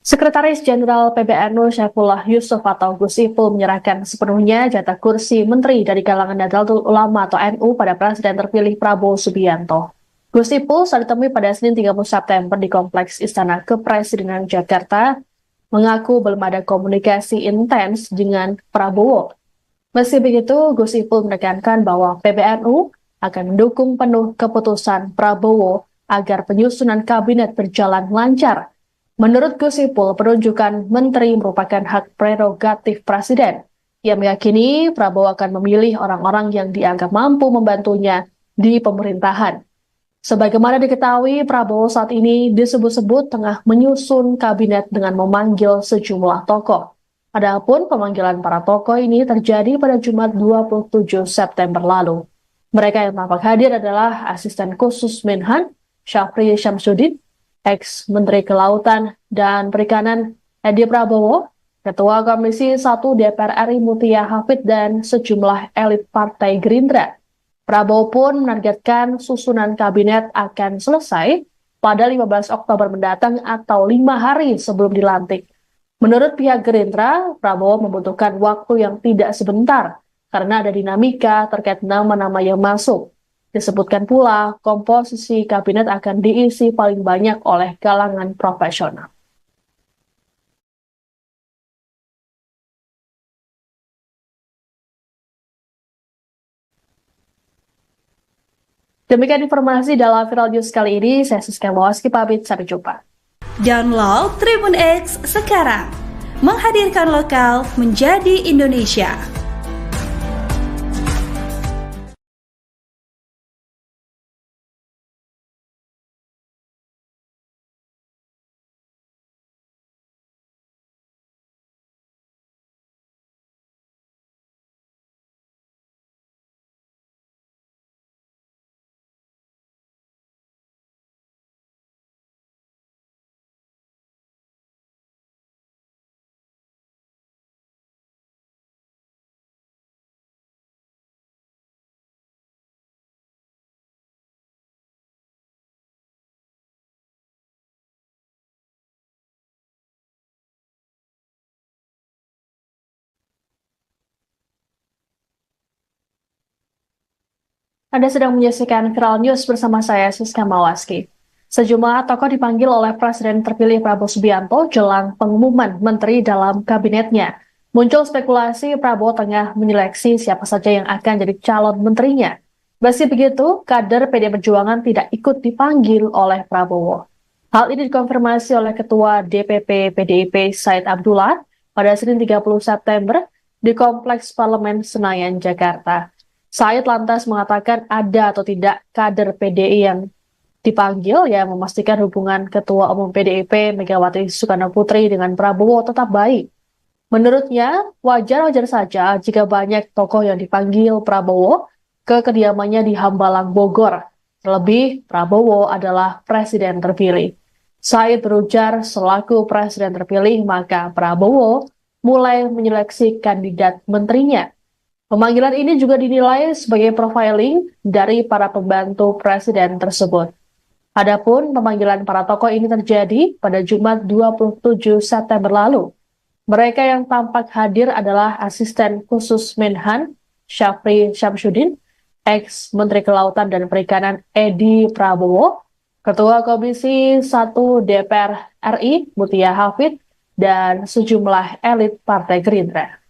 Sekretaris Jenderal PBNU Syaifullah Yusuf atau Gus Ipul menyerahkan sepenuhnya jatah kursi menteri dari kalangan Nahdlatul Ulama atau NU pada Presiden terpilih Prabowo Subianto. Gus Ipul saat ditemui pada Senin 30 September di Kompleks Istana Kepresidenan Jakarta mengaku belum ada komunikasi intens dengan Prabowo. Meski begitu, Gus Ipul menekankan bahwa PBNU akan mendukung penuh keputusan Prabowo agar penyusunan kabinet berjalan lancar. Menurut Gus Ipul, penunjukan menteri merupakan hak prerogatif Presiden. Ia meyakini Prabowo akan memilih orang-orang yang dianggap mampu membantunya di pemerintahan. Sebagaimana diketahui, Prabowo saat ini disebut-sebut tengah menyusun kabinet dengan memanggil sejumlah tokoh. Adapun pemanggilan para tokoh ini terjadi pada Jumat 27 September lalu. Mereka yang tampak hadir adalah Asisten Khusus Menhan Syafri Syamsuddin, ex-Menteri Kelautan dan Perikanan Edi Prabowo, Ketua Komisi 1 DPR RI Mutia Hafid, dan sejumlah elit Partai Gerindra. Prabowo pun menargetkan susunan kabinet akan selesai pada 15 Oktober mendatang atau 5 hari sebelum dilantik. Menurut pihak Gerindra, Prabowo membutuhkan waktu yang tidak sebentar karena ada dinamika terkait nama-nama yang masuk. Disebutkan pula, komposisi kabinet akan diisi paling banyak oleh kalangan profesional. Demikian informasi dalam Viral News kali ini. Saya Siska Mawaski pamit, sampai jumpa. Download Tribun X sekarang, menghadirkan lokal menjadi Indonesia. Anda sedang menyaksikan Viral News bersama saya, Siska Mawaski. Sejumlah tokoh dipanggil oleh Presiden terpilih Prabowo Subianto jelang pengumuman menteri dalam kabinetnya. Muncul spekulasi Prabowo tengah menyeleksi siapa saja yang akan jadi calon menterinya. Meski begitu, kader PD Perjuangan tidak ikut dipanggil oleh Prabowo. Hal ini dikonfirmasi oleh Ketua DPP PDIP Said Abdullah pada Senin 30 September di Kompleks Parlemen Senayan, Jakarta. Said lantas mengatakan ada atau tidak kader PDI yang dipanggil yang memastikan hubungan Ketua Umum PDIP Megawati Soekarno Putri dengan Prabowo tetap baik. Menurutnya, wajar-wajar saja jika banyak tokoh yang dipanggil Prabowo ke kediamannya di Hambalang, Bogor. Terlebih, Prabowo adalah presiden terpilih. Said berujar selaku presiden terpilih, maka Prabowo mulai menyeleksi kandidat menterinya. Pemanggilan ini juga dinilai sebagai profiling dari para pembantu presiden tersebut. Adapun pemanggilan para tokoh ini terjadi pada Jumat 27 September lalu. Mereka yang tampak hadir adalah Asisten Khusus Menhan Syafri Syamsuddin, ex-Menteri Kelautan dan Perikanan Edi Prabowo, Ketua Komisi 1 DPR RI Mutia Hafid, dan sejumlah elit Partai Gerindra.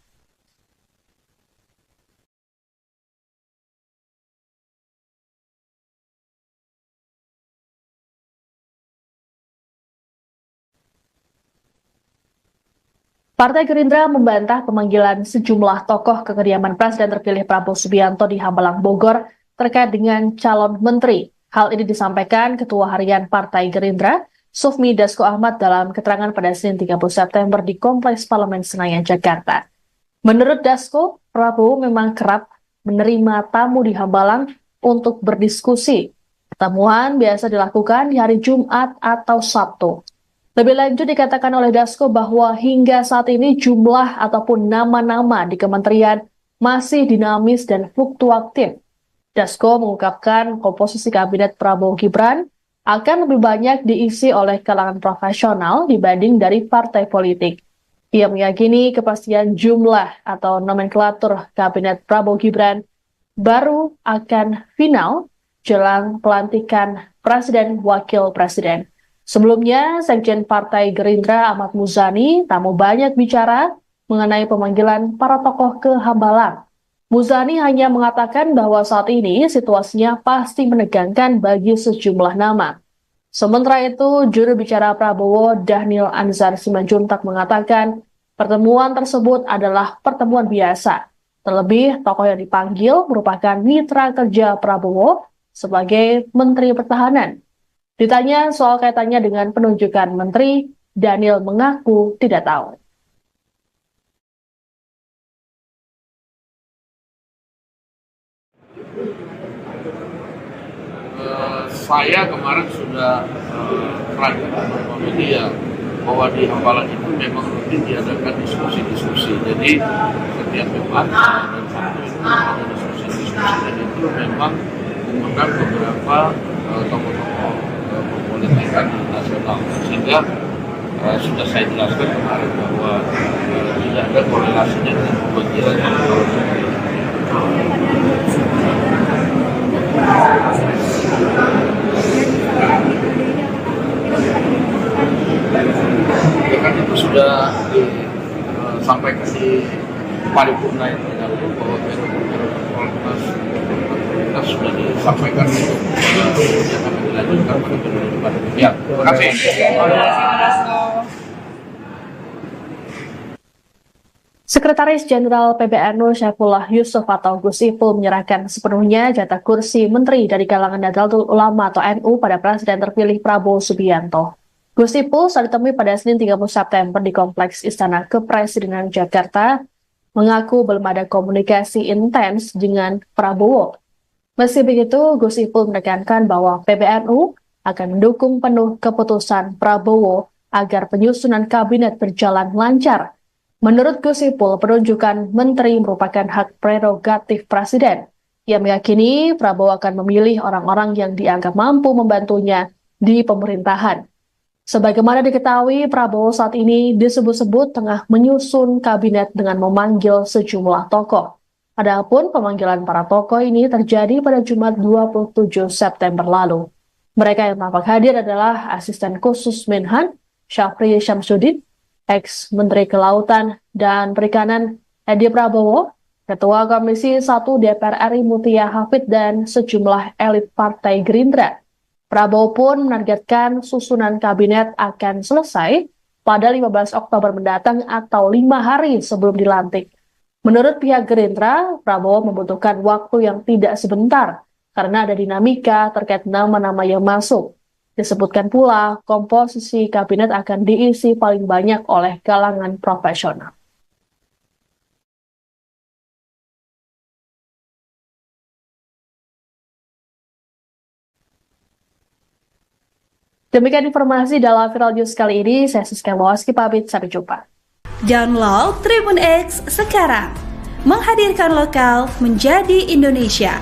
Partai Gerindra membantah pemanggilan sejumlah tokoh ke kediaman Presiden terpilih Prabowo Subianto di Hambalang, Bogor terkait dengan calon menteri. Hal ini disampaikan Ketua Harian Partai Gerindra, Sufmi Dasko Ahmad, dalam keterangan pada Senin 30 September di Kompleks Parlemen Senayan, Jakarta. Menurut Dasko, Prabowo memang kerap menerima tamu di Hambalang untuk berdiskusi. Pertemuan biasa dilakukan di hari Jumat atau Sabtu. Lebih lanjut dikatakan oleh Dasko bahwa hingga saat ini jumlah ataupun nama-nama di kementerian masih dinamis dan fluktuatif. Dasko mengungkapkan komposisi kabinet Prabowo Gibran akan lebih banyak diisi oleh kalangan profesional dibanding dari partai politik. Ia meyakini kepastian jumlah atau nomenklatur kabinet Prabowo Gibran baru akan final jelang pelantikan Presiden Wakil Presiden. Sebelumnya, Sekjen Partai Gerindra Ahmad Muzani tak mau banyak bicara mengenai pemanggilan para tokoh ke Hambalang. Muzani hanya mengatakan bahwa saat ini situasinya pasti menegangkan bagi sejumlah nama. Sementara itu, juru bicara Prabowo Dhanil Anzar Simanjuntak mengatakan pertemuan tersebut adalah pertemuan biasa. Terlebih, tokoh yang dipanggil merupakan mitra kerja Prabowo sebagai Menteri Pertahanan. Ditanya soal kaitannya dengan penunjukan menteri, Dhanil mengaku tidak tahu. Saya kemarin sudah terangkan beberapa media bahwa di Hambalang itu memang rutin diadakan diskusi-diskusi. Jadi setiap Jumat dan Sabtu itu ada diskusi-diskusi, dan itu memang mengundang beberapa tokoh-tokoh pempolitikan nasional, sehingga sudah saya jelaskan kemarin bahwa tidak ada korelasinya dengan pemanggilan calon presiden. Ya kan itu sudah disampaikan di paripurna yang terdahulu bahwa kita sudah disampaikan untuk yang akan dilanjutkan pada periode depan. Ya, terima kasih. Sekretaris Jenderal PBNU Syaifullah Yusuf atau Gus Ipul menyerahkan sepenuhnya jatah kursi menteri dari kalangan Nahdlatul Ulama atau NU pada Presiden terpilih Prabowo Subianto. Gus Ipul saat ditemui pada Senin 30 September di Kompleks Istana Kepresidenan Jakarta mengaku belum ada komunikasi intens dengan Prabowo. Meski begitu, Gus Ipul menekankan bahwa PBNU akan mendukung penuh keputusan Prabowo agar penyusunan kabinet berjalan lancar. Menurut Gus Ipul, penunjukan menteri merupakan hak prerogatif Presiden. Ia meyakini Prabowo akan memilih orang-orang yang dianggap mampu membantunya di pemerintahan. Sebagaimana diketahui, Prabowo saat ini disebut-sebut tengah menyusun kabinet dengan memanggil sejumlah tokoh. Adapun pemanggilan para tokoh ini terjadi pada Jumat 27 September lalu. Mereka yang tampak hadir adalah Asisten Khusus Menhan, Syafri Syamsuddin, ex-Menteri Kelautan dan Perikanan Edi Prabowo, Ketua Komisi 1 DPR RI Mutia Hafid, dan sejumlah elit Partai Gerindra. Prabowo pun menargetkan susunan kabinet akan selesai pada 15 Oktober mendatang atau 5 hari sebelum dilantik. Menurut pihak Gerindra, Prabowo membutuhkan waktu yang tidak sebentar karena ada dinamika terkait nama-nama yang masuk. Disebutkan pula, komposisi kabinet akan diisi paling banyak oleh kalangan profesional. Demikian informasi dalam Viral News kali ini. Saya Siska Mawaski pamit, sampai jumpa. Download Tribun X sekarang, menghadirkan lokal menjadi Indonesia.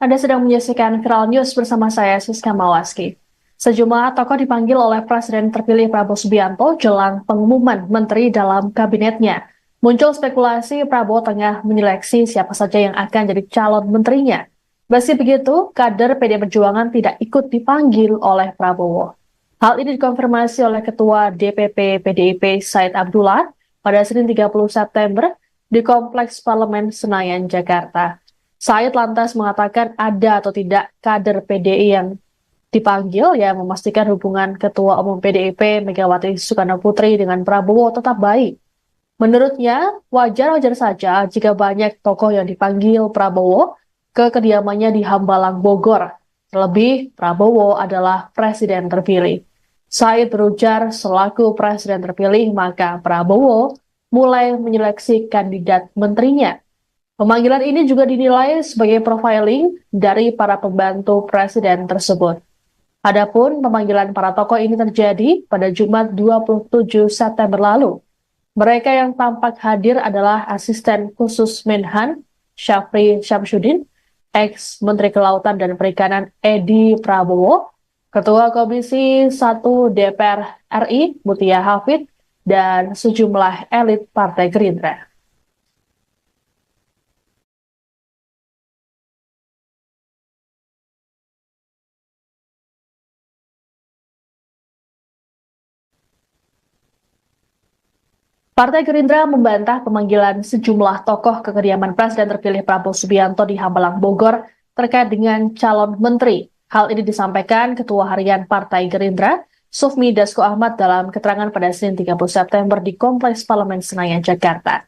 Anda sedang menyaksikan Viral News bersama saya, Siska Mawaski. Sejumlah tokoh dipanggil oleh Presiden terpilih Prabowo Subianto jelang pengumuman menteri dalam kabinetnya. Muncul spekulasi Prabowo tengah menyeleksi siapa saja yang akan jadi calon menterinya. Meski begitu, kader PD Perjuangan tidak ikut dipanggil oleh Prabowo. Hal ini dikonfirmasi oleh Ketua DPP PDIP Said Abdullah pada Senin 30 September di Kompleks Parlemen Senayan, Jakarta. Said lantas mengatakan ada atau tidak kader PDI yang dipanggil yang memastikan hubungan Ketua Umum PDIP Megawati Soekarno Putri dengan Prabowo tetap baik. Menurutnya, wajar-wajar saja jika banyak tokoh yang dipanggil Prabowo ke kediamannya di Hambalang, Bogor. Terlebih, Prabowo adalah presiden terpilih. Said berujar selaku presiden terpilih, maka Prabowo mulai menyeleksi kandidat menterinya. Pemanggilan ini juga dinilai sebagai profiling dari para pembantu presiden tersebut. Adapun pemanggilan para tokoh ini terjadi pada Jumat 27 September lalu. Mereka yang tampak hadir adalah Asisten Khusus Menhan, Syafri Syamsuddin, ex-Menteri Kelautan dan Perikanan Edi Prabowo, Ketua Komisi 1 DPR RI Mutia Hafid, dan sejumlah elit Partai Gerindra. Partai Gerindra membantah pemanggilan sejumlah tokoh ke kediaman Presiden terpilih Prabowo Subianto di Hambalang, Bogor terkait dengan calon menteri. Hal ini disampaikan Ketua Harian Partai Gerindra, Sufmi Dasko Ahmad dalam keterangan pada Senin 30 September di Kompleks Parlemen Senayan, Jakarta.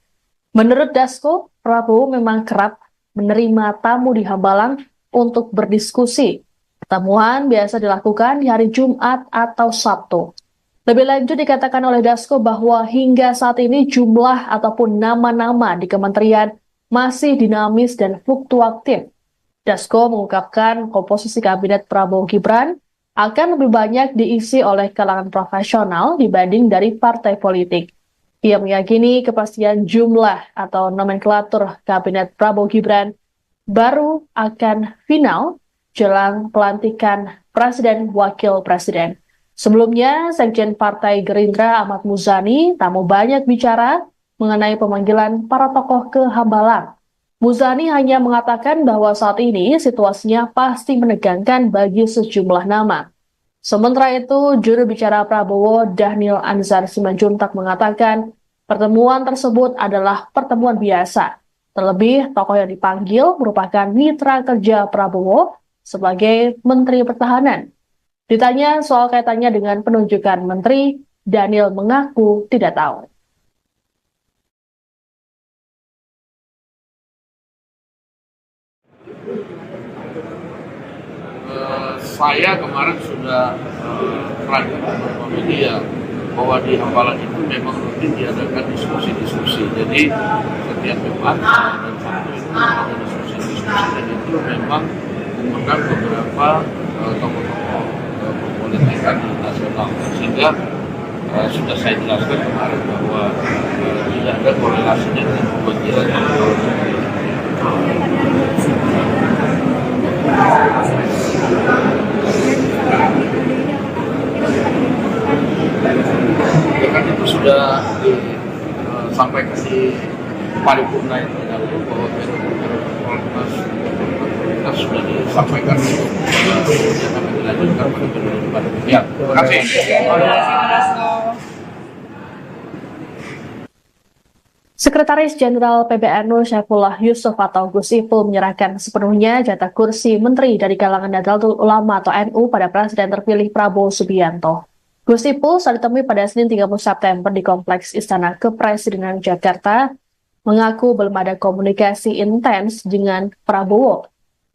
Menurut Dasko, Prabowo memang kerap menerima tamu di Hambalang untuk berdiskusi. Pertemuan biasa dilakukan di hari Jumat atau Sabtu. Lebih lanjut dikatakan oleh Dasko bahwa hingga saat ini jumlah ataupun nama-nama di kementerian masih dinamis dan fluktuatif. Dasko mengungkapkan komposisi kabinet Prabowo Gibran akan lebih banyak diisi oleh kalangan profesional dibanding dari partai politik. Ia meyakini kepastian jumlah atau nomenklatur kabinet Prabowo Gibran baru akan final jelang pelantikan Presiden Wakil Presiden. Sebelumnya, Sekjen Partai Gerindra Ahmad Muzani tak mau banyak bicara mengenai pemanggilan para tokoh ke Hambalang. Muzani hanya mengatakan bahwa saat ini situasinya pasti menegangkan bagi sejumlah nama. Sementara itu, juru bicara Prabowo Dhanil Anzar Simanjuntak mengatakan pertemuan tersebut adalah pertemuan biasa. Terlebih, tokoh yang dipanggil merupakan mitra kerja Prabowo sebagai Menteri Pertahanan. Ditanya soal kaitannya dengan penunjukan menteri, Daniel mengaku tidak tahu. Saya kemarin sudah terakhir beberapa media bahwa di Hambalang itu memang rutin diadakan diskusi-diskusi. Jadi setiap Jumat dan Sabtu itu ada diskusi-diskusi dan itu memang mengundang beberapa tokoh-tokoh politikan nasional, sehingga sudah saya jelaskan kemarin bahwa tidak ada korelasinya dengan pemanggilan ya kan itu sudah disampaikan di paripurna yang terdahulu bahwa kita sudah disampaikan untuk yang akan dilanjutkan pada periode depan. Ya, terima kasih. Sekretaris Jenderal PBNU Syaifullah Yusuf atau Gus Ipul menyerahkan sepenuhnya jatah kursi menteri dari kalangan Nahdlatul Ulama atau NU pada Presiden terpilih Prabowo Subianto. Gus Ipul saat ditemui pada Senin 30 September di Kompleks Istana Kepresidenan Jakarta mengaku belum ada komunikasi intens dengan Prabowo.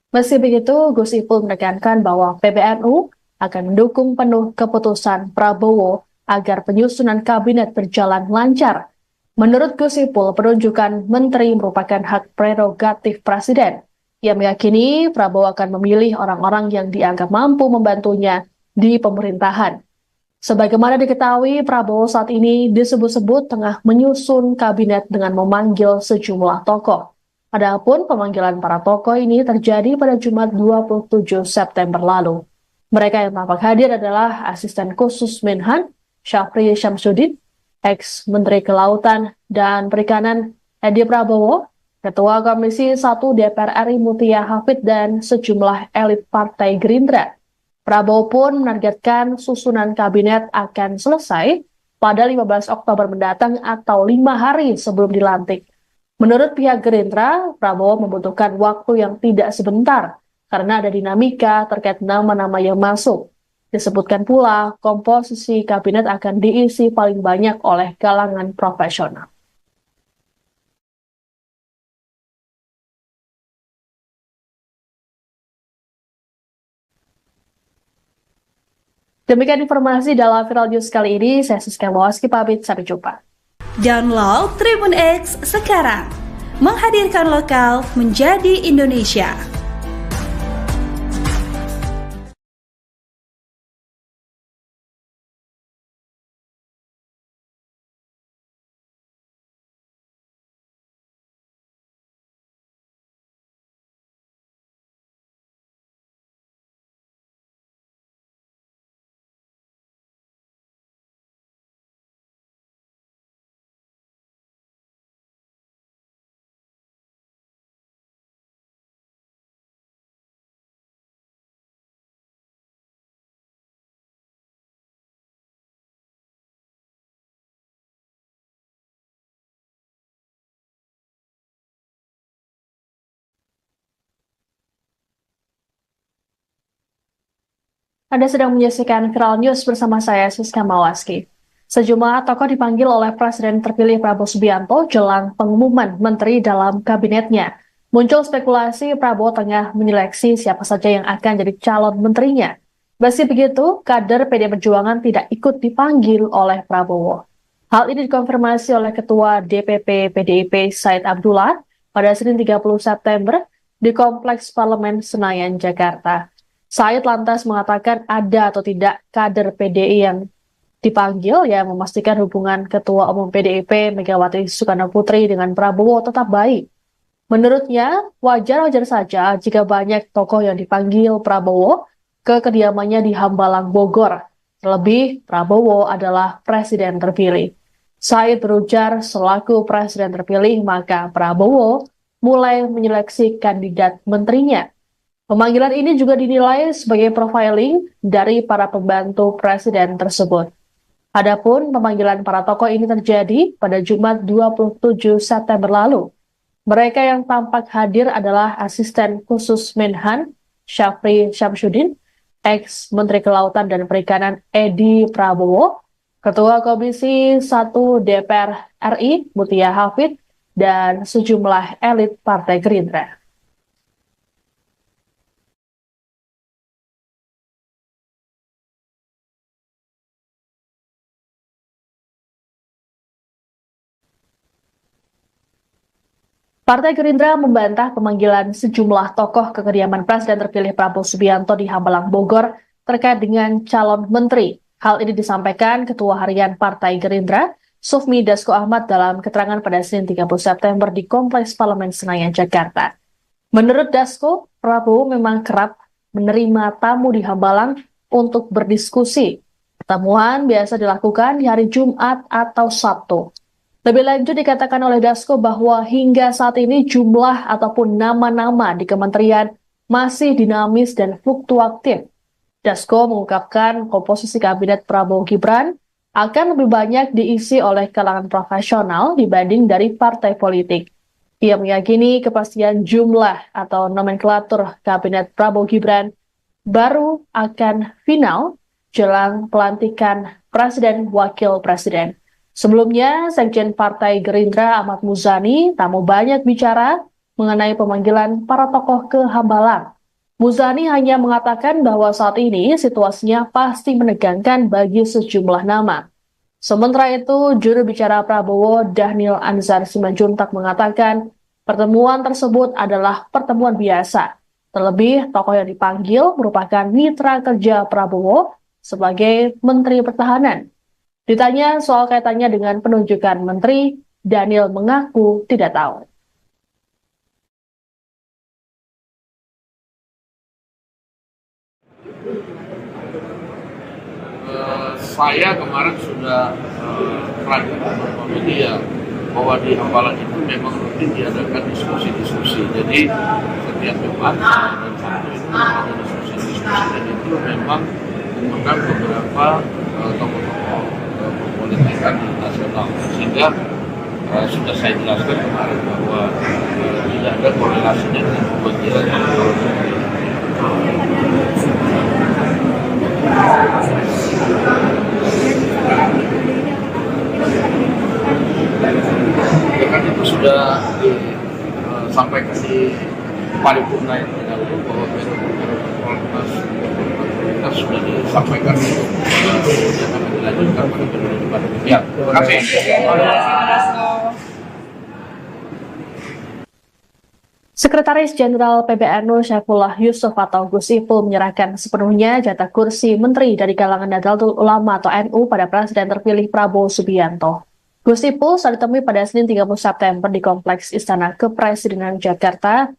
Meski begitu, Gus Ipul menekankan bahwa PBNU akan mendukung penuh keputusan Prabowo agar penyusunan kabinet berjalan lancar. Menurut Gus Ipul, penunjukan menteri merupakan hak prerogatif Presiden. Ia meyakini Prabowo akan memilih orang-orang yang dianggap mampu membantunya di pemerintahan. Sebagaimana diketahui, Prabowo saat ini disebut-sebut tengah menyusun kabinet dengan memanggil sejumlah tokoh. Adapun pemanggilan para tokoh ini terjadi pada Jumat 27 September lalu. Mereka yang tampak hadir adalah Asisten Khusus Menhan, Syafri Syamsuddin, ex-Menteri Kelautan dan Perikanan Edi Prabowo, Ketua Komisi 1 DPR RI Mutia Hafid, dan sejumlah elit Partai Gerindra. Prabowo pun menargetkan susunan kabinet akan selesai pada 15 Oktober mendatang atau 5 hari sebelum dilantik. Menurut pihak Gerindra, Prabowo membutuhkan waktu yang tidak sebentar karena ada dinamika terkait nama-nama yang masuk. Disebutkan pula, komposisi kabinet akan diisi paling banyak oleh kalangan profesional. Demikian informasi dalam Viral News kali ini. Saya Siska Mawaski pamit, sampai jumpa. Download Tribun X sekarang, menghadirkan lokal menjadi Indonesia. Anda sedang menyaksikan Viral News bersama saya, Siska Mawaski. Sejumlah tokoh dipanggil oleh Presiden terpilih Prabowo Subianto jelang pengumuman menteri dalam kabinetnya. Muncul spekulasi Prabowo tengah menyeleksi siapa saja yang akan jadi calon menterinya. Meski begitu, kader PD Perjuangan tidak ikut dipanggil oleh Prabowo. Hal ini dikonfirmasi oleh Ketua DPP PDIP Said Abdullah pada Senin 30 September di Kompleks Parlemen Senayan, Jakarta. Said lantas mengatakan ada atau tidak kader PDI yang dipanggil yang memastikan hubungan Ketua Umum PDIP Megawati Soekarno Putri dengan Prabowo tetap baik. Menurutnya, wajar-wajar saja jika banyak tokoh yang dipanggil Prabowo ke kediamannya di Hambalang, Bogor. Terlebih, Prabowo adalah presiden terpilih. Said berujar selaku presiden terpilih, maka Prabowo mulai menyeleksi kandidat menterinya. Pemanggilan ini juga dinilai sebagai profiling dari para pembantu presiden tersebut. Adapun pemanggilan para tokoh ini terjadi pada Jumat 27 September lalu. Mereka yang tampak hadir adalah asisten khusus Menhan Syafri Syamsuddin, ex-Menteri Kelautan dan Perikanan Edi Prabowo, Ketua Komisi 1 DPR RI Mutia Hafid, dan sejumlah elit Partai Gerindra. Partai Gerindra membantah pemanggilan sejumlah tokoh ke kediaman Presiden terpilih Prabowo Subianto di Hambalang, Bogor terkait dengan calon menteri. Hal ini disampaikan Ketua Harian Partai Gerindra, Sufmi Dasko Ahmad dalam keterangan pada Senin 30 September di Kompleks Parlemen Senayan, Jakarta. Menurut Dasko, Prabowo memang kerap menerima tamu di Hambalang untuk berdiskusi. Pertemuan biasa dilakukan di hari Jumat atau Sabtu. Lebih lanjut dikatakan oleh Dasko bahwa hingga saat ini jumlah ataupun nama-nama di kementerian masih dinamis dan fluktuatif. Dasko mengungkapkan komposisi kabinet Prabowo Gibran akan lebih banyak diisi oleh kalangan profesional dibanding dari partai politik. Ia meyakini kepastian jumlah atau nomenklatur kabinet Prabowo Gibran baru akan final jelang pelantikan Presiden Wakil Presiden. Sebelumnya, Sekjen Partai Gerindra Ahmad Muzani tak mau banyak bicara mengenai pemanggilan para tokoh ke Hambalang. Muzani hanya mengatakan bahwa saat ini situasinya pasti menegangkan bagi sejumlah nama. Sementara itu, juru bicara Prabowo Dhanil Anzar Simanjuntak mengatakan pertemuan tersebut adalah pertemuan biasa. Terlebih, tokoh yang dipanggil merupakan mitra kerja Prabowo sebagai Menteri Pertahanan. Ditanya soal kaitannya dengan penunjukan menteri, Dhanil mengaku tidak tahu. Saya kemarin sudah ragu beberapa media bahwa di Hambalang itu memang rutin diadakan diskusi-diskusi. Jadi setiap Jumat dan Sabtu itu ada diskusi-diskusi dan itu memang mengundang beberapa tokoh-tokoh politik nasional, sehingga sudah saya jelaskan kemarin bahwa tidak ada korelasinya dengan pemanggilan calon menteri. Kan itu sudah disampaikan di paripurna yang terdahulu bahwa prioritas kita sudah disampaikan yang akan dilanjutkan pada periode depan. Ya, terima kasih. Sekretaris Jenderal PBNU Syaifullah Yusuf atau Gus Ipul menyerahkan sepenuhnya jatah kursi menteri dari kalangan Nahdlatul Ulama atau NU pada Presiden terpilih Prabowo Subianto. Gus Ipul saat ditemui pada Senin 30 September di Kompleks Istana Kepresidenan Jakarta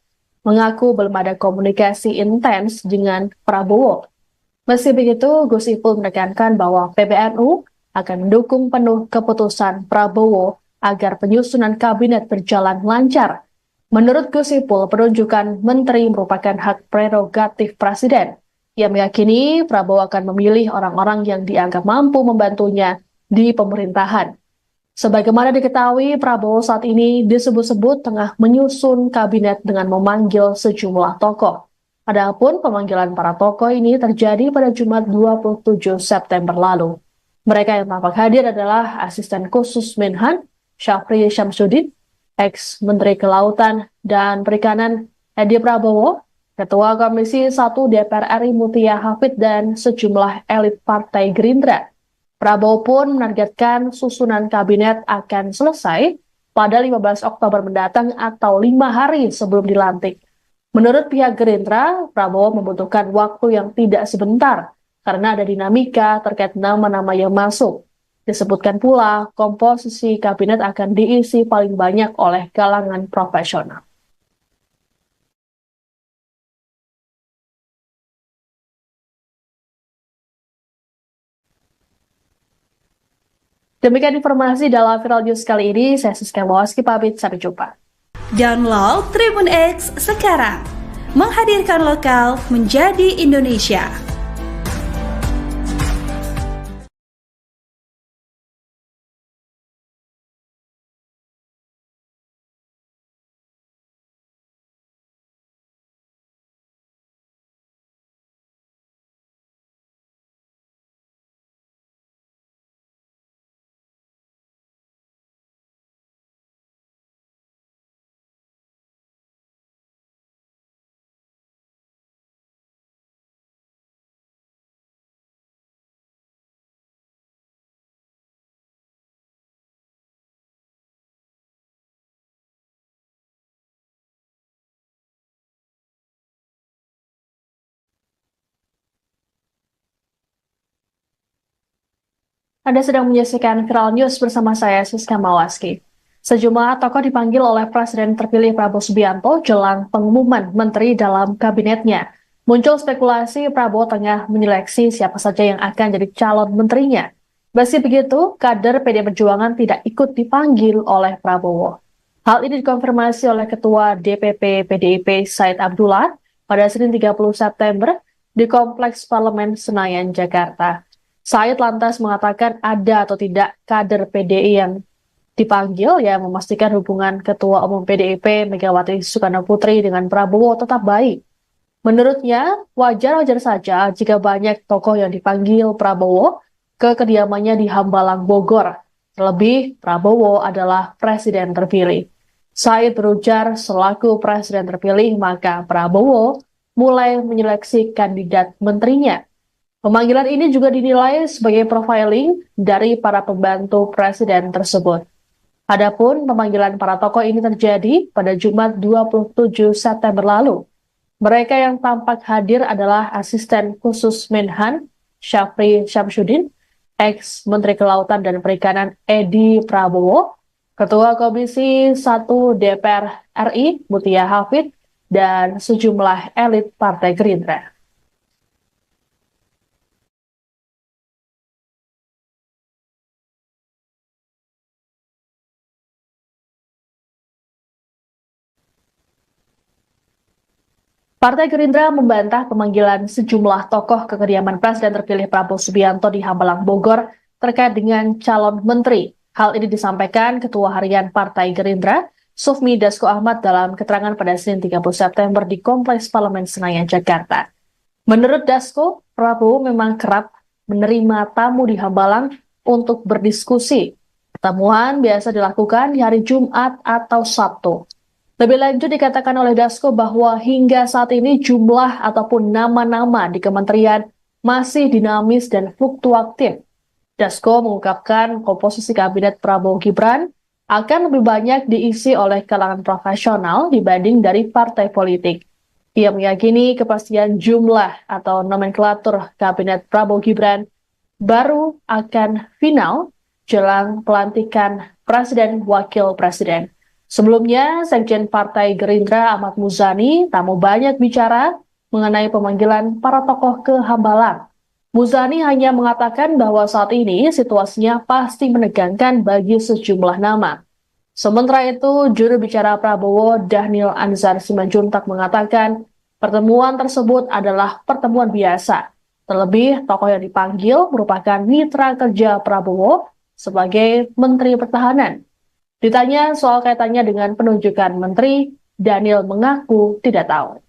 mengaku belum ada komunikasi intens dengan Prabowo. Meski begitu, Gus Ipul menekankan bahwa PBNU akan mendukung penuh keputusan Prabowo agar penyusunan kabinet berjalan lancar. Menurut Gus Ipul, penunjukan menteri merupakan hak prerogatif Presiden. Ia meyakini Prabowo akan memilih orang-orang yang dianggap mampu membantunya di pemerintahan. Sebagaimana diketahui, Prabowo saat ini disebut-sebut tengah menyusun kabinet dengan memanggil sejumlah tokoh. Adapun pemanggilan para tokoh ini terjadi pada Jumat 27 September lalu. Mereka yang tampak hadir adalah Asisten Khusus Menhan Syafri Syamsuddin, ex-Menteri Kelautan dan Perikanan Edi Prabowo, Ketua Komisi 1 DPR RI Mutia Hafid, dan sejumlah elit Partai Gerindra. Prabowo pun menargetkan susunan kabinet akan selesai pada 15 Oktober mendatang atau 5 hari sebelum dilantik. Menurut pihak Gerindra, Prabowo membutuhkan waktu yang tidak sebentar karena ada dinamika terkait nama-nama yang masuk. Disebutkan pula, komposisi kabinet akan diisi paling banyak oleh kalangan profesional. Demikian informasi dalam Viral News kali ini. Saya Siska Mawaski pamit, sampai jumpa. Download Tribun X sekarang, menghadirkan lokal menjadi Indonesia. Anda sedang menyaksikan Viral News bersama saya, Siska Mawaski. Sejumlah tokoh dipanggil oleh Presiden terpilih Prabowo Subianto jelang pengumuman menteri dalam kabinetnya. Muncul spekulasi Prabowo tengah menyeleksi siapa saja yang akan jadi calon menterinya. Meski begitu, kader PD Perjuangan tidak ikut dipanggil oleh Prabowo. Hal ini dikonfirmasi oleh Ketua DPP PDIP Said Abdullah pada Senin 30 September di Kompleks Parlemen Senayan, Jakarta. Said lantas mengatakan ada atau tidak kader PDI yang dipanggil yang memastikan hubungan Ketua Umum PDIP Megawati Soekarno Putri dengan Prabowo tetap baik. Menurutnya, wajar-wajar saja jika banyak tokoh yang dipanggil Prabowo ke kediamannya di Hambalang, Bogor. Terlebih, Prabowo adalah presiden terpilih. Said berujar selaku presiden terpilih, maka Prabowo mulai menyeleksi kandidat menterinya. Pemanggilan ini juga dinilai sebagai profiling dari para pembantu presiden tersebut. Adapun pemanggilan para tokoh ini terjadi pada Jumat 27 September lalu. Mereka yang tampak hadir adalah Asisten Khusus Menhan Syafri Syamsuddin, ex-Menteri Kelautan dan Perikanan Edi Prabowo, Ketua Komisi 1 DPR RI Mutia Hafid, dan sejumlah elit Partai Gerindra. Partai Gerindra membantah pemanggilan sejumlah tokoh ke kediaman Presiden terpilih Prabowo Subianto di Hambalang, Bogor terkait dengan calon menteri. Hal ini disampaikan Ketua Harian Partai Gerindra, Sufmi Dasko Ahmad, dalam keterangan pada Senin 30 September di Kompleks Parlemen Senayan, Jakarta. Menurut Dasko, Prabowo memang kerap menerima tamu di Hambalang untuk berdiskusi. Pertemuan biasa dilakukan di hari Jumat atau Sabtu. Lebih lanjut dikatakan oleh Dasko bahwa hingga saat ini jumlah ataupun nama-nama di kementerian masih dinamis dan fluktuatif. Dasko mengungkapkan komposisi kabinet Prabowo Gibran akan lebih banyak diisi oleh kalangan profesional dibanding dari partai politik. Ia meyakini kepastian jumlah atau nomenklatur kabinet Prabowo Gibran baru akan final jelang pelantikan Presiden Wakil Presiden. Sebelumnya, Sekjen Partai Gerindra Ahmad Muzani tak mau banyak bicara mengenai pemanggilan para tokoh ke Hambalang. Muzani hanya mengatakan bahwa saat ini situasinya pasti menegangkan bagi sejumlah nama. Sementara itu, juru bicara Prabowo Dhanil Anzar Simanjuntak mengatakan pertemuan tersebut adalah pertemuan biasa. Terlebih, tokoh yang dipanggil merupakan mitra kerja Prabowo sebagai Menteri Pertahanan. Ditanya soal kaitannya dengan penunjukan menteri, Dhanil mengaku tidak tahu.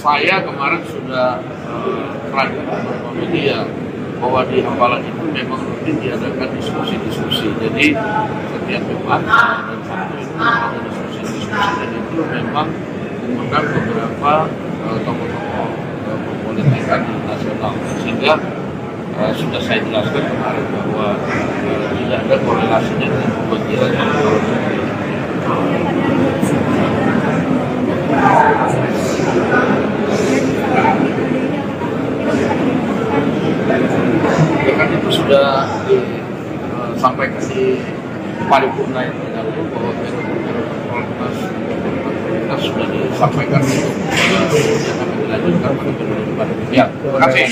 Saya kemarin sudah terangkan beberapa media bahwa di Hambalang itu memang rutin diadakan diskusi-diskusi. Jadi setiap Jumat dan Sabtu itu ada diskusi-diskusi, dan itu memang mengundang beberapa tokoh-tokoh pempolitikan di nasional, sehingga sudah saya jelaskan kemarin bahwa tidak ada korelasinya dengan pemanggilan kan itu sudah disampaikan di paripurna yang terdahulu bahwa Prolegnas kita sudah disampaikan untuk yang akan dilanjutkan pada periode depan. Ya, terima kasih.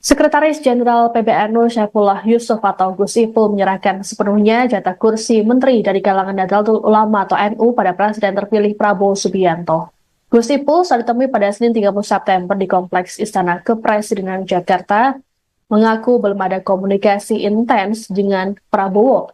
Sekretaris Jenderal PBNU Syaifullah Yusuf atau Gus Ipul menyerahkan sepenuhnya jatah kursi menteri dari kalangan Nahdlatul Ulama atau NU pada Presiden terpilih Prabowo Subianto. Gus Ipul saat ditemui pada Senin 30 September di Kompleks Istana Kepresidenan Jakarta mengaku belum ada komunikasi intens dengan Prabowo.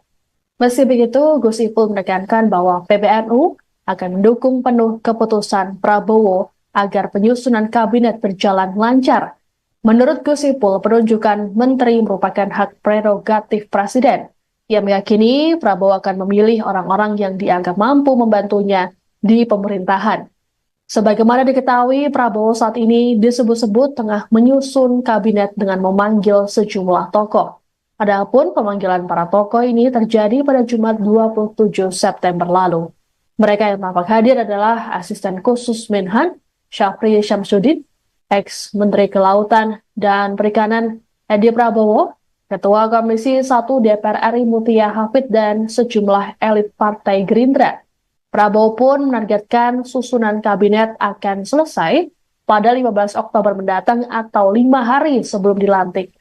Meski begitu, Gus Ipul menekankan bahwa PBNU akan mendukung penuh keputusan Prabowo agar penyusunan kabinet berjalan lancar. Menurut Gus Ipul, penunjukan menteri merupakan hak prerogatif Presiden. Ia meyakini Prabowo akan memilih orang-orang yang dianggap mampu membantunya di pemerintahan. Sebagaimana diketahui, Prabowo saat ini disebut-sebut tengah menyusun kabinet dengan memanggil sejumlah tokoh. Adapun pemanggilan para tokoh ini terjadi pada Jumat 27 September lalu. Mereka yang tampak hadir adalah Asisten Khusus Menhan, Syafri Syamsuddin, ex-Menteri Kelautan dan Perikanan Edi Prabowo, Ketua Komisi 1 DPR RI Mutia Hafid, dan sejumlah elit Partai Gerindra. Prabowo pun menargetkan susunan kabinet akan selesai pada 15 Oktober mendatang atau 5 hari sebelum dilantik.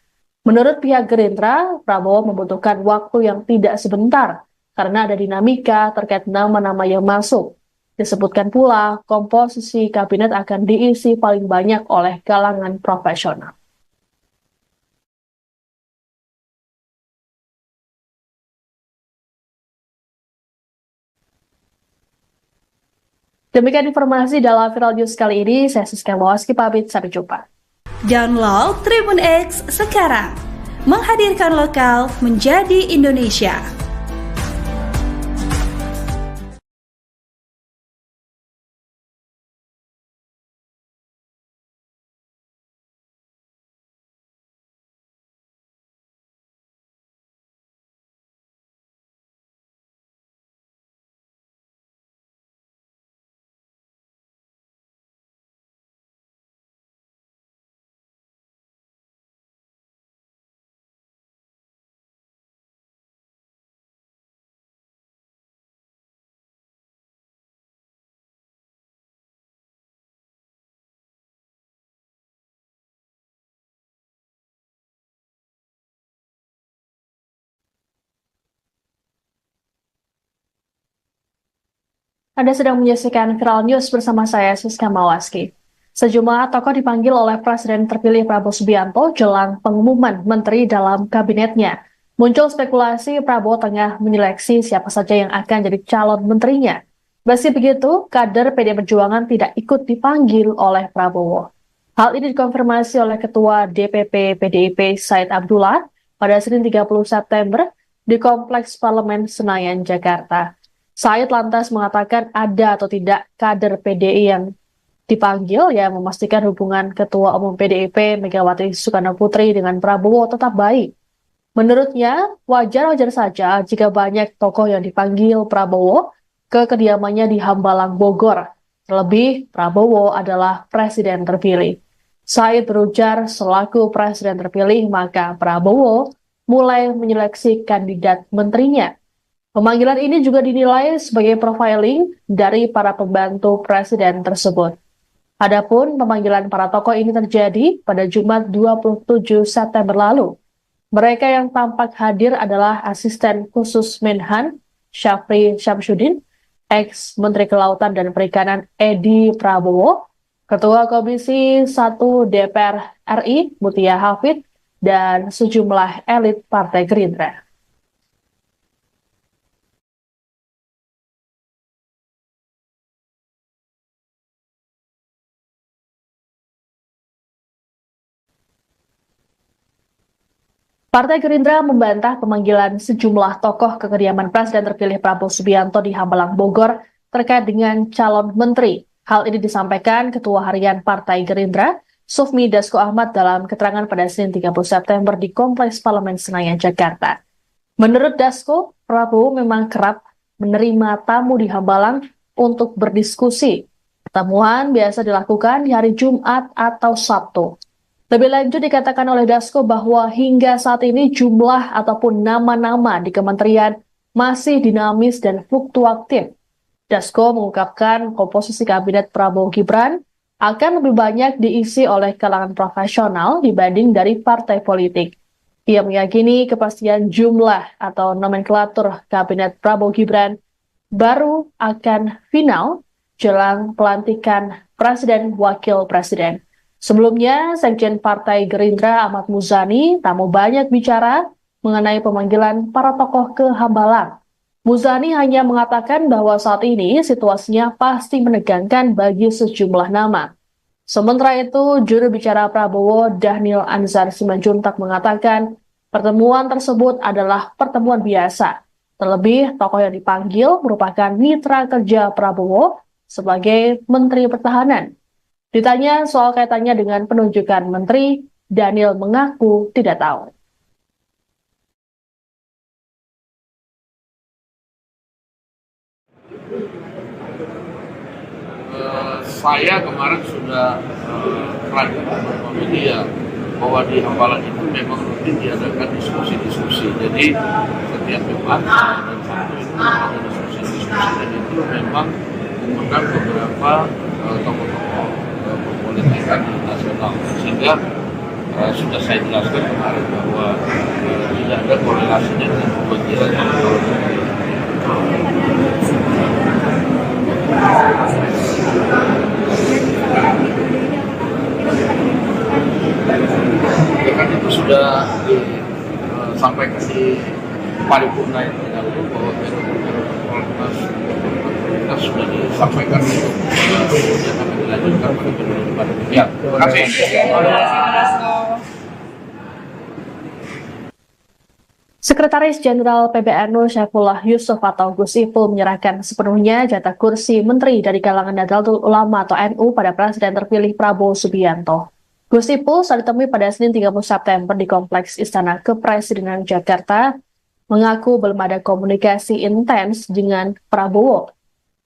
Menurut pihak Gerindra, Prabowo membutuhkan waktu yang tidak sebentar karena ada dinamika terkait nama-nama yang masuk. Disebutkan pula, komposisi kabinet akan diisi paling banyak oleh kalangan profesional. Demikian informasi dalam Viral News kali ini. Saya Siska Mawaski pamit, sampai jumpa. Download Tribun X sekarang, menghadirkan lokal menjadi Indonesia. Anda sedang menyaksikan Viral News bersama saya, Siska Mawaski. Sejumlah tokoh dipanggil oleh Presiden terpilih Prabowo Subianto jelang pengumuman menteri dalam kabinetnya. Muncul spekulasi Prabowo tengah menyeleksi siapa saja yang akan jadi calon menterinya. Meski begitu, kader PD Perjuangan tidak ikut dipanggil oleh Prabowo. Hal ini dikonfirmasi oleh Ketua DPP PDIP Said Abdullah pada Senin 30 September di Kompleks Parlemen Senayan, Jakarta. Said lantas mengatakan ada atau tidak kader PDI yang dipanggil yang memastikan hubungan Ketua Umum PDIP Megawati Soekarno Putri dengan Prabowo tetap baik. Menurutnya, wajar-wajar saja jika banyak tokoh yang dipanggil Prabowo ke kediamannya di Hambalang, Bogor. Terlebih, Prabowo adalah presiden terpilih. Said berujar selaku presiden terpilih, maka Prabowo mulai menyeleksi kandidat menterinya. Pemanggilan ini juga dinilai sebagai profiling dari para pembantu presiden tersebut. Adapun pemanggilan para tokoh ini terjadi pada Jumat 27 September lalu. Mereka yang tampak hadir adalah Asisten Khusus Menhan, Syafri Syamsuddin, ex-Menteri Kelautan dan Perikanan Edi Prabowo, Ketua Komisi 1 DPR RI Mutia Hafid, dan sejumlah elit Partai Gerindra. Partai Gerindra membantah pemanggilan sejumlah tokoh ke kediaman Presiden terpilih Prabowo Subianto di Hambalang, Bogor terkait dengan calon menteri. Hal ini disampaikan Ketua Harian Partai Gerindra, Sufmi Dasko Ahmad dalam keterangan pada Senin 30 September di Kompleks Parlemen Senayan, Jakarta. Menurut Dasko, Prabowo memang kerap menerima tamu di Hambalang untuk berdiskusi. Pertemuan biasa dilakukan di hari Jumat atau Sabtu. Lebih lanjut dikatakan oleh Dasko bahwa hingga saat ini jumlah ataupun nama-nama di kementerian masih dinamis dan fluktuatif. Dasko mengungkapkan komposisi kabinet Prabowo Gibran akan lebih banyak diisi oleh kalangan profesional dibanding dari partai politik. Ia meyakini kepastian jumlah atau nomenklatur kabinet Prabowo Gibran baru akan final jelang pelantikan Presiden Wakil Presiden. Sebelumnya, Sekjen Partai Gerindra Ahmad Muzani tak mau banyak bicara mengenai pemanggilan para tokoh ke Hambalang. Muzani hanya mengatakan bahwa saat ini situasinya pasti menegangkan bagi sejumlah nama. Sementara itu, juru bicara Prabowo Dhanil Anzar Simanjuntak mengatakan pertemuan tersebut adalah pertemuan biasa. Terlebih, tokoh yang dipanggil merupakan mitra kerja Prabowo sebagai Menteri Pertahanan. Ditanya soal kaitannya dengan penunjukan menteri, Daniel mengaku tidak tahu. Saya kemarin sudah ragu beberapa media bahwa di Hambalang itu memang rutin diadakan diskusi-diskusi. Jadi setiap Jumat dan Sabtu itu ada diskusi-diskusi dan itu memang mengundang beberapa tokoh-tokoh perpolitikan nasional, sehingga sudah saya jelaskan kemarin bahwa tidak ada korelasinya dengan pemanggilan calon menteri. Ya kan itu sudah disampaikan di paripurna yang terdahulu bahwa kita sudah disampaikan untuk kemudian akan dilanjutkan pada periode depan. Ya, terima kasih. Sekretaris Jenderal PBNU Syaifullah Yusuf atau Gus Ipul menyerahkan sepenuhnya jatah kursi menteri dari kalangan Nahdlatul Ulama atau NU pada Presiden terpilih Prabowo Subianto. Gus Ipul saat ditemui pada Senin 30 September di Kompleks Istana Kepresidenan Jakarta mengaku belum ada komunikasi intens dengan Prabowo.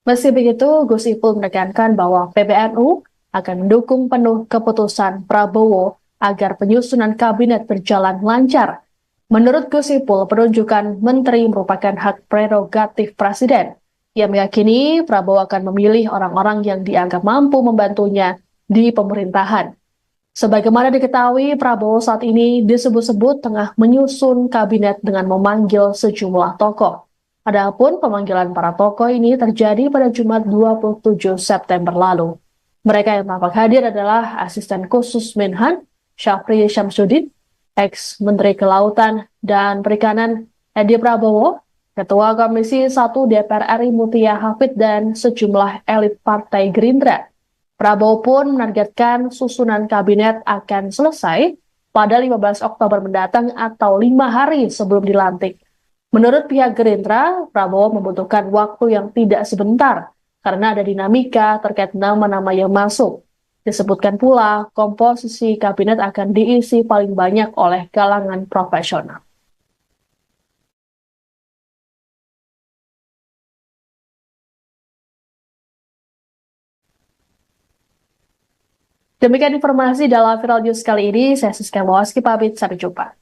Meski begitu, Gus Ipul menekankan bahwa PBNU akan mendukung penuh keputusan Prabowo agar penyusunan kabinet berjalan lancar. Menurut Gus Ipul, penunjukan menteri merupakan hak prerogatif Presiden. Ia meyakini Prabowo akan memilih orang-orang yang dianggap mampu membantunya di pemerintahan. Sebagaimana diketahui, Prabowo saat ini disebut-sebut tengah menyusun kabinet dengan memanggil sejumlah tokoh. Adapun pemanggilan para tokoh ini terjadi pada Jumat 27 September lalu. Mereka yang tampak hadir adalah Asisten Khusus Menhan, Syafri Syamsuddin, ex-Menteri Kelautan dan Perikanan Edi Prabowo, Ketua Komisi 1 DPR RI Mutia Hafid, dan sejumlah elit Partai Gerindra. Prabowo pun menargetkan susunan kabinet akan selesai pada 15 Oktober mendatang atau 5 hari sebelum dilantik. Menurut pihak Gerindra, Prabowo membutuhkan waktu yang tidak sebentar karena ada dinamika terkait nama-nama yang masuk. Disebutkan pula, komposisi kabinet akan diisi paling banyak oleh kalangan profesional. Demikian informasi dalam Viral News kali ini. Saya Siska Mawaski pamit, sampai jumpa.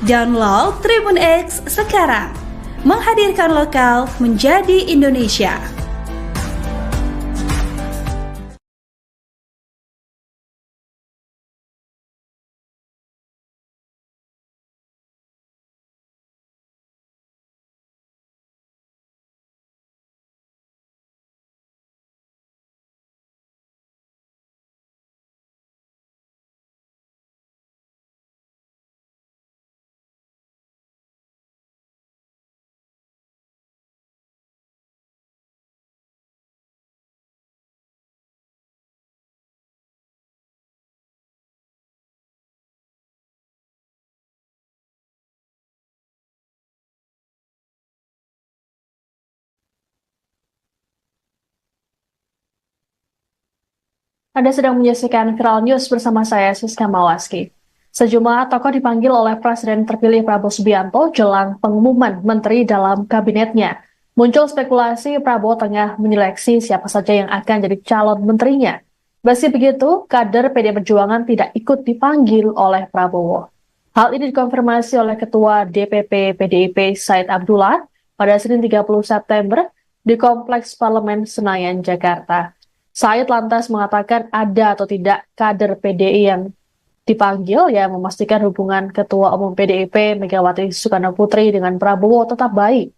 Download Tribun X sekarang, menghadirkan lokal menjadi Indonesia. Anda sedang menyaksikan Viral News bersama saya, Siska Mawaski. Sejumlah tokoh dipanggil oleh Presiden terpilih Prabowo Subianto jelang pengumuman menteri dalam kabinetnya. Muncul spekulasi Prabowo tengah menyeleksi siapa saja yang akan jadi calon menterinya. Meski begitu, kader PD Perjuangan tidak ikut dipanggil oleh Prabowo. Hal ini dikonfirmasi oleh Ketua DPP PDIP Said Abdullah pada Senin 30 September di Kompleks Parlemen Senayan, Jakarta. Said lantas mengatakan ada atau tidak kader PDI yang dipanggil yang memastikan hubungan Ketua Umum PDIP Megawati Soekarno Putri dengan Prabowo tetap baik.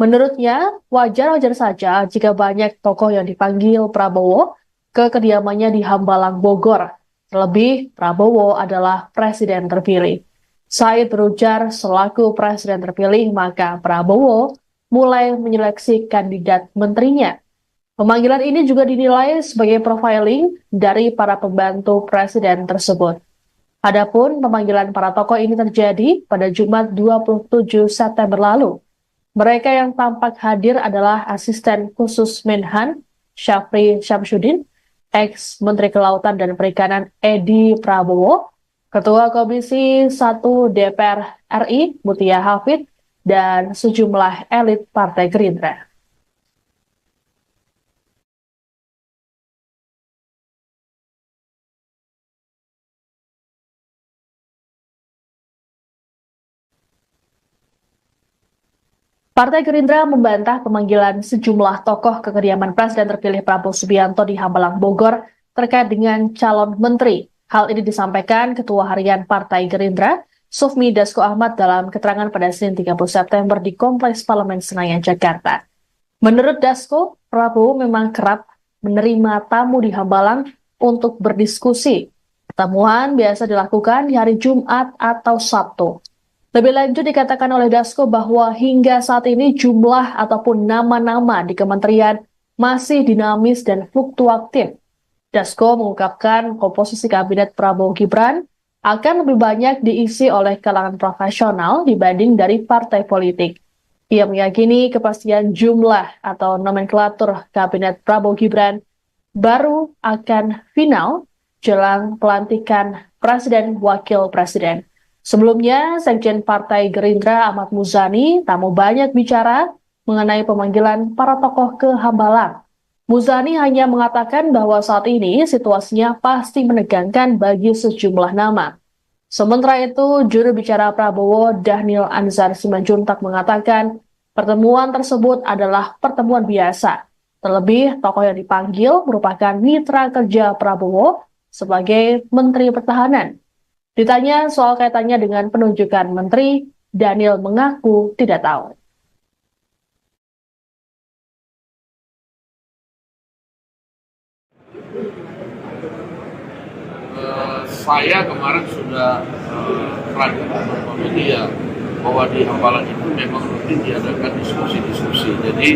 Menurutnya, wajar-wajar saja jika banyak tokoh yang dipanggil Prabowo ke kediamannya di Hambalang, Bogor. Terlebih, Prabowo adalah presiden terpilih. Said berujar selaku presiden terpilih, maka Prabowo mulai menyeleksi kandidat menterinya. Pemanggilan ini juga dinilai sebagai profiling dari para pembantu presiden tersebut. Adapun pemanggilan para tokoh ini terjadi pada Jumat 27 September lalu. Mereka yang tampak hadir adalah asisten khusus Menhan Syafri Syamsuddin, ex-Menteri Kelautan dan Perikanan Edi Prabowo, Ketua Komisi 1 DPR RI Mutia Hafid, dan sejumlah elit Partai Gerindra. Partai Gerindra membantah pemanggilan sejumlah tokoh ke kediaman Presiden terpilih Prabowo Subianto di Hambalang, Bogor terkait dengan calon menteri. Hal ini disampaikan Ketua Harian Partai Gerindra, Sufmi Dasko Ahmad dalam keterangan pada Senin 30 September di Kompleks Parlemen Senayan, Jakarta. Menurut Dasko, Prabowo memang kerap menerima tamu di Hambalang untuk berdiskusi. Pertemuan biasa dilakukan di hari Jumat atau Sabtu. Lebih lanjut dikatakan oleh Dasko bahwa hingga saat ini jumlah ataupun nama-nama di kementerian masih dinamis dan fluktuatif. Dasko mengungkapkan komposisi kabinet Prabowo Gibran akan lebih banyak diisi oleh kalangan profesional dibanding dari partai politik. Ia meyakini kepastian jumlah atau nomenklatur kabinet Prabowo Gibran baru akan final jelang pelantikan Presiden Wakil Presiden. Sebelumnya, Sekjen Partai Gerindra Ahmad Muzani tak mau banyak bicara mengenai pemanggilan para tokoh ke Hambalang. Muzani hanya mengatakan bahwa saat ini situasinya pasti menegangkan bagi sejumlah nama. Sementara itu, juru bicara Prabowo Dhanil Anzar Simanjuntak mengatakan pertemuan tersebut adalah pertemuan biasa. Terlebih, tokoh yang dipanggil merupakan mitra kerja Prabowo sebagai Menteri Pertahanan. Ditanya soal kaitannya dengan penunjukan menteri, Dhanil mengaku tidak tahu. Saya kemarin sudah ragu beberapa media bahwa di Hambalang itu memang rutin diadakan diskusi-diskusi. Jadi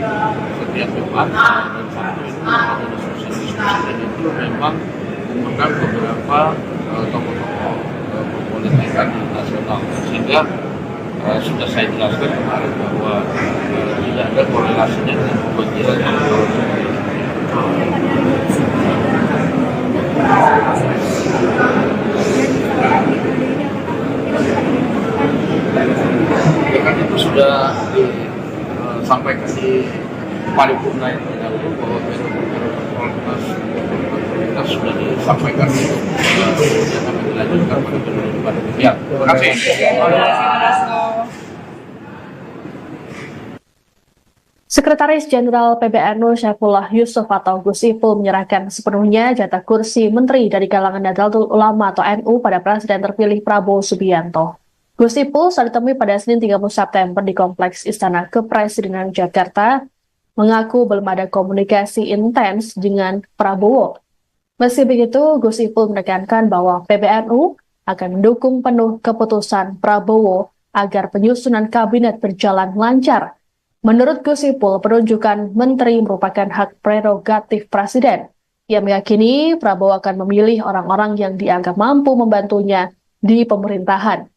setiap Jumat dan Sabtu itu ada diskusi-diskusi dan itu memang mengundang beberapa tokoh-tokoh politikan nasional, sehingga sudah saya jelaskan kemarin bahwa tidak ada korelasinya dengan pemanggilan calon menteri. Kan itu sudah disampaikan di paripurna yang terdahulu bahwa kita sudah disampaikan untuk yang akan dilanjutkan pada periode depan. Ya, terima kasih. Sekretaris Jenderal PBNU Syaifullah Yusuf atau Gus Ipul menyerahkan sepenuhnya jatah kursi menteri dari kalangan Nahdlatul Ulama atau NU pada Presiden terpilih Prabowo Subianto. Gus Ipul saat ditemui pada Senin 30 September di Kompleks Istana Kepresidenan Jakarta mengaku belum ada komunikasi intens dengan Prabowo. Meski begitu, Gus Ipul menekankan bahwa PBNU akan mendukung penuh keputusan Prabowo agar penyusunan kabinet berjalan lancar. Menurut Gus Ipul, penunjukan menteri merupakan hak prerogatif Presiden. Ia meyakini Prabowo akan memilih orang-orang yang dianggap mampu membantunya di pemerintahan.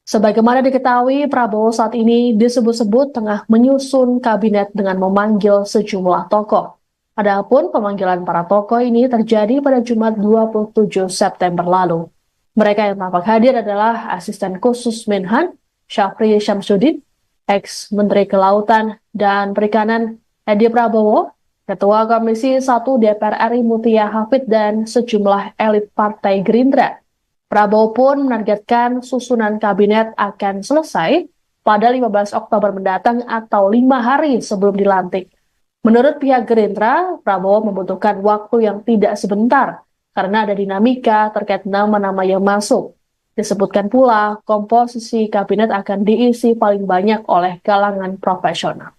Sebagaimana diketahui, Prabowo saat ini disebut-sebut tengah menyusun kabinet dengan memanggil sejumlah tokoh. Adapun pemanggilan para tokoh ini terjadi pada Jumat 27 September lalu. Mereka yang tampak hadir adalah Asisten Khusus Menhan Syafri Syamsuddin, ex-Menteri Kelautan dan Perikanan Edi Prabowo, Ketua Komisi 1 DPR RI Mutia Hafid, dan sejumlah elit Partai Gerindra. Prabowo pun menargetkan susunan kabinet akan selesai pada 15 Oktober mendatang atau 5 hari sebelum dilantik. Menurut pihak Gerindra, Prabowo membutuhkan waktu yang tidak sebentar karena ada dinamika terkait nama-nama yang masuk. Disebutkan pula, komposisi kabinet akan diisi paling banyak oleh kalangan profesional.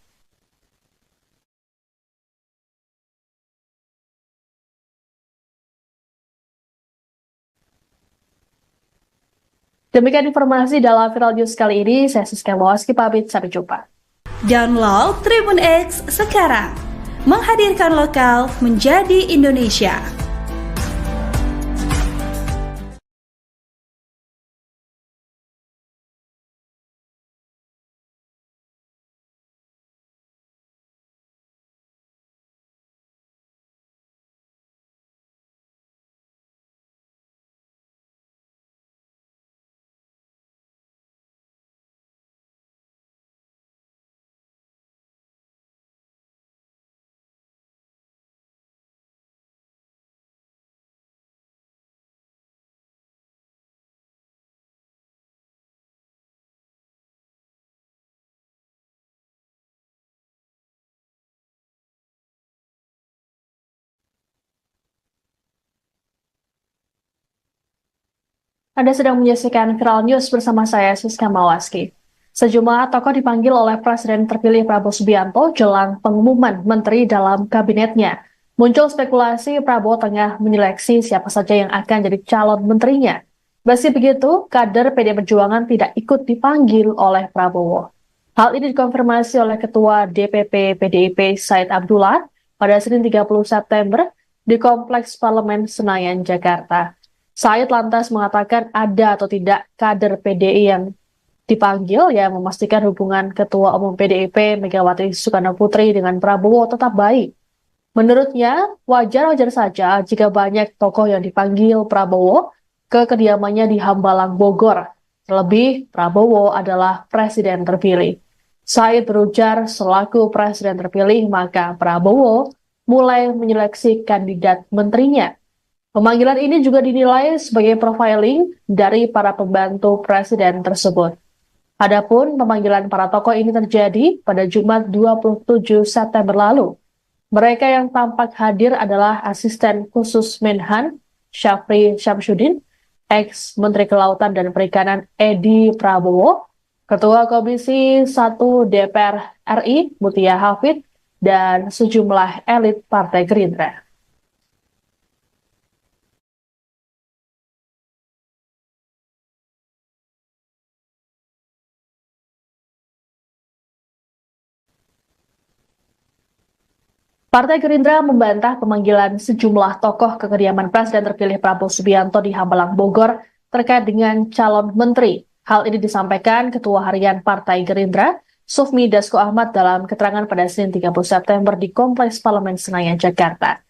Demikian informasi dalam Viral News kali ini. Saya Siska Mawaski pamit, sampai jumpa. Download Tribun X sekarang, menghadirkan lokal menjadi Indonesia. Anda sedang menyaksikan Viral News bersama saya, Siska Mawaski. Sejumlah tokoh dipanggil oleh Presiden terpilih Prabowo Subianto jelang pengumuman menteri dalam kabinetnya. Muncul spekulasi Prabowo tengah menyeleksi siapa saja yang akan jadi calon menterinya. Meski begitu, kader PD Perjuangan tidak ikut dipanggil oleh Prabowo. Hal ini dikonfirmasi oleh Ketua DPP PDIP Said Abdullah pada Senin 30 September di Kompleks Parlemen Senayan, Jakarta. Said lantas mengatakan ada atau tidak kader PDI yang dipanggil yang memastikan hubungan Ketua Umum PDIP Megawati Soekarno Putri dengan Prabowo tetap baik. Menurutnya, wajar-wajar saja jika banyak tokoh yang dipanggil Prabowo ke kediamannya di Hambalang, Bogor. Terlebih, Prabowo adalah presiden terpilih. Said berujar selaku presiden terpilih, maka Prabowo mulai menyeleksi kandidat menterinya. Pemanggilan ini juga dinilai sebagai profiling dari para pembantu presiden tersebut. Adapun pemanggilan para tokoh ini terjadi pada Jumat 27 September lalu. Mereka yang tampak hadir adalah Asisten Khusus Menhan Syafri Syamsuddin, ex-Menteri Kelautan dan Perikanan Edi Prabowo, Ketua Komisi 1 DPR RI Mutia Hafid, dan sejumlah elit Partai Gerindra. Partai Gerindra membantah pemanggilan sejumlah tokoh ke kediaman Presiden terpilih Prabowo Subianto di Hambalang, Bogor terkait dengan calon menteri. Hal ini disampaikan Ketua Harian Partai Gerindra, Sufmi Dasko Ahmad, dalam keterangan pada Senin 30 September di Kompleks Parlemen Senayan, Jakarta.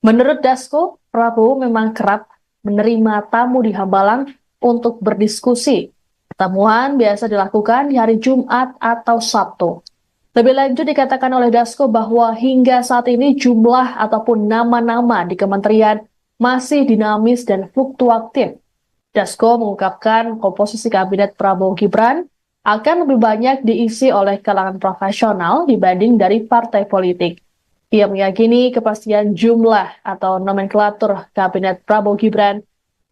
Menurut Dasko, Prabowo memang kerap menerima tamu di Hambalang untuk berdiskusi. Pertemuan biasa dilakukan di hari Jumat atau Sabtu. Lebih lanjut dikatakan oleh Dasko bahwa hingga saat ini jumlah ataupun nama-nama di kementerian masih dinamis dan fluktuatif. Dasko mengungkapkan komposisi kabinet Prabowo Gibran akan lebih banyak diisi oleh kalangan profesional dibanding dari partai politik. Ia meyakini kepastian jumlah atau nomenklatur kabinet Prabowo Gibran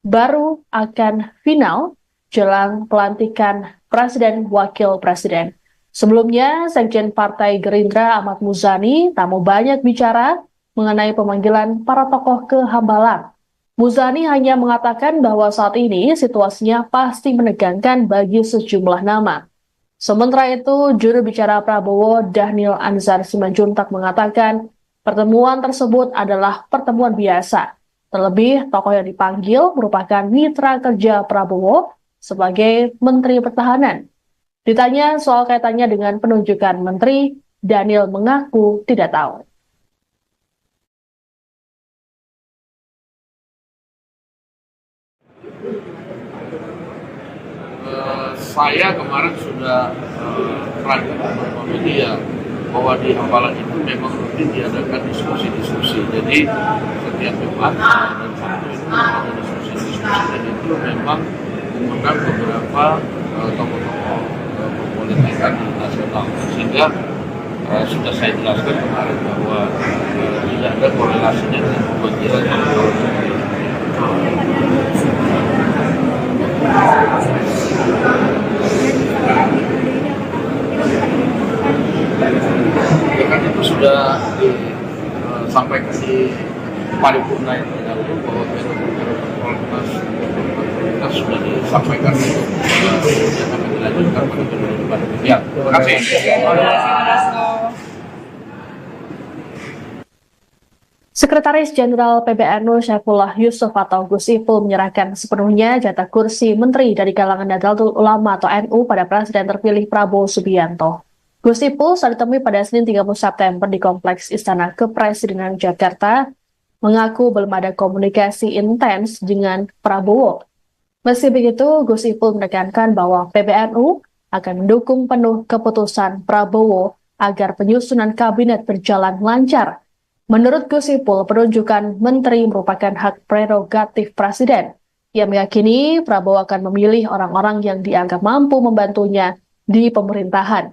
baru akan final jelang pelantikan Presiden Wakil Presiden. Sebelumnya, Sekjen Partai Gerindra Ahmad Muzani tak mau banyak bicara mengenai pemanggilan para tokoh ke Hambalang. Muzani hanya mengatakan bahwa saat ini situasinya pasti menegangkan bagi sejumlah nama. Sementara itu, juru bicara Prabowo Dhanil Anzar Simanjuntak mengatakan pertemuan tersebut adalah pertemuan biasa. Terlebih, tokoh yang dipanggil merupakan mitra kerja Prabowo sebagai Menteri Pertahanan. Ditanya soal kaitannya dengan penunjukan menteri, Dhanil mengaku tidak tahu. Saya kemarin sudah terangkan beberapa media bahwa di Hambalang itu memang rutin diadakan diskusi-diskusi. Jadi setiap Jumat dan Sabtu itu ada diskusi-diskusi, dan itu memang mengundang beberapa tokoh-tokoh perpolitikan di nasional, sehingga sudah saya jelaskan kemarin bahwa tidak ada korelasinya dengan pemanggilan tahun ini. Ya kan itu sudah disampaikan di paripurna yang terdahulu bahwa kita sudah disampaikan untuk yang akan dilanjutkan pada periode depan. Ya, terima kasih. Sekretaris Jenderal PBNU Syaifullah Yusuf atau Gus Ipul menyerahkan sepenuhnya jatah kursi menteri dari kalangan Nahdlatul Ulama atau NU pada Presiden terpilih Prabowo Subianto. Gus Ipul saat ditemui pada Senin 30 September di Kompleks Istana Kepresidenan Jakarta mengaku belum ada komunikasi intens dengan Prabowo. Meski begitu, Gus Ipul menekankan bahwa PBNU akan mendukung penuh keputusan Prabowo agar penyusunan kabinet berjalan lancar. Menurut Gus Ipul, penunjukan menteri merupakan hak prerogatif Presiden. Ia meyakini Prabowo akan memilih orang-orang yang dianggap mampu membantunya di pemerintahan.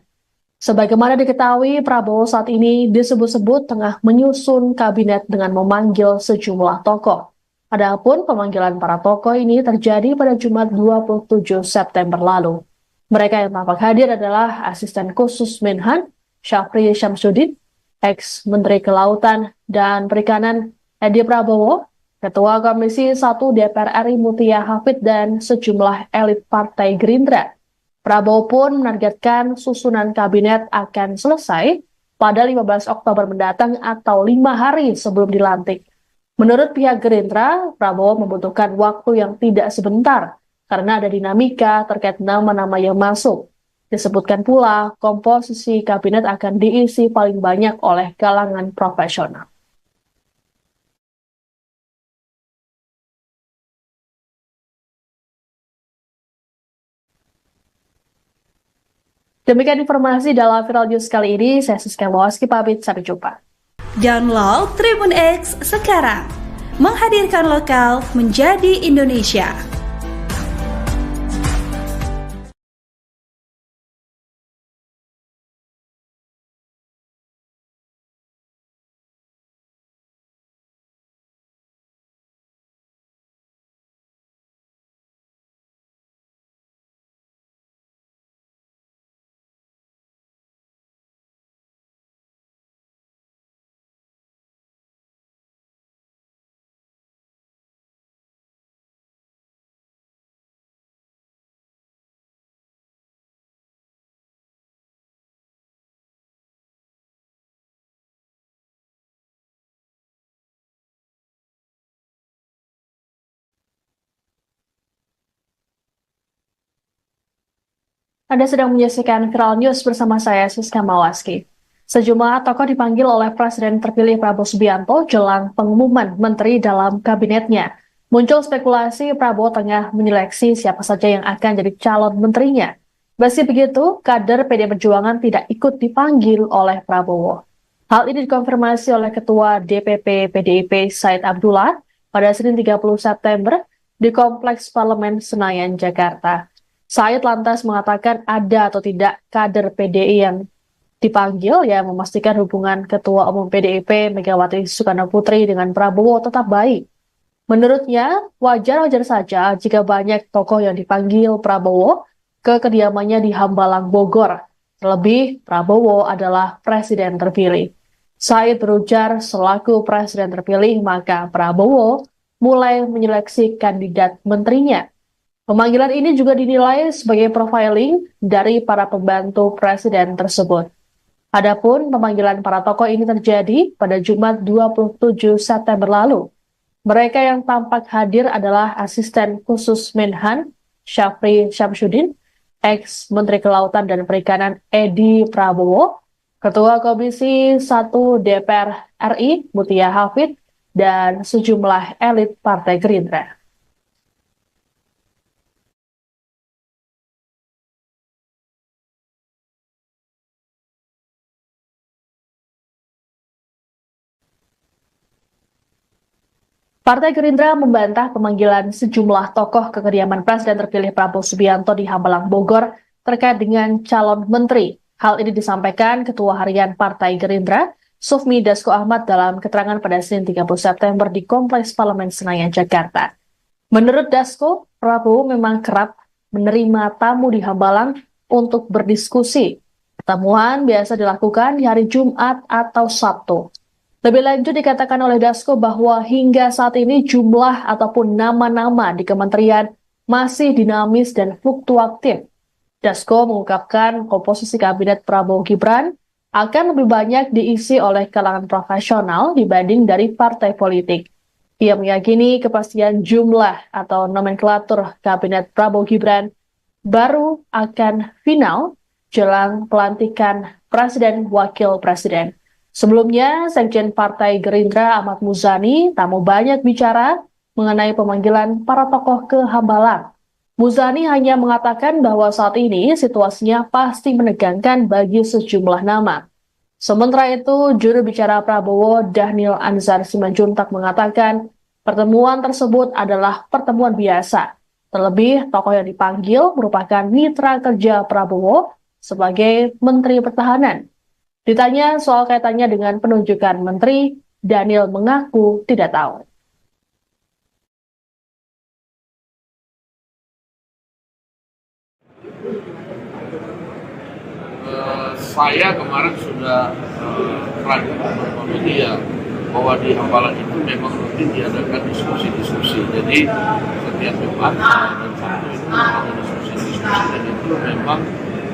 Sebagaimana diketahui, Prabowo saat ini disebut-sebut tengah menyusun kabinet dengan memanggil sejumlah tokoh. Adapun pemanggilan para tokoh ini terjadi pada Jumat 27 September lalu. Mereka yang tampak hadir adalah Asisten Khusus Menhan, Syafri Syamsuddin, ex-Menteri Kelautan dan Perikanan Edi Prabowo, Ketua Komisi 1 DPR RI Mutia Hafid, dan sejumlah elit Partai Gerindra. Prabowo pun menargetkan susunan kabinet akan selesai pada 15 Oktober mendatang atau 5 hari sebelum dilantik. Menurut pihak Gerindra, Prabowo membutuhkan waktu yang tidak sebentar karena ada dinamika terkait nama-nama yang masuk. Disebutkan pula, komposisi kabinet akan diisi paling banyak oleh kalangan profesional. Demikian informasi dalam Viral News kali ini. Saya Siska Mawaski pamit, sampai jumpa. Download Tribun X sekarang, menghadirkan lokal menjadi Indonesia. Anda sedang menyaksikan Viral News bersama saya, Siska Mawaski. Sejumlah tokoh dipanggil oleh Presiden terpilih Prabowo Subianto jelang pengumuman menteri dalam kabinetnya. Muncul spekulasi Prabowo tengah menyeleksi siapa saja yang akan jadi calon menterinya. Meski begitu, kader PD Perjuangan tidak ikut dipanggil oleh Prabowo. Hal ini dikonfirmasi oleh Ketua DPP PDIP Said Abdullah pada Senin 30 September di Kompleks Parlemen Senayan, Jakarta. Said lantas mengatakan ada atau tidak kader PDI yang dipanggil yang memastikan hubungan Ketua Umum PDIP Megawati Soekarno Putri dengan Prabowo tetap baik. Menurutnya, wajar-wajar saja jika banyak tokoh yang dipanggil Prabowo ke kediamannya di Hambalang, Bogor. Terlebih, Prabowo adalah presiden terpilih. Said berujar selaku presiden terpilih, maka Prabowo mulai menyeleksi kandidat menterinya. Pemanggilan ini juga dinilai sebagai profiling dari para pembantu presiden tersebut. Adapun pemanggilan para tokoh ini terjadi pada Jumat 27 September lalu. Mereka yang tampak hadir adalah Asisten Khusus Menhan, Syafri Syamsuddin, ex-Menteri Kelautan dan Perikanan Edi Prabowo, Ketua Komisi 1 DPR RI Mutia Hafid, dan sejumlah elit Partai Gerindra. Partai Gerindra membantah pemanggilan sejumlah tokoh ke kediaman Presiden terpilih Prabowo Subianto di Hambalang, Bogor terkait dengan calon menteri. Hal ini disampaikan Ketua Harian Partai Gerindra, Sufmi Dasko Ahmad dalam keterangan pada Senin 30 September di Kompleks Parlemen Senayan, Jakarta. Menurut Dasko, Prabowo memang kerap menerima tamu di Hambalang untuk berdiskusi. Pertemuan biasa dilakukan di hari Jumat atau Sabtu. Lebih lanjut dikatakan oleh Dasko bahwa hingga saat ini jumlah ataupun nama-nama di kementerian masih dinamis dan fluktuatif. Dasko mengungkapkan komposisi kabinet Prabowo Gibran akan lebih banyak diisi oleh kalangan profesional dibanding dari partai politik. Ia meyakini kepastian jumlah atau nomenklatur kabinet Prabowo Gibran baru akan final jelang pelantikan Presiden Wakil Presiden. Sebelumnya, Sekjen Partai Gerindra Ahmad Muzani tak mau banyak bicara mengenai pemanggilan para tokoh ke Hambalang. Muzani hanya mengatakan bahwa saat ini situasinya pasti menegangkan bagi sejumlah nama. Sementara itu, juru bicara Prabowo Dhanil Anzar Simanjuntak mengatakan pertemuan tersebut adalah pertemuan biasa. Terlebih, tokoh yang dipanggil merupakan mitra kerja Prabowo sebagai Menteri Pertahanan. Ditanya soal kaitannya dengan penunjukan menteri, Daniel mengaku tidak tahu. Saya kemarin sudah ragu beberapa media bahwa di Hambalang itu memang rutin diadakan diskusi-diskusi. Jadi setiap Jumat dan Sabtu itu ada diskusi-diskusi dan itu memang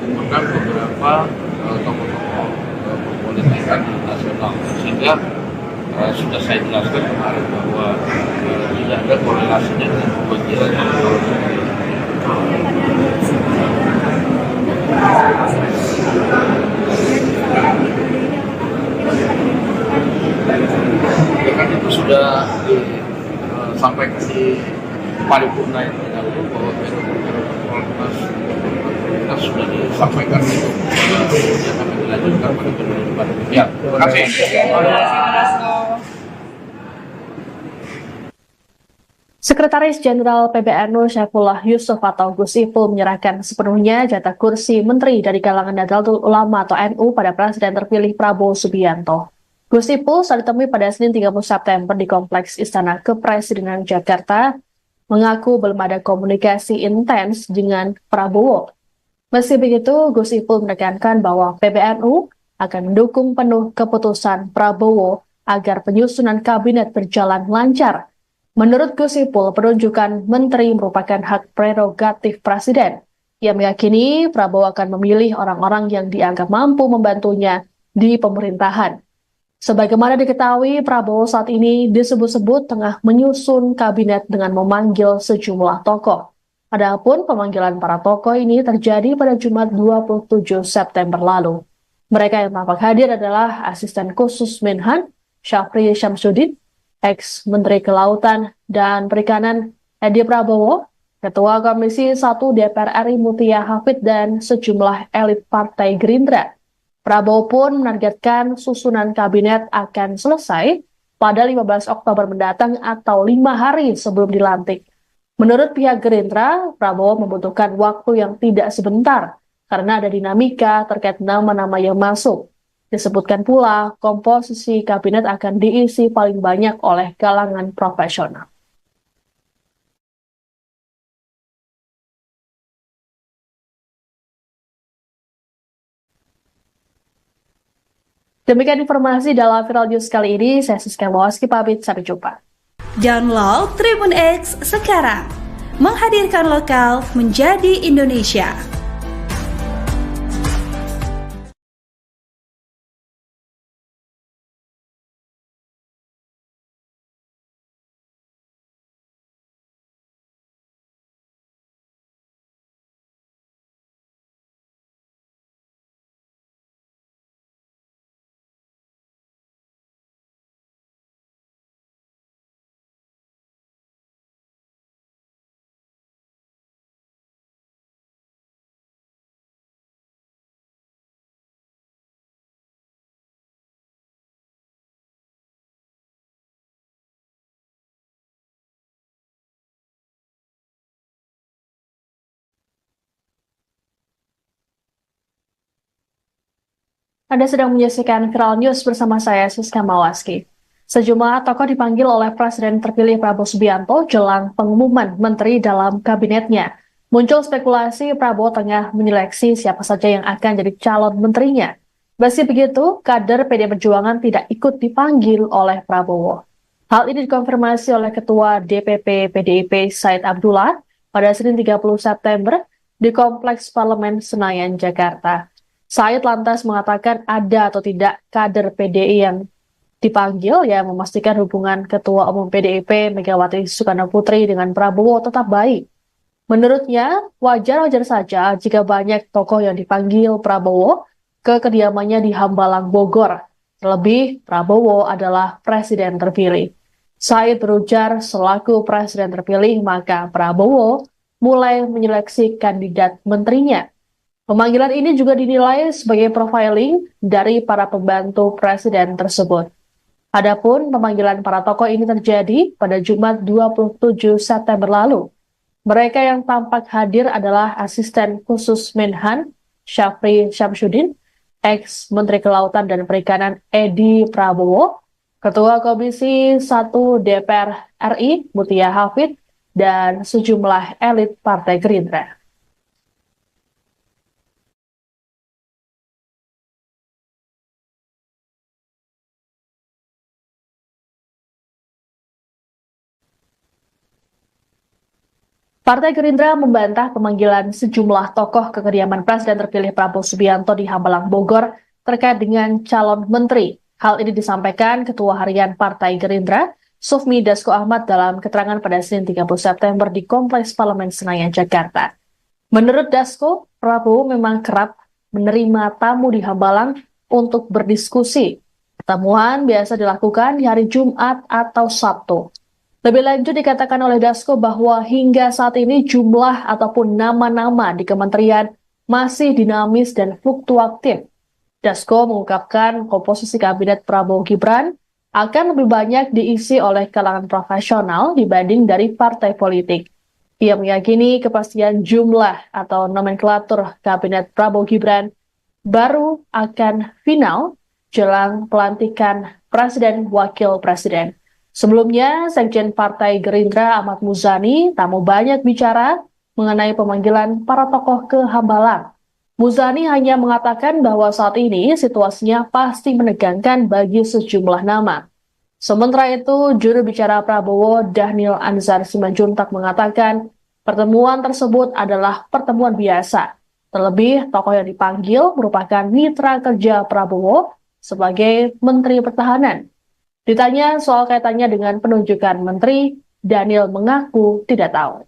mengundang beberapa tokoh-tokoh perpolitikan nasional, sehingga sudah saya jelaskan kemarin bahwa tidak ada korelasinya dengan pemanggilan kan itu sudah disampaikan di paripurna yang terdahulu bahwa kita sudah disampaikan itu yang akan dilanjutkan pada periode depan. Ya, terima kasih. Sekretaris Jenderal PBNU Syaifullah Yusuf atau Gus Ipul menyerahkan sepenuhnya jatah kursi menteri dari kalangan Nahdlatul Ulama atau NU pada Presiden terpilih Prabowo Subianto. Gus Ipul saat ditemui pada Senin 30 September di Kompleks Istana Kepresidenan Jakarta mengaku belum ada komunikasi intens dengan Prabowo. Meski begitu, Gus Ipul menekankan bahwa PBNU akan mendukung penuh keputusan Prabowo agar penyusunan kabinet berjalan lancar. Menurut Gus Ipul, penunjukan menteri merupakan hak prerogatif Presiden. Ia meyakini Prabowo akan memilih orang-orang yang dianggap mampu membantunya di pemerintahan. Sebagaimana diketahui, Prabowo saat ini disebut-sebut tengah menyusun kabinet dengan memanggil sejumlah tokoh. Adapun pemanggilan para tokoh ini terjadi pada Jumat 27 September lalu. Mereka yang tampak hadir adalah Asisten Khusus Menhan, Syafri Syamsuddin, ex-Menteri Kelautan dan Perikanan Edi Prabowo, Ketua Komisi 1 DPR RI Mutia Hafid, dan sejumlah elit Partai Gerindra. Prabowo pun menargetkan susunan kabinet akan selesai pada 15 Oktober mendatang atau 5 hari sebelum dilantik. Menurut pihak Gerindra, Prabowo membutuhkan waktu yang tidak sebentar karena ada dinamika terkait nama-nama yang masuk. Disebutkan pula, komposisi kabinet akan diisi paling banyak oleh kalangan profesional. Demikian informasi dalam Viral News kali ini. Saya Siska Mawaski pamit, sampai jumpa. Download Tribun X sekarang, menghadirkan lokal menjadi Indonesia. Anda sedang menyaksikan Viral News bersama saya, Siska Mawaski. Sejumlah tokoh dipanggil oleh Presiden terpilih Prabowo Subianto jelang pengumuman menteri dalam kabinetnya. Muncul spekulasi Prabowo tengah menyeleksi siapa saja yang akan jadi calon menterinya. Meski begitu, kader PD Perjuangan tidak ikut dipanggil oleh Prabowo. Hal ini dikonfirmasi oleh Ketua DPP PDIP Said Abdullah pada Senin 30 September di Kompleks Parlemen Senayan, Jakarta. Said lantas mengatakan ada atau tidak kader PDI yang dipanggil yang memastikan hubungan Ketua Umum PDIP Megawati Soekarno Putri dengan Prabowo tetap baik. Menurutnya, wajar-wajar saja jika banyak tokoh yang dipanggil Prabowo ke kediamannya di Hambalang, Bogor. Terlebih, Prabowo adalah presiden terpilih. Said berujar selaku presiden terpilih, maka Prabowo mulai menyeleksi kandidat menterinya. Pemanggilan ini juga dinilai sebagai profiling dari para pembantu presiden tersebut. Adapun pemanggilan para tokoh ini terjadi pada Jumat 27 September lalu. Mereka yang tampak hadir adalah asisten khusus Menhan Syafri Syamsuddin, ex-Menteri Kelautan dan Perikanan Edi Prabowo, Ketua Komisi 1 DPR RI Mutia Hafid, dan sejumlah elit Partai Gerindra. Partai Gerindra membantah pemanggilan sejumlah tokoh ke kediaman Presiden terpilih Prabowo Subianto di Hambalang, Bogor terkait dengan calon menteri. Hal ini disampaikan Ketua Harian Partai Gerindra, Sufmi Dasko Ahmad dalam keterangan pada Senin 30 September di Kompleks Parlemen Senayan, Jakarta. Menurut Dasko, Prabowo memang kerap menerima tamu di Hambalang untuk berdiskusi. Pertemuan biasa dilakukan di hari Jumat atau Sabtu. Lebih lanjut dikatakan oleh Dasko bahwa hingga saat ini jumlah ataupun nama-nama di kementerian masih dinamis dan fluktuatif. Dasko mengungkapkan komposisi kabinet Prabowo Gibran akan lebih banyak diisi oleh kalangan profesional dibanding dari partai politik. Ia meyakini kepastian jumlah atau nomenklatur kabinet Prabowo Gibran baru akan final jelang pelantikan Presiden Wakil Presiden. Sebelumnya, Sekjen Partai Gerindra Ahmad Muzani tak mau banyak bicara mengenai pemanggilan para tokoh ke Hambalang. Muzani hanya mengatakan bahwa saat ini situasinya pasti menegangkan bagi sejumlah nama. Sementara itu, juru bicara Prabowo Dhanil Anzar Simanjuntak mengatakan pertemuan tersebut adalah pertemuan biasa. Terlebih, tokoh yang dipanggil merupakan mitra kerja Prabowo sebagai Menteri Pertahanan. Ditanya soal kaitannya dengan penunjukan menteri, Dhanil mengaku tidak tahu.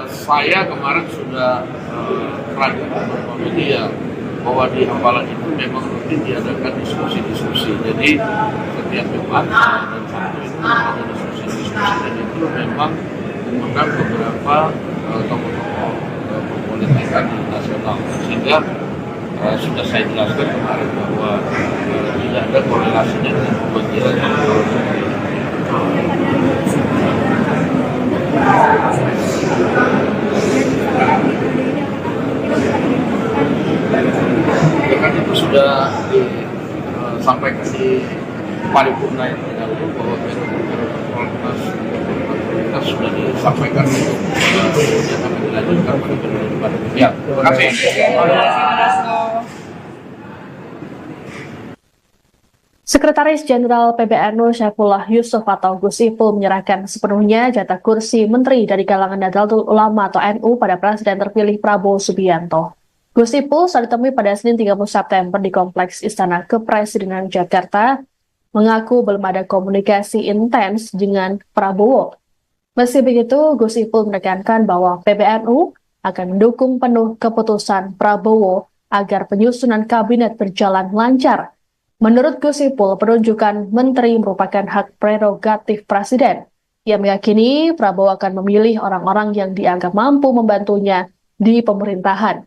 Saya kemarin sudah ragu beberapa media bahwa di Hambalang itu memang rutin diadakan diskusi-diskusi. Jadi setiap Jumat dan Sabtu itu ada diskusi-diskusi dan itu memang mengundang beberapa tokoh-tokoh politikan nasional, sehingga sudah saya jelaskan kemarin bahwa tidak ada korelasinya dengan pemanggilan kan itu sudah disampaikan di paripurna yang lalu bahwa kita sudah disampaikan untuk yang akan dilanjutkan pada periode depan. Ya, terima kasih. Sekretaris Jenderal PBNU Syaifullah Yusuf atau Gus Ipul menyerahkan sepenuhnya jatah kursi menteri dari kalangan Nahdlatul Ulama atau NU pada Presiden terpilih Prabowo Subianto. Gus Ipul saat ditemui pada Senin 30 September di Kompleks Istana Kepresidenan Jakarta mengaku belum ada komunikasi intens dengan Prabowo. Meski begitu, Gus Ipul menekankan bahwa PBNU akan mendukung penuh keputusan Prabowo agar penyusunan kabinet berjalan lancar. Menurut Gus Ipul, penunjukan menteri merupakan hak prerogatif Presiden. Ia meyakini Prabowo akan memilih orang-orang yang dianggap mampu membantunya di pemerintahan.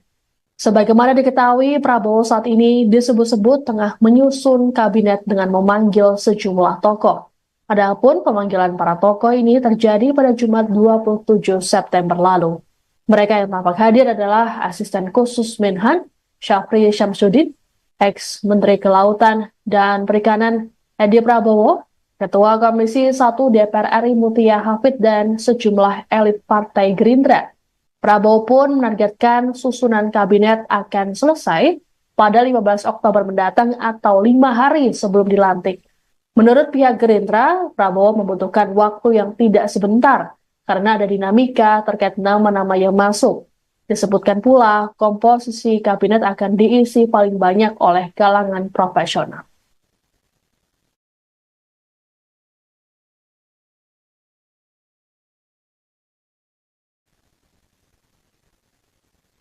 Sebagaimana diketahui, Prabowo saat ini disebut-sebut tengah menyusun kabinet dengan memanggil sejumlah tokoh. Adapun pemanggilan para tokoh ini terjadi pada Jumat 27 September lalu. Mereka yang tampak hadir adalah Asisten Khusus Menhan Syafri Syamsuddin, ex-Menteri Kelautan dan Perikanan Edi Prabowo, Ketua Komisi 1 DPR RI Mutia Hafid, dan sejumlah elit Partai Gerindra. Prabowo pun menargetkan susunan kabinet akan selesai pada 15 Oktober mendatang atau 5 hari sebelum dilantik. Menurut pihak Gerindra, Prabowo membutuhkan waktu yang tidak sebentar karena ada dinamika terkait nama-nama yang masuk. Disebutkan pula, komposisi kabinet akan diisi paling banyak oleh kalangan profesional.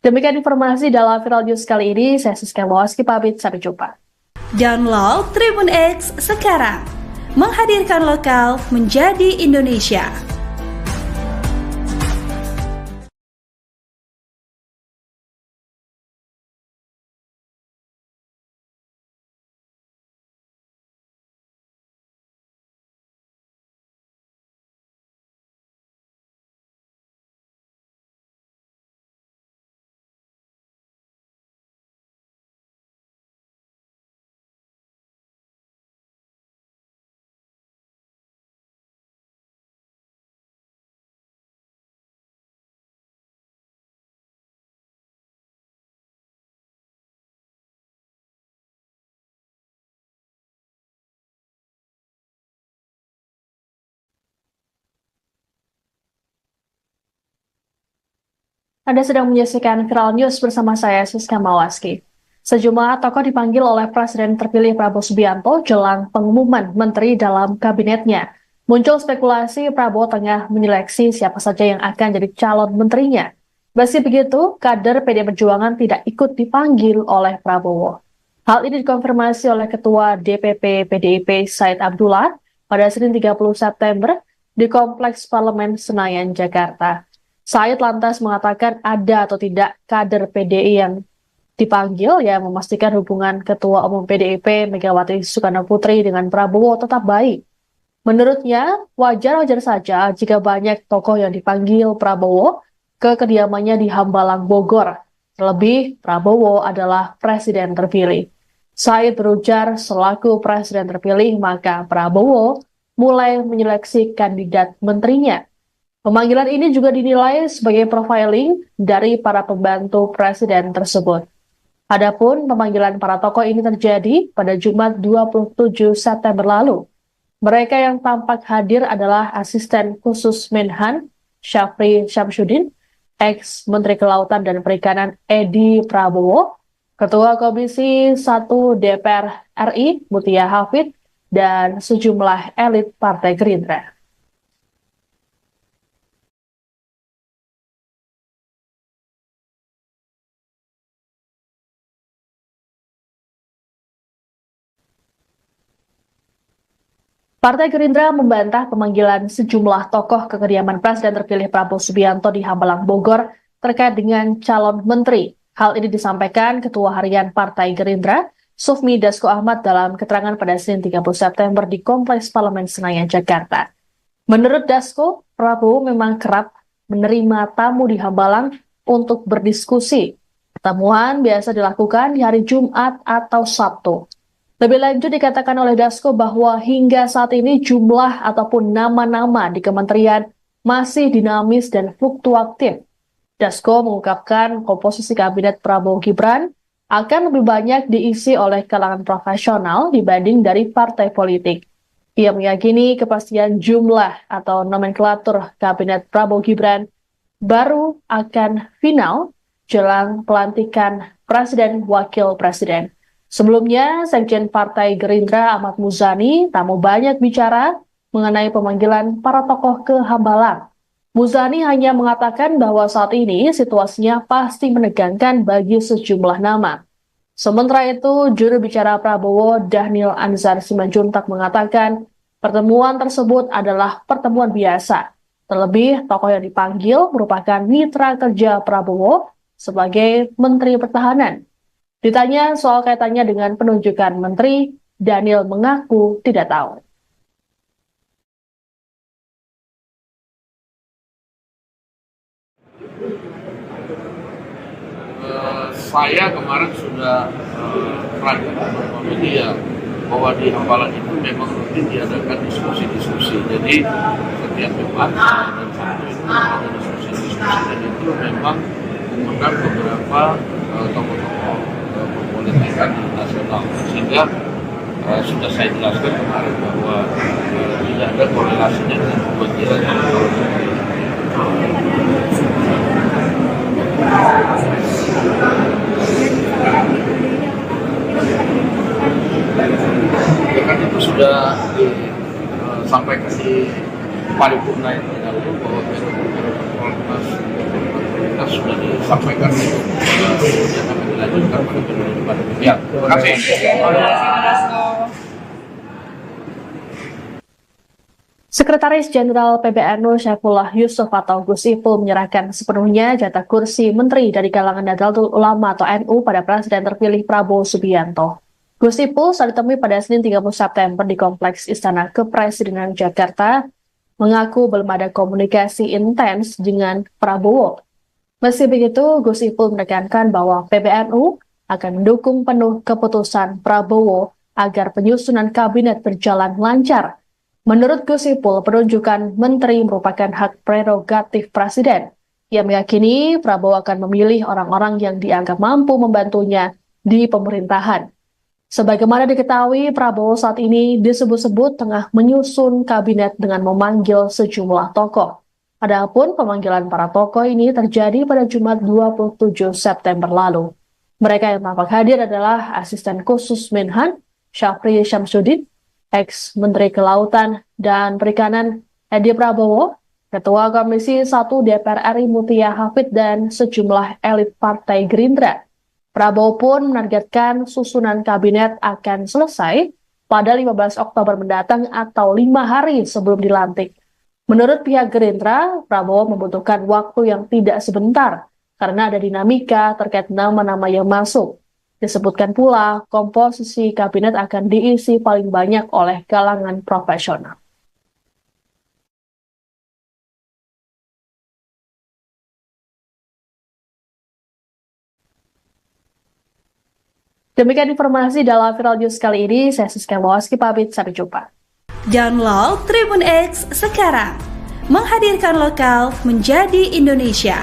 Demikian informasi dalam Viral News kali ini. Saya Siska Mawaski pamit, sampai jumpa. Download Tribun X sekarang, menghadirkan lokal menjadi Indonesia. Anda sedang menyaksikan Viral News bersama saya, Siska Mawaski. Sejumlah tokoh dipanggil oleh Presiden terpilih Prabowo Subianto jelang pengumuman menteri dalam kabinetnya. Muncul spekulasi Prabowo tengah menyeleksi siapa saja yang akan jadi calon menterinya. Meski begitu, kader PD Perjuangan tidak ikut dipanggil oleh Prabowo. Hal ini dikonfirmasi oleh Ketua DPP PDIP Said Abdullah pada Senin 30 September di Kompleks Parlemen Senayan, Jakarta. Said lantas mengatakan ada atau tidak kader PDI yang dipanggil yang memastikan hubungan Ketua Umum PDIP Megawati Soekarno Putri dengan Prabowo tetap baik. Menurutnya, wajar-wajar saja jika banyak tokoh yang dipanggil Prabowo ke kediamannya di Hambalang, Bogor. Terlebih, Prabowo adalah presiden terpilih. Said berujar selaku presiden terpilih, maka Prabowo mulai menyeleksi kandidat menterinya. Pemanggilan ini juga dinilai sebagai profiling dari para pembantu presiden tersebut. Adapun pemanggilan para tokoh ini terjadi pada Jumat 27 September lalu. Mereka yang tampak hadir adalah Asisten Khusus Menhan Syafri Syamsuddin, ex-Menteri Kelautan dan Perikanan Edi Prabowo, Ketua Komisi 1 DPR RI Mutia Hafid, dan sejumlah elit Partai Gerindra. Partai Gerindra membantah pemanggilan sejumlah tokoh ke kediaman Presiden terpilih Prabowo Subianto di Hambalang, Bogor terkait dengan calon menteri. Hal ini disampaikan Ketua Harian Partai Gerindra, Sufmi Dasko Ahmad, dalam keterangan pada Senin 30 September di Kompleks Parlemen Senayan, Jakarta. Menurut Dasko, Prabowo memang kerap menerima tamu di Hambalang untuk berdiskusi. Pertemuan biasa dilakukan di hari Jumat atau Sabtu. Lebih lanjut dikatakan oleh Dasko bahwa hingga saat ini jumlah ataupun nama-nama di kementerian masih dinamis dan fluktuatif. Dasko mengungkapkan komposisi kabinet Prabowo Gibran akan lebih banyak diisi oleh kalangan profesional dibanding dari partai politik. Ia meyakini kepastian jumlah atau nomenklatur kabinet Prabowo Gibran baru akan final jelang pelantikan Presiden Wakil Presiden. Sebelumnya, Sekjen Partai Gerindra Ahmad Muzani tak mau banyak bicara mengenai pemanggilan para tokoh ke Hambalang. Muzani hanya mengatakan bahwa saat ini situasinya pasti menegangkan bagi sejumlah nama. Sementara itu, juru bicara Prabowo Dhanil Anzar Simanjuntak mengatakan pertemuan tersebut adalah pertemuan biasa. Terlebih, tokoh yang dipanggil merupakan mitra kerja Prabowo sebagai Menteri Pertahanan. Ditanya soal kaitannya dengan penunjukan menteri, Dhanil mengaku tidak tahu. Saya kemarin sudah terangkan beberapa media bahwa di Hambalang itu memang rutin diadakan diskusi-diskusi. Jadi setiap Jumat dan Sabtu itu ada diskusi-diskusi, dan itu memang mengundang beberapa tokoh-tokoh perpolitikan nasional. Sehingga sudah saya jelaskan kemarin bahwa tidak ada korelasinya dengan kepentingan kan itu sudah disampaikan di paripurna yang terdahulu bahwa kita sudah disampaikan untuk yang akan dilanjutkan pada periode depan. Ya, terima kasih. Sekretaris Jenderal PBNU Syaifullah Yusuf atau Gus Ipul menyerahkan sepenuhnya jatah kursi menteri dari kalangan Nahdlatul Ulama atau NU pada Presiden terpilih Prabowo Subianto. Gus Ipul saat ditemui pada Senin 30 September di Kompleks Istana Kepresidenan Jakarta mengaku belum ada komunikasi intens dengan Prabowo. Meski begitu, Gus Ipul menekankan bahwa PBNU akan mendukung penuh keputusan Prabowo agar penyusunan kabinet berjalan lancar. Menurut Gus Ipul, penunjukan menteri merupakan hak prerogatif Presiden. Ia meyakini Prabowo akan memilih orang-orang yang dianggap mampu membantunya di pemerintahan. Sebagaimana diketahui, Prabowo saat ini disebut-sebut tengah menyusun kabinet dengan memanggil sejumlah tokoh. Adapun pemanggilan para tokoh ini terjadi pada Jumat 27 September lalu. Mereka yang tampak hadir adalah Asisten Khusus Menhan, Syafri Syamsuddin, ex-Menteri Kelautan dan Perikanan Edi Prabowo, Ketua Komisi 1 DPR RI Mutia Hafid, dan sejumlah elit Partai Gerindra. Prabowo pun menargetkan susunan kabinet akan selesai pada 15 Oktober mendatang atau 5 hari sebelum dilantik. Menurut pihak Gerindra, Prabowo membutuhkan waktu yang tidak sebentar karena ada dinamika terkait nama-nama yang masuk. Disebutkan pula, komposisi kabinet akan diisi paling banyak oleh kalangan profesional. Demikian informasi dalam Viral News kali ini. Saya Siska Mawaski pamit, sampai jumpa. Download Tribun X sekarang. Menghadirkan lokal menjadi Indonesia.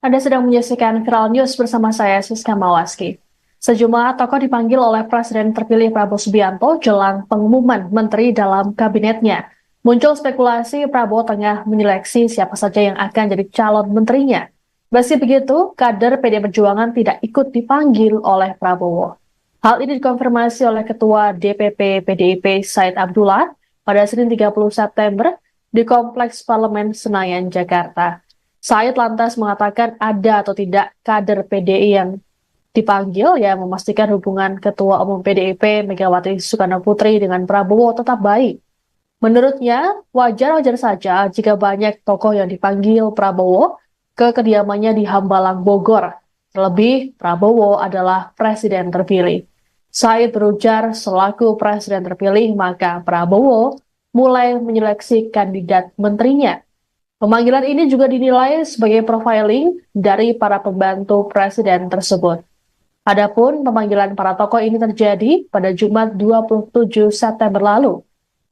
Anda sedang menyaksikan Viral News bersama saya, Siska Mawaski. Sejumlah tokoh dipanggil oleh Presiden terpilih Prabowo Subianto jelang pengumuman menteri dalam kabinetnya. Muncul spekulasi Prabowo tengah menyeleksi siapa saja yang akan jadi calon menterinya. Meski begitu, kader PD Perjuangan tidak ikut dipanggil oleh Prabowo. Hal ini dikonfirmasi oleh Ketua DPP PDIP Said Abdullah pada Senin 30 September di Kompleks Parlemen Senayan, Jakarta. Said lantas mengatakan ada atau tidak kader PDI yang dipanggil yang memastikan hubungan Ketua Umum PDIP Megawati Soekarno Putri dengan Prabowo tetap baik. Menurutnya, wajar-wajar saja jika banyak tokoh yang dipanggil Prabowo ke kediamannya di Hambalang, Bogor. Terlebih, Prabowo adalah presiden terpilih. Said berujar selaku presiden terpilih, maka Prabowo mulai menyeleksi kandidat menterinya. Pemanggilan ini juga dinilai sebagai profiling dari para pembantu presiden tersebut. Adapun pemanggilan para tokoh ini terjadi pada Jumat 27 September lalu.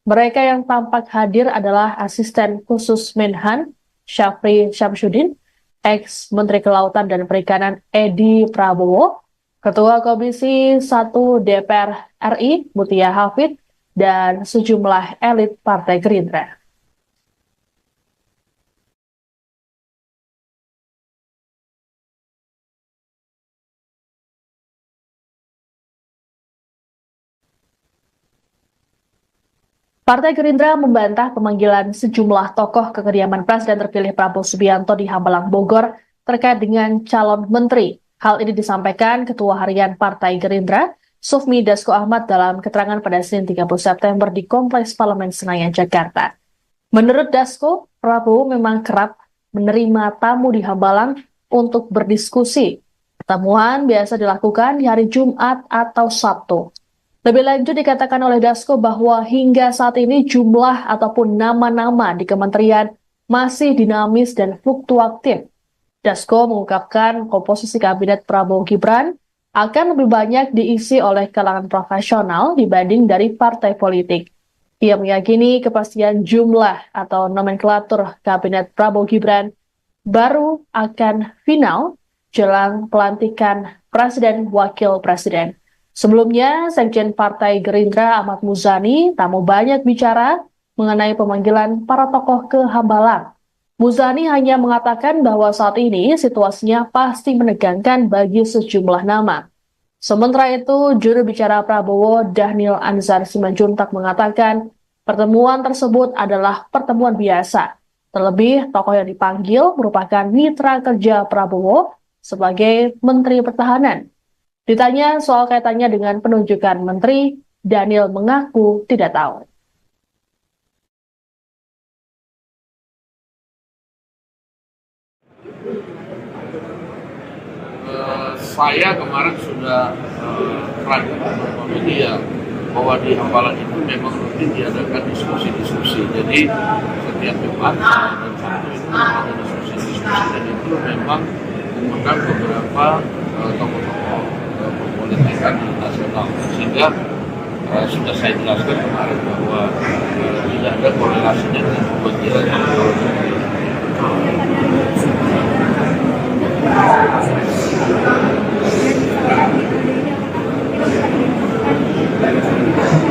Mereka yang tampak hadir adalah Asisten Khusus Menhan, Syafri Syamsuddin, ex-Menteri Kelautan dan Perikanan Edi Prabowo, Ketua Komisi 1 DPR RI Mutia Hafid, dan sejumlah elit Partai Gerindra. Partai Gerindra membantah pemanggilan sejumlah tokoh ke kediaman Presiden terpilih Prabowo Subianto di Hambalang, Bogor terkait dengan calon menteri. Hal ini disampaikan Ketua Harian Partai Gerindra, Sufmi Dasko Ahmad dalam keterangan pada Senin 30 September di Kompleks Parlemen Senayan, Jakarta. Menurut Dasko, Prabowo memang kerap menerima tamu di Hambalang untuk berdiskusi. Pertemuan biasa dilakukan di hari Jumat atau Sabtu. Lebih lanjut dikatakan oleh Dasko bahwa hingga saat ini jumlah ataupun nama-nama di kementerian masih dinamis dan fluktuatif. Dasko mengungkapkan komposisi kabinet Prabowo Gibran akan lebih banyak diisi oleh kalangan profesional dibanding dari partai politik. Ia meyakini kepastian jumlah atau nomenklatur kabinet Prabowo Gibran baru akan final jelang pelantikan Presiden Wakil Presiden. Sebelumnya, Sekjen Partai Gerindra Ahmad Muzani tak mau banyak bicara mengenai pemanggilan para tokoh ke Hambalang. Muzani hanya mengatakan bahwa saat ini situasinya pasti menegangkan bagi sejumlah nama. Sementara itu, juru bicara Prabowo Dhanil Anzar Simanjuntak mengatakan pertemuan tersebut adalah pertemuan biasa. Terlebih, tokoh yang dipanggil merupakan mitra kerja Prabowo sebagai Menteri Pertahanan. Ditanya soal kaitannya dengan penunjukan menteri, Daniel mengaku tidak tahu. Saya kemarin sudah ragu beberapa media bahwa di Hambalang itu memang rutin diadakan diskusi-diskusi. Jadi setiap Jumat dan Sabtu itu ada diskusi-diskusi dan itu memang mengundang beberapa tokoh-tokoh perpolitikan nasional, sehingga sudah saya jelaskan kemarin bahwa tidak ada korelasinya dengan pemanggilan calon menteri.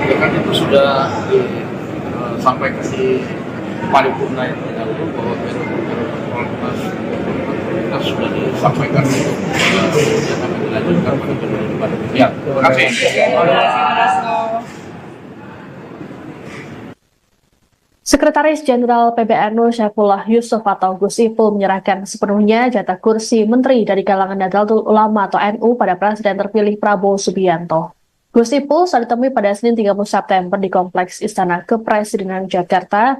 Ya kan itu sudah disampaikan di paripurna yang terdahulu bahwa kita sudah disampaikan untuk yang akan dilanjutkan pada periode depan. Ya, terima kasih. Sekretaris Jenderal PBNU Syaifullah Yusuf atau Gus Ipul menyerahkan sepenuhnya jatah kursi menteri dari kalangan Nahdlatul Ulama atau NU pada Presiden terpilih Prabowo Subianto. Gus Ipul saat ditemui pada Senin 30 September di Kompleks Istana Kepresidenan Jakarta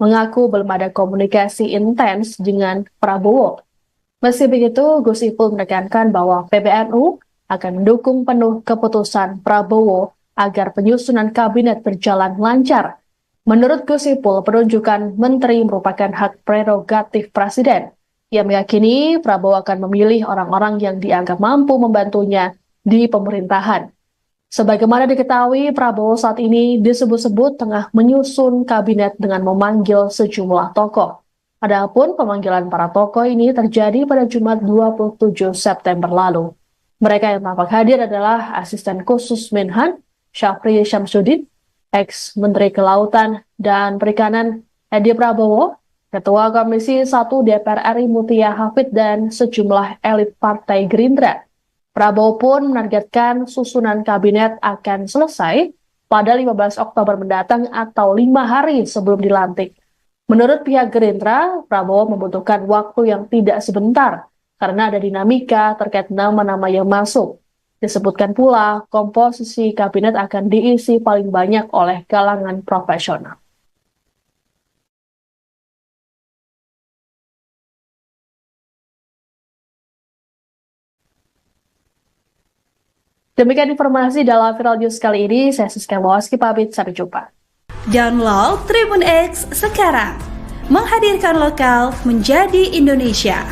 mengaku belum ada komunikasi intens dengan Prabowo. Meski begitu, Gus Ipul menekankan bahwa PBNU akan mendukung penuh keputusan Prabowo agar penyusunan kabinet berjalan lancar. Menurut Gus Ipul, penunjukan menteri merupakan hak prerogatif Presiden. Ia meyakini Prabowo akan memilih orang-orang yang dianggap mampu membantunya di pemerintahan. Sebagaimana diketahui, Prabowo saat ini disebut-sebut tengah menyusun kabinet dengan memanggil sejumlah tokoh. Adapun pemanggilan para tokoh ini terjadi pada Jumat 27 September lalu. Mereka yang tampak hadir adalah Asisten Khusus Menhan, Syafri Syamsuddin, ex-Menteri Kelautan dan Perikanan Edi Prabowo, Ketua Komisi 1 DPR RI Mutia Hafid, dan sejumlah elit Partai Gerindra. Prabowo pun menargetkan susunan kabinet akan selesai pada 15 Oktober mendatang atau 5 hari sebelum dilantik. Menurut pihak Gerindra, Prabowo membutuhkan waktu yang tidak sebentar karena ada dinamika terkait nama-nama yang masuk. Disebutkan pula, komposisi kabinet akan diisi paling banyak oleh kalangan profesional. Demikian informasi dalam Viral News kali ini. Saya Siska Mawaski pamit, sampai jumpa. Download Tribun X sekarang, menghadirkan lokal menjadi Indonesia.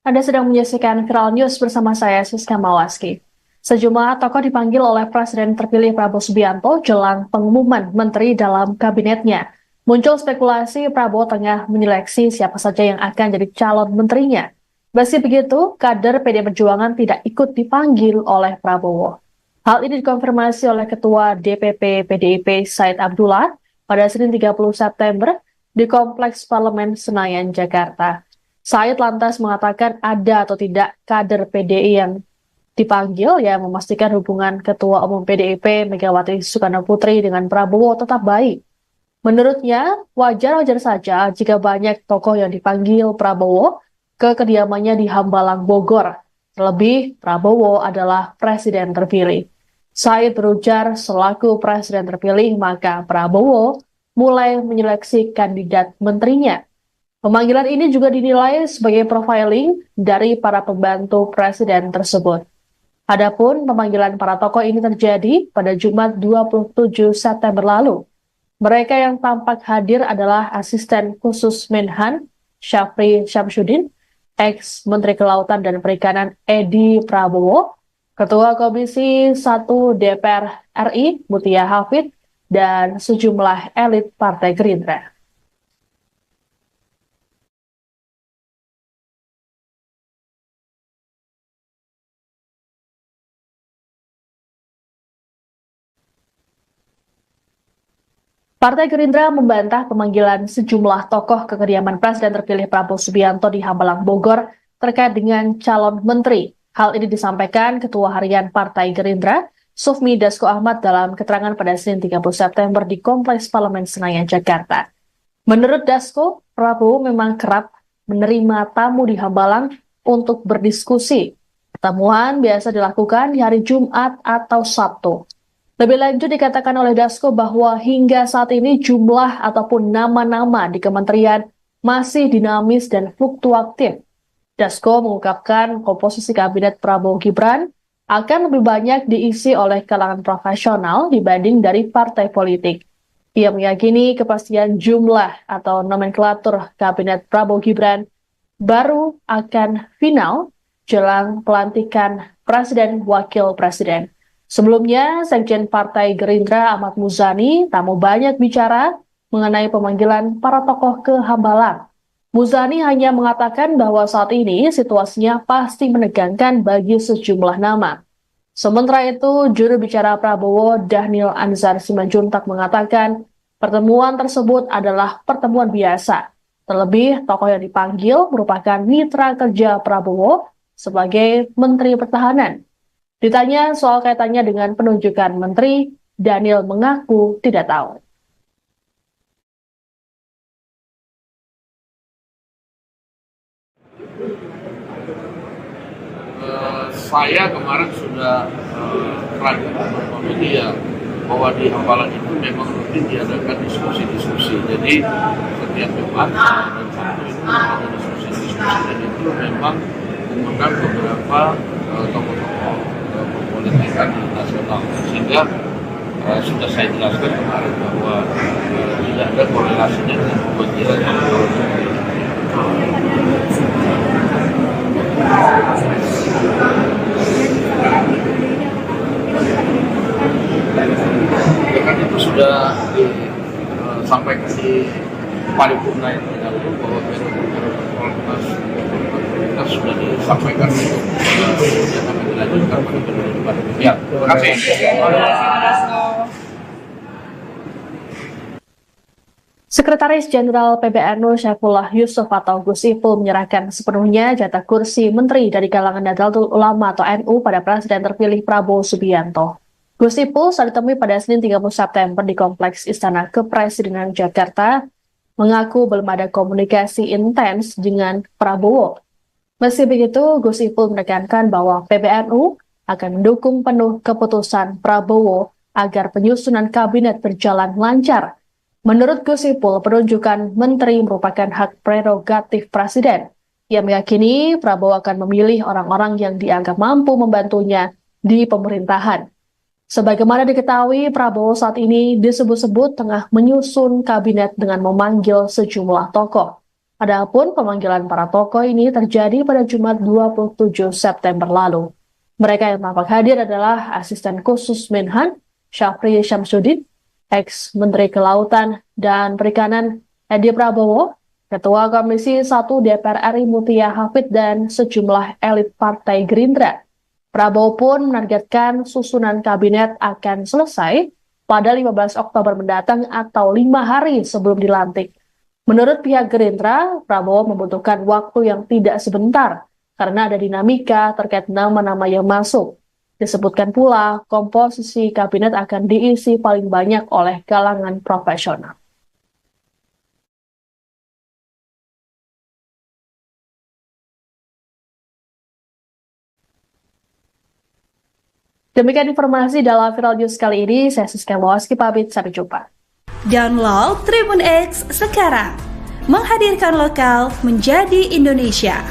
Anda sedang menyaksikan Viral News bersama saya, Siska Mawaski. Sejumlah tokoh dipanggil oleh Presiden terpilih Prabowo Subianto jelang pengumuman menteri dalam kabinetnya. Muncul spekulasi Prabowo tengah menyeleksi siapa saja yang akan jadi calon menterinya. Meski begitu, kader PD Perjuangan tidak ikut dipanggil oleh Prabowo. Hal ini dikonfirmasi oleh Ketua DPP PDIP Said Abdullah pada Senin 30 September di Kompleks Parlemen Senayan, Jakarta. Said lantas mengatakan ada atau tidak kader PDI yang dipanggil yang memastikan hubungan Ketua Umum PDIP Megawati Soekarno Putri dengan Prabowo tetap baik. Menurutnya, wajar-wajar saja jika banyak tokoh yang dipanggil Prabowo ke kediamannya di Hambalang, Bogor. Terlebih, Prabowo adalah presiden terpilih. Said berujar selaku presiden terpilih, maka Prabowo mulai menyeleksi kandidat menterinya. Pemanggilan ini juga dinilai sebagai profiling dari para pembantu presiden tersebut. Adapun pemanggilan para tokoh ini terjadi pada Jumat 27 September lalu. Mereka yang tampak hadir adalah asisten khusus Menhan Syafri Syamsuddin, ex-Menteri Kelautan dan Perikanan Edi Prabowo, Ketua Komisi 1 DPR RI Mutia Hafid, dan sejumlah elit Partai Gerindra. Partai Gerindra membantah pemanggilan sejumlah tokoh ke kediaman Presiden terpilih Prabowo Subianto di Hambalang, Bogor terkait dengan calon menteri. Hal ini disampaikan Ketua Harian Partai Gerindra, Sufmi Dasko Ahmad dalam keterangan pada Senin 30 September di Kompleks Parlemen Senayan, Jakarta. Menurut Dasko, Prabowo memang kerap menerima tamu di Hambalang untuk berdiskusi. Pertemuan biasa dilakukan di hari Jumat atau Sabtu. Lebih lanjut dikatakan oleh Dasko bahwa hingga saat ini jumlah ataupun nama-nama di kementerian masih dinamis dan fluktuatif. Dasko mengungkapkan komposisi kabinet Prabowo Gibran akan lebih banyak diisi oleh kalangan profesional dibanding dari partai politik. Ia meyakini kepastian jumlah atau nomenklatur kabinet Prabowo Gibran baru akan final jelang pelantikan Presiden Wakil Presiden. Sebelumnya, Sekjen Partai Gerindra Ahmad Muzani tak mau banyak bicara mengenai pemanggilan para tokoh ke Hambalang. Muzani hanya mengatakan bahwa saat ini situasinya pasti menegangkan bagi sejumlah nama. Sementara itu, juru bicara Prabowo Dhanil Anzar Simanjuntak mengatakan pertemuan tersebut adalah pertemuan biasa. Terlebih, tokoh yang dipanggil merupakan mitra kerja Prabowo sebagai Menteri Pertahanan. Ditanya soal kaitannya dengan penunjukan menteri, Dhanil mengaku tidak tahu. Saya kemarin sudah ragu beberapa media bahwa di Hambalang itu memang rutin diadakan diskusi-diskusi. Jadi setiap Jumat dan Sabtu itu ada diskusi-diskusi dan itu memang mengundang beberapa tokoh-tokoh politikan nasional, sehingga sudah saya jelaskan kemarin bahwa tidak ada korelasinya dengan pemanggilan kan itu sudah disampaikan di paripurna yang terdahulu bahwa kita sudah disampaikan yang akan dilanjutkan pada periode depan. Ya, terima kasih. Sekretaris Jenderal PBNU Syaifullah Yusuf atau Gus Ipul menyerahkan sepenuhnya jatah kursi menteri dari kalangan Nahdlatul Ulama atau NU pada Presiden terpilih Prabowo Subianto. Gus Ipul saat ditemui pada Senin 30 September di Kompleks Istana Kepresidenan Jakarta mengaku belum ada komunikasi intens dengan Prabowo. Meski begitu, Gus Ipul menekankan bahwa PBNU akan mendukung penuh keputusan Prabowo agar penyusunan kabinet berjalan lancar. Menurut Gus Ipul, penunjukan menteri merupakan hak prerogatif Presiden. Ia meyakini Prabowo akan memilih orang-orang yang dianggap mampu membantunya di pemerintahan. Sebagaimana diketahui, Prabowo saat ini disebut-sebut tengah menyusun kabinet dengan memanggil sejumlah tokoh. Adapun pemanggilan para tokoh ini terjadi pada Jumat 27 September lalu. Mereka yang tampak hadir adalah Asisten Khusus Menhan, Syafri Syamsuddin, ex-Menteri Kelautan dan Perikanan Edi Prabowo, Ketua Komisi 1 DPR RI Mutia Hafid, dan sejumlah elit Partai Gerindra. Prabowo pun menargetkan susunan kabinet akan selesai pada 15 Oktober mendatang atau 5 hari sebelum dilantik. Menurut pihak Gerindra, Prabowo membutuhkan waktu yang tidak sebentar karena ada dinamika terkait nama-nama yang masuk. Disebutkan pula, komposisi kabinet akan diisi paling banyak oleh kalangan profesional. Demikian informasi dalam Viral News kali ini. Saya Siska Mawaski pamit, sampai jumpa. Download Tribun X sekarang, menghadirkan lokal menjadi Indonesia.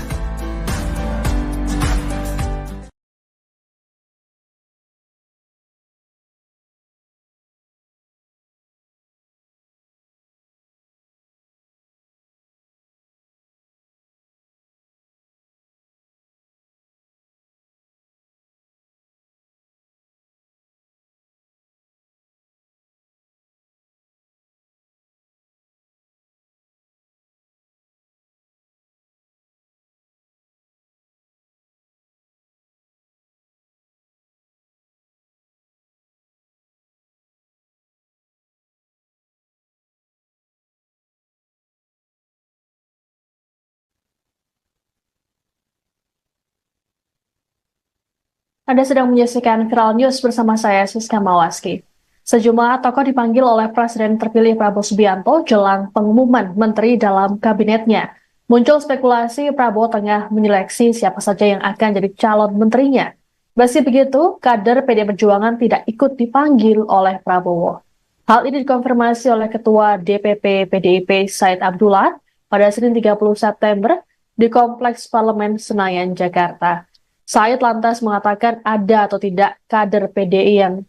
Anda sedang menyaksikan Viral News bersama saya, Siska Mawaski. Sejumlah tokoh dipanggil oleh Presiden terpilih Prabowo Subianto jelang pengumuman menteri dalam kabinetnya. Muncul spekulasi Prabowo tengah menyeleksi siapa saja yang akan jadi calon menterinya. Meski begitu, kader PDI Perjuangan tidak ikut dipanggil oleh Prabowo. Hal ini dikonfirmasi oleh Ketua DPP PDIP Said Abdullah pada Senin 30 September di Kompleks Parlemen Senayan, Jakarta. Said lantas mengatakan ada atau tidak kader PDI yang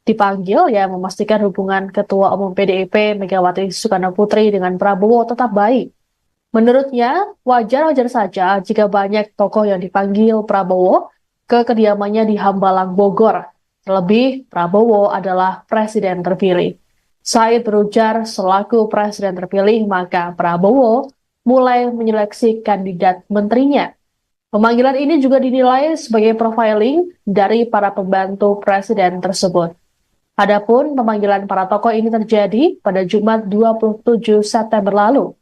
dipanggil yang memastikan hubungan Ketua Umum PDIP Megawati Soekarno Putri dengan Prabowo tetap baik. Menurutnya, wajar-wajar saja jika banyak tokoh yang dipanggil Prabowo ke kediamannya di Hambalang, Bogor. Terlebih, Prabowo adalah presiden terpilih. Said berujar selaku presiden terpilih, maka Prabowo mulai menyeleksi kandidat menterinya. Pemanggilan ini juga dinilai sebagai profiling dari para pembantu presiden tersebut. Adapun pemanggilan para tokoh ini terjadi pada Jumat 27 September lalu.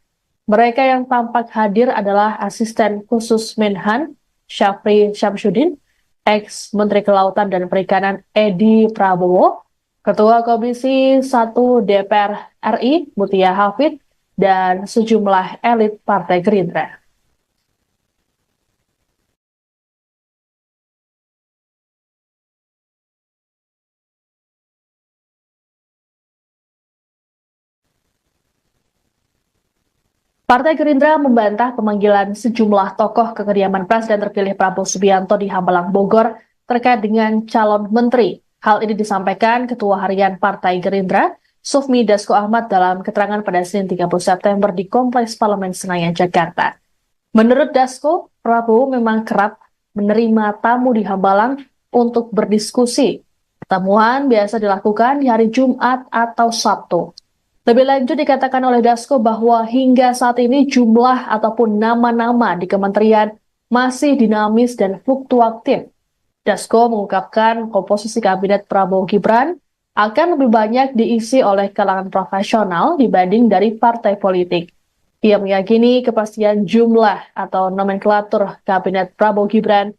Mereka yang tampak hadir adalah Asisten Khusus Menhan, Syafri Syamsuddin, ex-Menteri Kelautan dan Perikanan Edi Prabowo, Ketua Komisi 1 DPR RI Mutia Hafid, dan sejumlah elit Partai Gerindra. Partai Gerindra membantah pemanggilan sejumlah tokoh ke kediaman Presiden terpilih Prabowo Subianto di Hambalang, Bogor terkait dengan calon menteri. Hal ini disampaikan Ketua Harian Partai Gerindra, Sufmi Dasko Ahmad, dalam keterangan pada Senin 30 September di Kompleks Parlemen Senayan, Jakarta. Menurut Dasko, Prabowo memang kerap menerima tamu di Hambalang untuk berdiskusi. Pertemuan biasa dilakukan di hari Jumat atau Sabtu. Lebih lanjut dikatakan oleh Dasko bahwa hingga saat ini jumlah ataupun nama-nama di kementerian masih dinamis dan fluktuatif. Dasko mengungkapkan komposisi kabinet Prabowo Gibran akan lebih banyak diisi oleh kalangan profesional dibanding dari partai politik. Ia meyakini kepastian jumlah atau nomenklatur kabinet Prabowo Gibran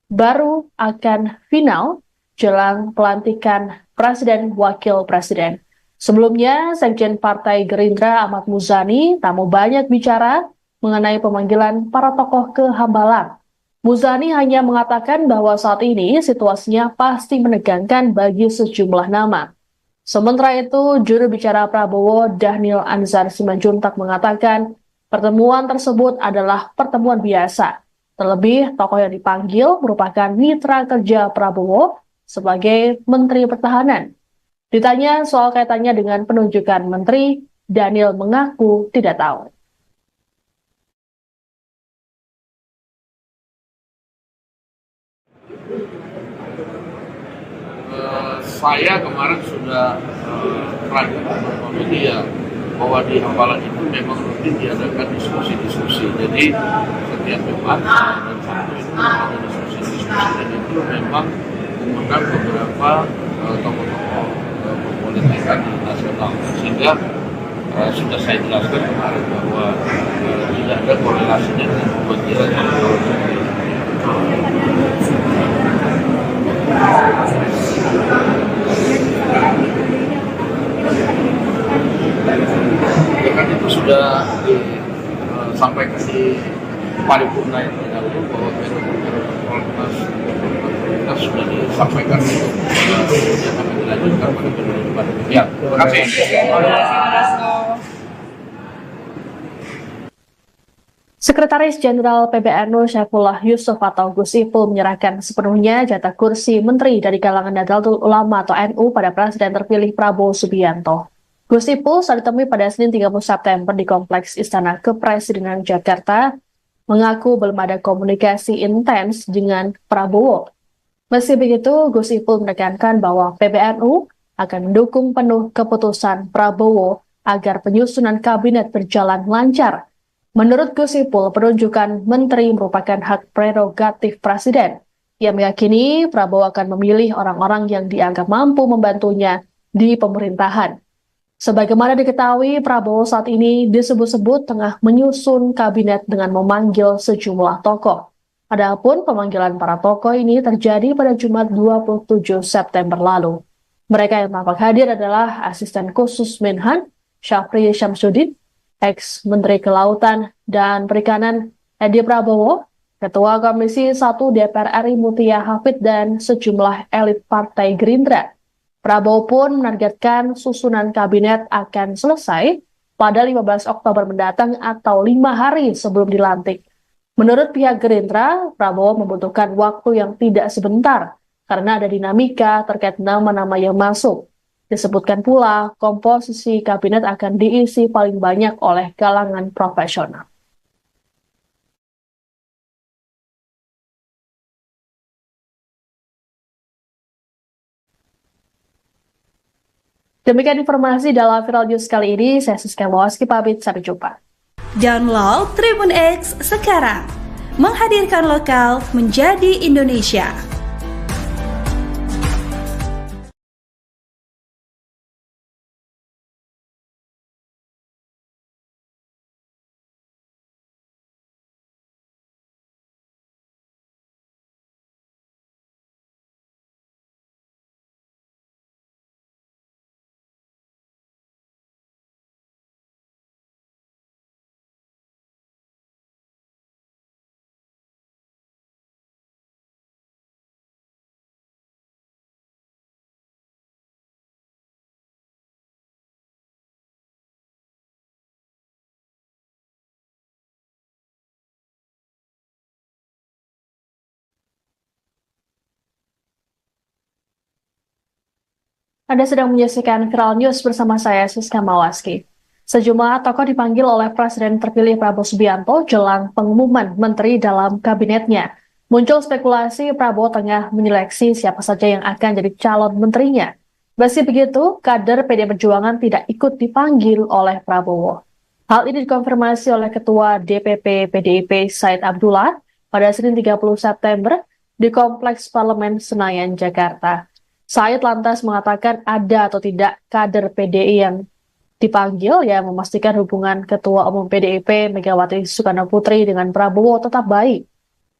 baru akan final jelang pelantikan Presiden Wakil Presiden. Sebelumnya, Sekjen Partai Gerindra Ahmad Muzani tak mau banyak bicara mengenai pemanggilan para tokoh ke Hambalang. Muzani hanya mengatakan bahwa saat ini situasinya pasti menegangkan bagi sejumlah nama. Sementara itu, juru bicara Prabowo Dhanil Anzar Simanjuntak mengatakan pertemuan tersebut adalah pertemuan biasa. Terlebih, tokoh yang dipanggil merupakan mitra kerja Prabowo sebagai Menteri Pertahanan. Ditanya soal kaitannya dengan penunjukan menteri, Dhanil mengaku tidak tahu. Saya kemarin sudah terangkan beberapa media bahwa di Hambalang itu memang rutin diadakan diskusi-diskusi. Jadi setiap Jumat dan Sabtu itu ada diskusi-diskusi, dan itu memang mengundang beberapa tokoh-tokoh pempolitikan di nasional, sehingga sudah saya jelaskan kemarin bahwa tidak ada korelasinya dengan pemanggilan calon presiden. Ya kan itu sudah disampaikan di paripurna yang terdahulu bahwa Prolegnas sudah disampaikan untuk yang akan dilanjutkan pada periode depan. Ya, terima kasih. Sekretaris Jenderal PBNU Syaifullah Yusuf atau Gus Ipul menyerahkan sepenuhnya jatah kursi menteri dari kalangan Nahdlatul Ulama atau NU pada Presiden terpilih Prabowo Subianto. Gus Ipul saat ditemui pada Senin 30 September di Kompleks Istana Kepresidenan Jakarta mengaku belum ada komunikasi intens dengan Prabowo. Meski begitu, Gus Ipul menekankan bahwa PBNU akan mendukung penuh keputusan Prabowo agar penyusunan kabinet berjalan lancar. Menurut Gus Ipul, penunjukan menteri merupakan hak prerogatif Presiden. Ia meyakini Prabowo akan memilih orang-orang yang dianggap mampu membantunya di pemerintahan. Sebagaimana diketahui, Prabowo saat ini disebut-sebut tengah menyusun kabinet dengan memanggil sejumlah tokoh. Adapun pemanggilan para tokoh ini terjadi pada Jumat 27 September lalu. Mereka yang tampak hadir adalah Asisten Khusus Menhan, Syafri Syamsuddin, ex-Menteri Kelautan dan Perikanan Edi Prabowo, Ketua Komisi 1 DPR RI Mutia Hafid, dan sejumlah elit Partai Gerindra. Prabowo pun menargetkan susunan kabinet akan selesai pada 15 Oktober mendatang atau 5 hari sebelum dilantik. Menurut pihak Gerindra, Prabowo membutuhkan waktu yang tidak sebentar karena ada dinamika terkait nama-nama yang masuk. Disebutkan pula, komposisi kabinet akan diisi paling banyak oleh kalangan profesional. Demikian informasi dalam Viral News kali ini. Saya Siska Mawaski pamit, sampai jumpa. Download Tribun X sekarang, menghadirkan lokal menjadi Indonesia. Anda sedang menyaksikan Viral News bersama saya, Siska Mawaski. Sejumlah tokoh dipanggil oleh Presiden terpilih Prabowo Subianto jelang pengumuman menteri dalam kabinetnya. Muncul spekulasi Prabowo tengah menyeleksi siapa saja yang akan jadi calon menterinya. Meski begitu, kader PD Perjuangan tidak ikut dipanggil oleh Prabowo. Hal ini dikonfirmasi oleh Ketua DPP PDIP Said Abdullah pada Senin 30 September di Kompleks Parlemen Senayan, Jakarta. Said lantas mengatakan ada atau tidak kader PDI yang dipanggil yang memastikan hubungan Ketua Umum PDIP Megawati Soekarno Putri dengan Prabowo tetap baik.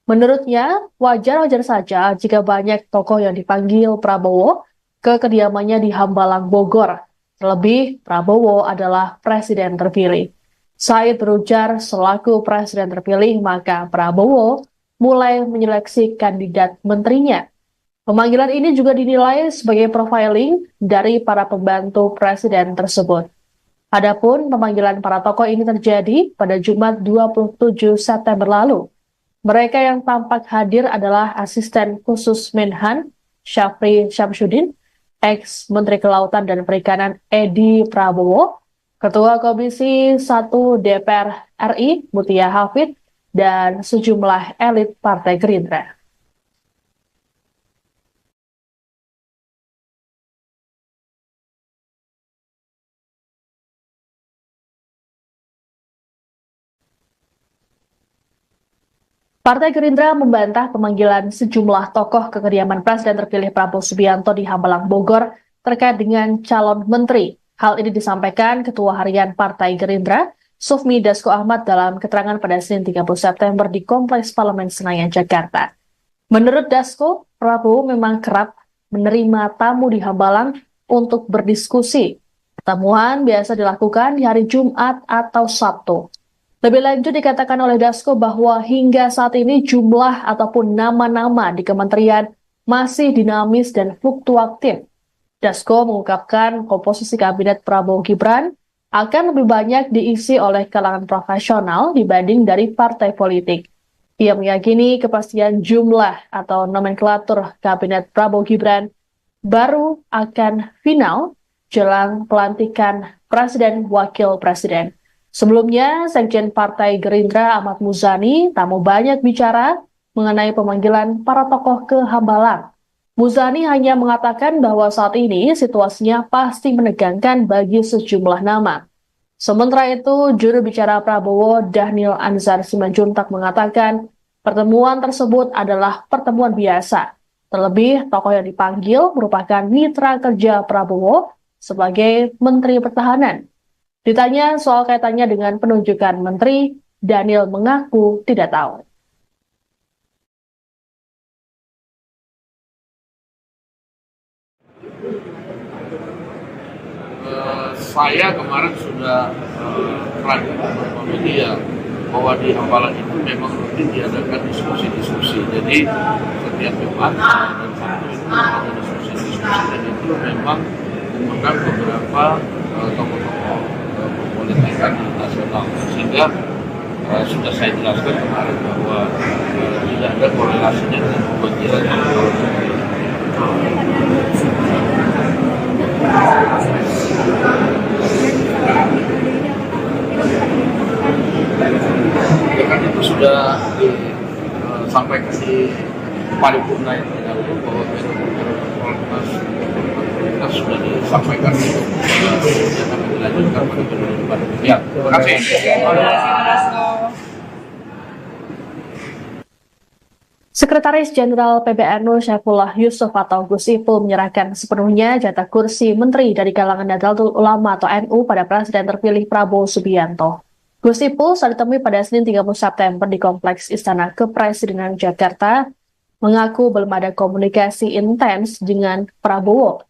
Menurutnya, wajar-wajar saja jika banyak tokoh yang dipanggil Prabowo ke kediamannya di Hambalang, Bogor. Terlebih, Prabowo adalah presiden terpilih. Said berujar selaku presiden terpilih, maka Prabowo mulai menyeleksi kandidat menterinya. Pemanggilan ini juga dinilai sebagai profiling dari para pembantu presiden tersebut. Adapun pemanggilan para tokoh ini terjadi pada Jumat 27 September lalu. Mereka yang tampak hadir adalah Asisten Khusus Menhan, Syafri Syamsuddin, ex-Menteri Kelautan dan Perikanan Edi Prabowo, Ketua Komisi 1 DPR RI Mutia Hafid, dan sejumlah elit Partai Gerindra. Partai Gerindra membantah pemanggilan sejumlah tokoh ke kediaman Presiden terpilih Prabowo Subianto di Hambalang, Bogor terkait dengan calon menteri. Hal ini disampaikan Ketua Harian Partai Gerindra, Sufmi Dasko Ahmad dalam keterangan pada Senin 30 September di Kompleks Parlemen Senayan, Jakarta. Menurut Dasko, Prabowo memang kerap menerima tamu di Hambalang untuk berdiskusi. Pertemuan biasa dilakukan di hari Jumat atau Sabtu. Lebih lanjut dikatakan oleh Dasko bahwa hingga saat ini jumlah ataupun nama-nama di kementerian masih dinamis dan fluktuatif. Dasko mengungkapkan komposisi kabinet Prabowo Gibran akan lebih banyak diisi oleh kalangan profesional dibanding dari partai politik. Ia meyakini kepastian jumlah atau nomenklatur kabinet Prabowo Gibran baru akan final jelang pelantikan Presiden Wakil Presiden. Sebelumnya, Sekjen Partai Gerindra Ahmad Muzani tak mau banyak bicara mengenai pemanggilan para tokoh ke Hambalang. Muzani hanya mengatakan bahwa saat ini situasinya pasti menegangkan bagi sejumlah nama. Sementara itu, juru bicara Prabowo Dhanil Anzar Simanjuntak mengatakan pertemuan tersebut adalah pertemuan biasa. Terlebih, tokoh yang dipanggil merupakan mitra kerja Prabowo sebagai Menteri Pertahanan. Ditanya soal kaitannya dengan penunjukan menteri, Daniel mengaku tidak tahu. Saya kemarin sudah ragu beberapa media bahwa di Hambalang itu memang rutin diadakan diskusi-diskusi. Jadi setiap Jumat dan Sabtu itu ada diskusi-diskusi dan itu memang mengundang beberapa tokoh-tokoh politikan nasional, sehingga sudah saya jelaskan kemarin bahwa tidak ada korelasinya dengan pemanggilan calon menteri. Ya kan itu sudah disampaikan di paripurna yang terdahulu bahwa kita sudah disampaikan untuk yang akan dilanjutkan pada periode depan. Ya, terima kasih. Sekretaris Jenderal PBNU Syaifullah Yusuf atau Gus Ipul menyerahkan sepenuhnya jatah kursi menteri dari kalangan Nahdlatul Ulama atau NU pada Presiden terpilih Prabowo Subianto. Gus Ipul saat ditemui pada Senin 30 September di Kompleks Istana Kepresidenan Jakarta mengaku belum ada komunikasi intens dengan Prabowo.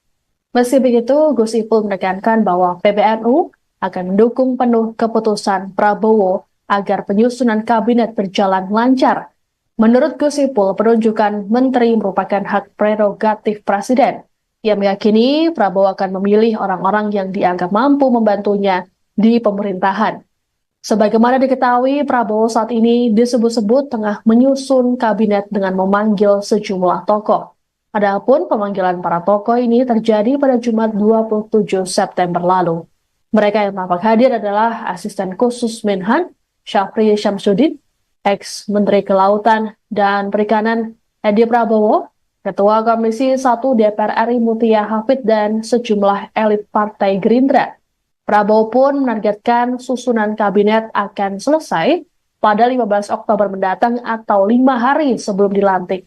Meski begitu, Gus Ipul menekankan bahwa PBNU akan mendukung penuh keputusan Prabowo agar penyusunan kabinet berjalan lancar. Menurut Gus Ipul, penunjukan menteri merupakan hak prerogatif Presiden. Ia meyakini Prabowo akan memilih orang-orang yang dianggap mampu membantunya di pemerintahan. Sebagaimana diketahui, Prabowo saat ini disebut-sebut tengah menyusun kabinet dengan memanggil sejumlah tokoh. Adapun pemanggilan para tokoh ini terjadi pada Jumat 27 September lalu. Mereka yang tampak hadir adalah Asisten Khusus Menhan, Syafri Syamsuddin, ex-Menteri Kelautan dan Perikanan Edi Prabowo, Ketua Komisi 1 DPR RI Mutia Hafid, dan sejumlah elit Partai Gerindra. Prabowo pun menargetkan susunan kabinet akan selesai pada 15 Oktober mendatang atau 5 hari sebelum dilantik.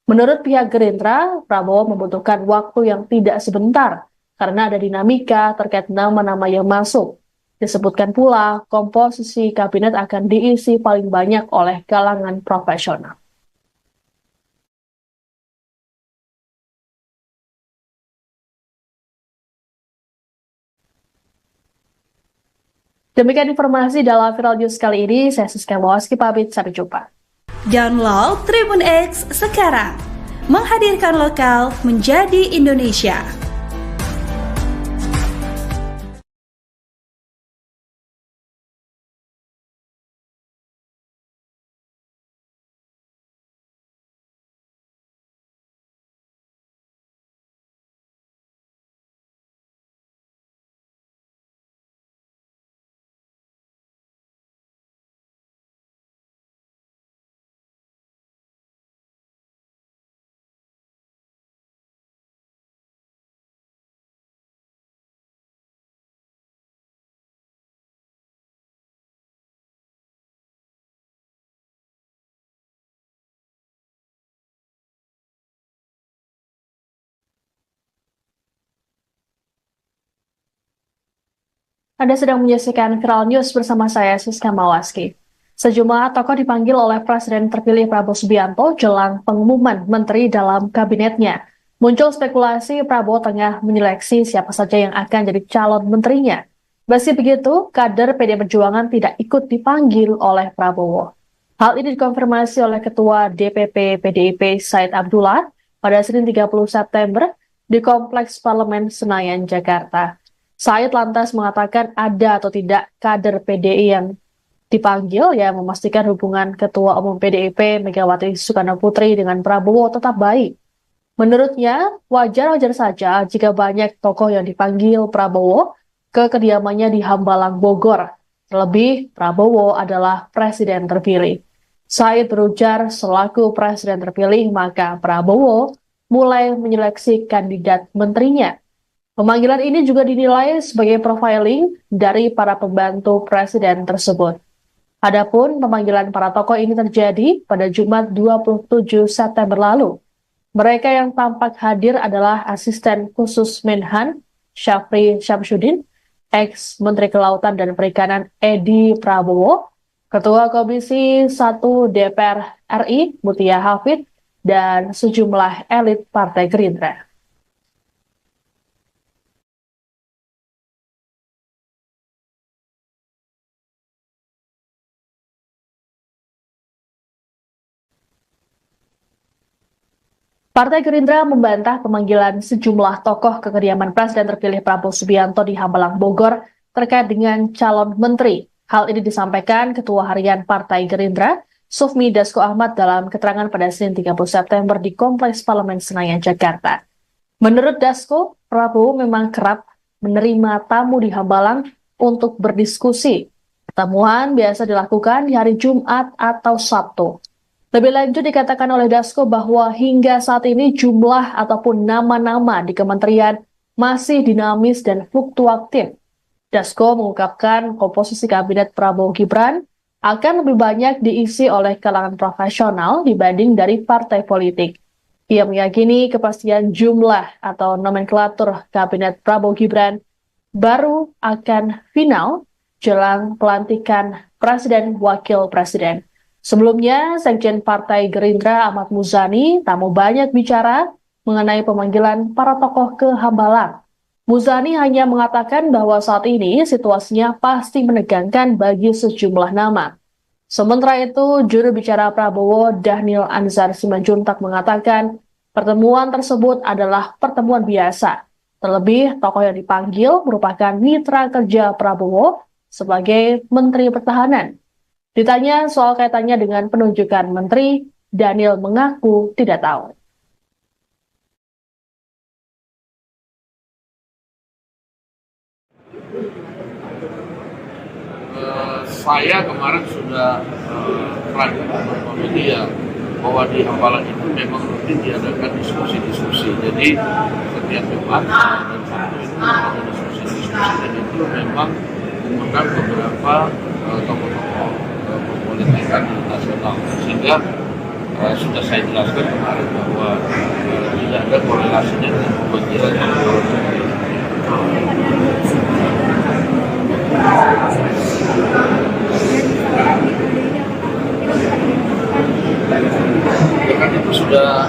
Menurut pihak Gerindra, Prabowo membutuhkan waktu yang tidak sebentar karena ada dinamika terkait nama-nama yang masuk. Disebutkan pula, komposisi kabinet akan diisi paling banyak oleh kalangan profesional. Demikian informasi dalam Viral News kali ini. Saya Siska Mawaski pamit, sampai jumpa. Download Tribun X sekarang, menghadirkan lokal menjadi Indonesia. Anda sedang menyaksikan Viral News bersama saya, Siska Mawaski. Sejumlah tokoh dipanggil oleh Presiden terpilih Prabowo Subianto jelang pengumuman menteri dalam kabinetnya. Muncul spekulasi Prabowo tengah menyeleksi siapa saja yang akan jadi calon menterinya. Meski begitu, kader PD Perjuangan tidak ikut dipanggil oleh Prabowo. Hal ini dikonfirmasi oleh Ketua DPP PDIP Said Abdullah pada Senin 30 September di Kompleks Parlemen Senayan, Jakarta. Said lantas mengatakan ada atau tidak kader PDI yang dipanggil yang memastikan hubungan Ketua Umum PDIP Megawati Soekarno Putri dengan Prabowo tetap baik. Menurutnya, wajar-wajar saja jika banyak tokoh yang dipanggil Prabowo ke kediamannya di Hambalang, Bogor. Terlebih, Prabowo adalah presiden terpilih. Said berujar selaku presiden terpilih, maka Prabowo mulai menyeleksi kandidat menterinya. Pemanggilan ini juga dinilai sebagai profiling dari para pembantu presiden tersebut. Adapun pemanggilan para tokoh ini terjadi pada Jumat 27 September lalu. Mereka yang tampak hadir adalah asisten khusus Menhan Syafri Syamsuddin, ex-Menteri Kelautan dan Perikanan Edi Prabowo, Ketua Komisi 1 DPR RI Mutia Hafid, dan sejumlah elit Partai Gerindra. Partai Gerindra membantah pemanggilan sejumlah tokoh ke kediaman Presiden terpilih Prabowo Subianto di Hambalang, Bogor terkait dengan calon menteri. Hal ini disampaikan Ketua Harian Partai Gerindra, Sufmi Dasko Ahmad dalam keterangan pada Senin 30 September di Kompleks Parlemen Senayan, Jakarta. Menurut Dasko, Prabowo memang kerap menerima tamu di Hambalang untuk berdiskusi. Pertemuan biasa dilakukan di hari Jumat atau Sabtu. Lebih lanjut dikatakan oleh Dasko bahwa hingga saat ini jumlah ataupun nama-nama di kementerian masih dinamis dan fluktuatif. Dasko mengungkapkan komposisi kabinet Prabowo Gibran akan lebih banyak diisi oleh kalangan profesional dibanding dari partai politik. Ia meyakini kepastian jumlah atau nomenklatur kabinet Prabowo Gibran baru akan final jelang pelantikan Presiden Wakil Presiden. Sebelumnya, Sekjen Partai Gerindra Ahmad Muzani tak mau banyak bicara mengenai pemanggilan para tokoh ke Hambalang. Muzani hanya mengatakan bahwa saat ini situasinya pasti menegangkan bagi sejumlah nama. Sementara itu, juru bicara Prabowo Dhanil Anzar Simanjuntak mengatakan pertemuan tersebut adalah pertemuan biasa. Terlebih, tokoh yang dipanggil merupakan mitra kerja Prabowo sebagai Menteri Pertahanan. Ditanya soal kaitannya dengan penunjukan menteri, Dhanil mengaku tidak tahu. Saya kemarin sudah ragu beberapa media bahwa di Hambalang itu memang rutin diadakan diskusi-diskusi. Jadi setiap Jumat dan Sabtu itu ada diskusi-diskusi dan itu memang mengundang beberapa tokoh-tokoh politikan nasional, sehingga sudah saya jelaskan kemarin bahwa tidak ada korelasinya dengan pemanggilan kan itu sudah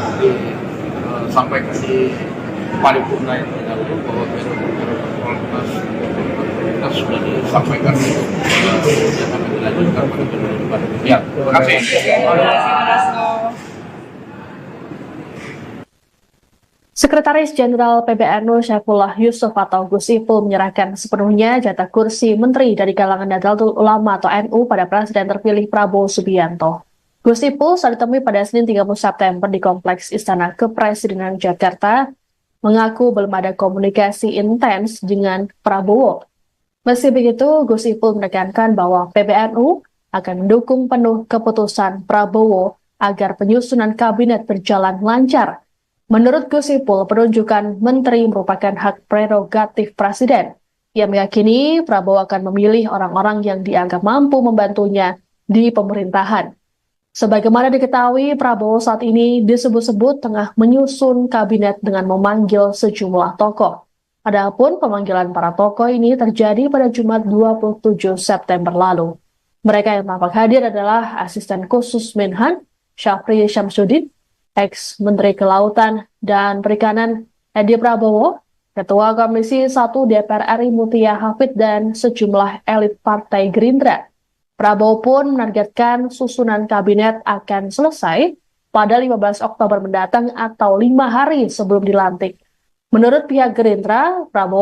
disampaikan di paripurna yang lalu bahwa kita sudah disampaikan yang akan dilanjutkan pada periode depan. Ya, terima kasih. Sekretaris Jenderal PBNU Syaifullah Yusuf atau Gus Ipul menyerahkan sepenuhnya jatah kursi menteri dari kalangan Nahdlatul Ulama atau NU pada Presiden terpilih Prabowo Subianto. Gus Ipul saat ditemui pada Senin 30 September di Kompleks Istana Kepresidenan Jakarta mengaku belum ada komunikasi intens dengan Prabowo. Meski begitu, Gus Ipul menekankan bahwa PBNU akan mendukung penuh keputusan Prabowo agar penyusunan kabinet berjalan lancar. Menurut Gus Ipul, penunjukan menteri merupakan hak prerogatif Presiden. Ia meyakini Prabowo akan memilih orang-orang yang dianggap mampu membantunya di pemerintahan. Sebagaimana diketahui, Prabowo saat ini disebut-sebut tengah menyusun kabinet dengan memanggil sejumlah tokoh. Adapun pemanggilan para tokoh ini terjadi pada Jumat 27 September lalu. Mereka yang tampak hadir adalah Asisten Khusus Menhan, Syafri Syamsuddin, ex-Menteri Kelautan dan Perikanan Edi Prabowo, Ketua Komisi 1 DPR RI Mutia Hafid, dan sejumlah elit Partai Gerindra. Prabowo pun menargetkan susunan kabinet akan selesai pada 15 Oktober mendatang atau 5 hari sebelum dilantik. Menurut pihak Gerindra, Prabowo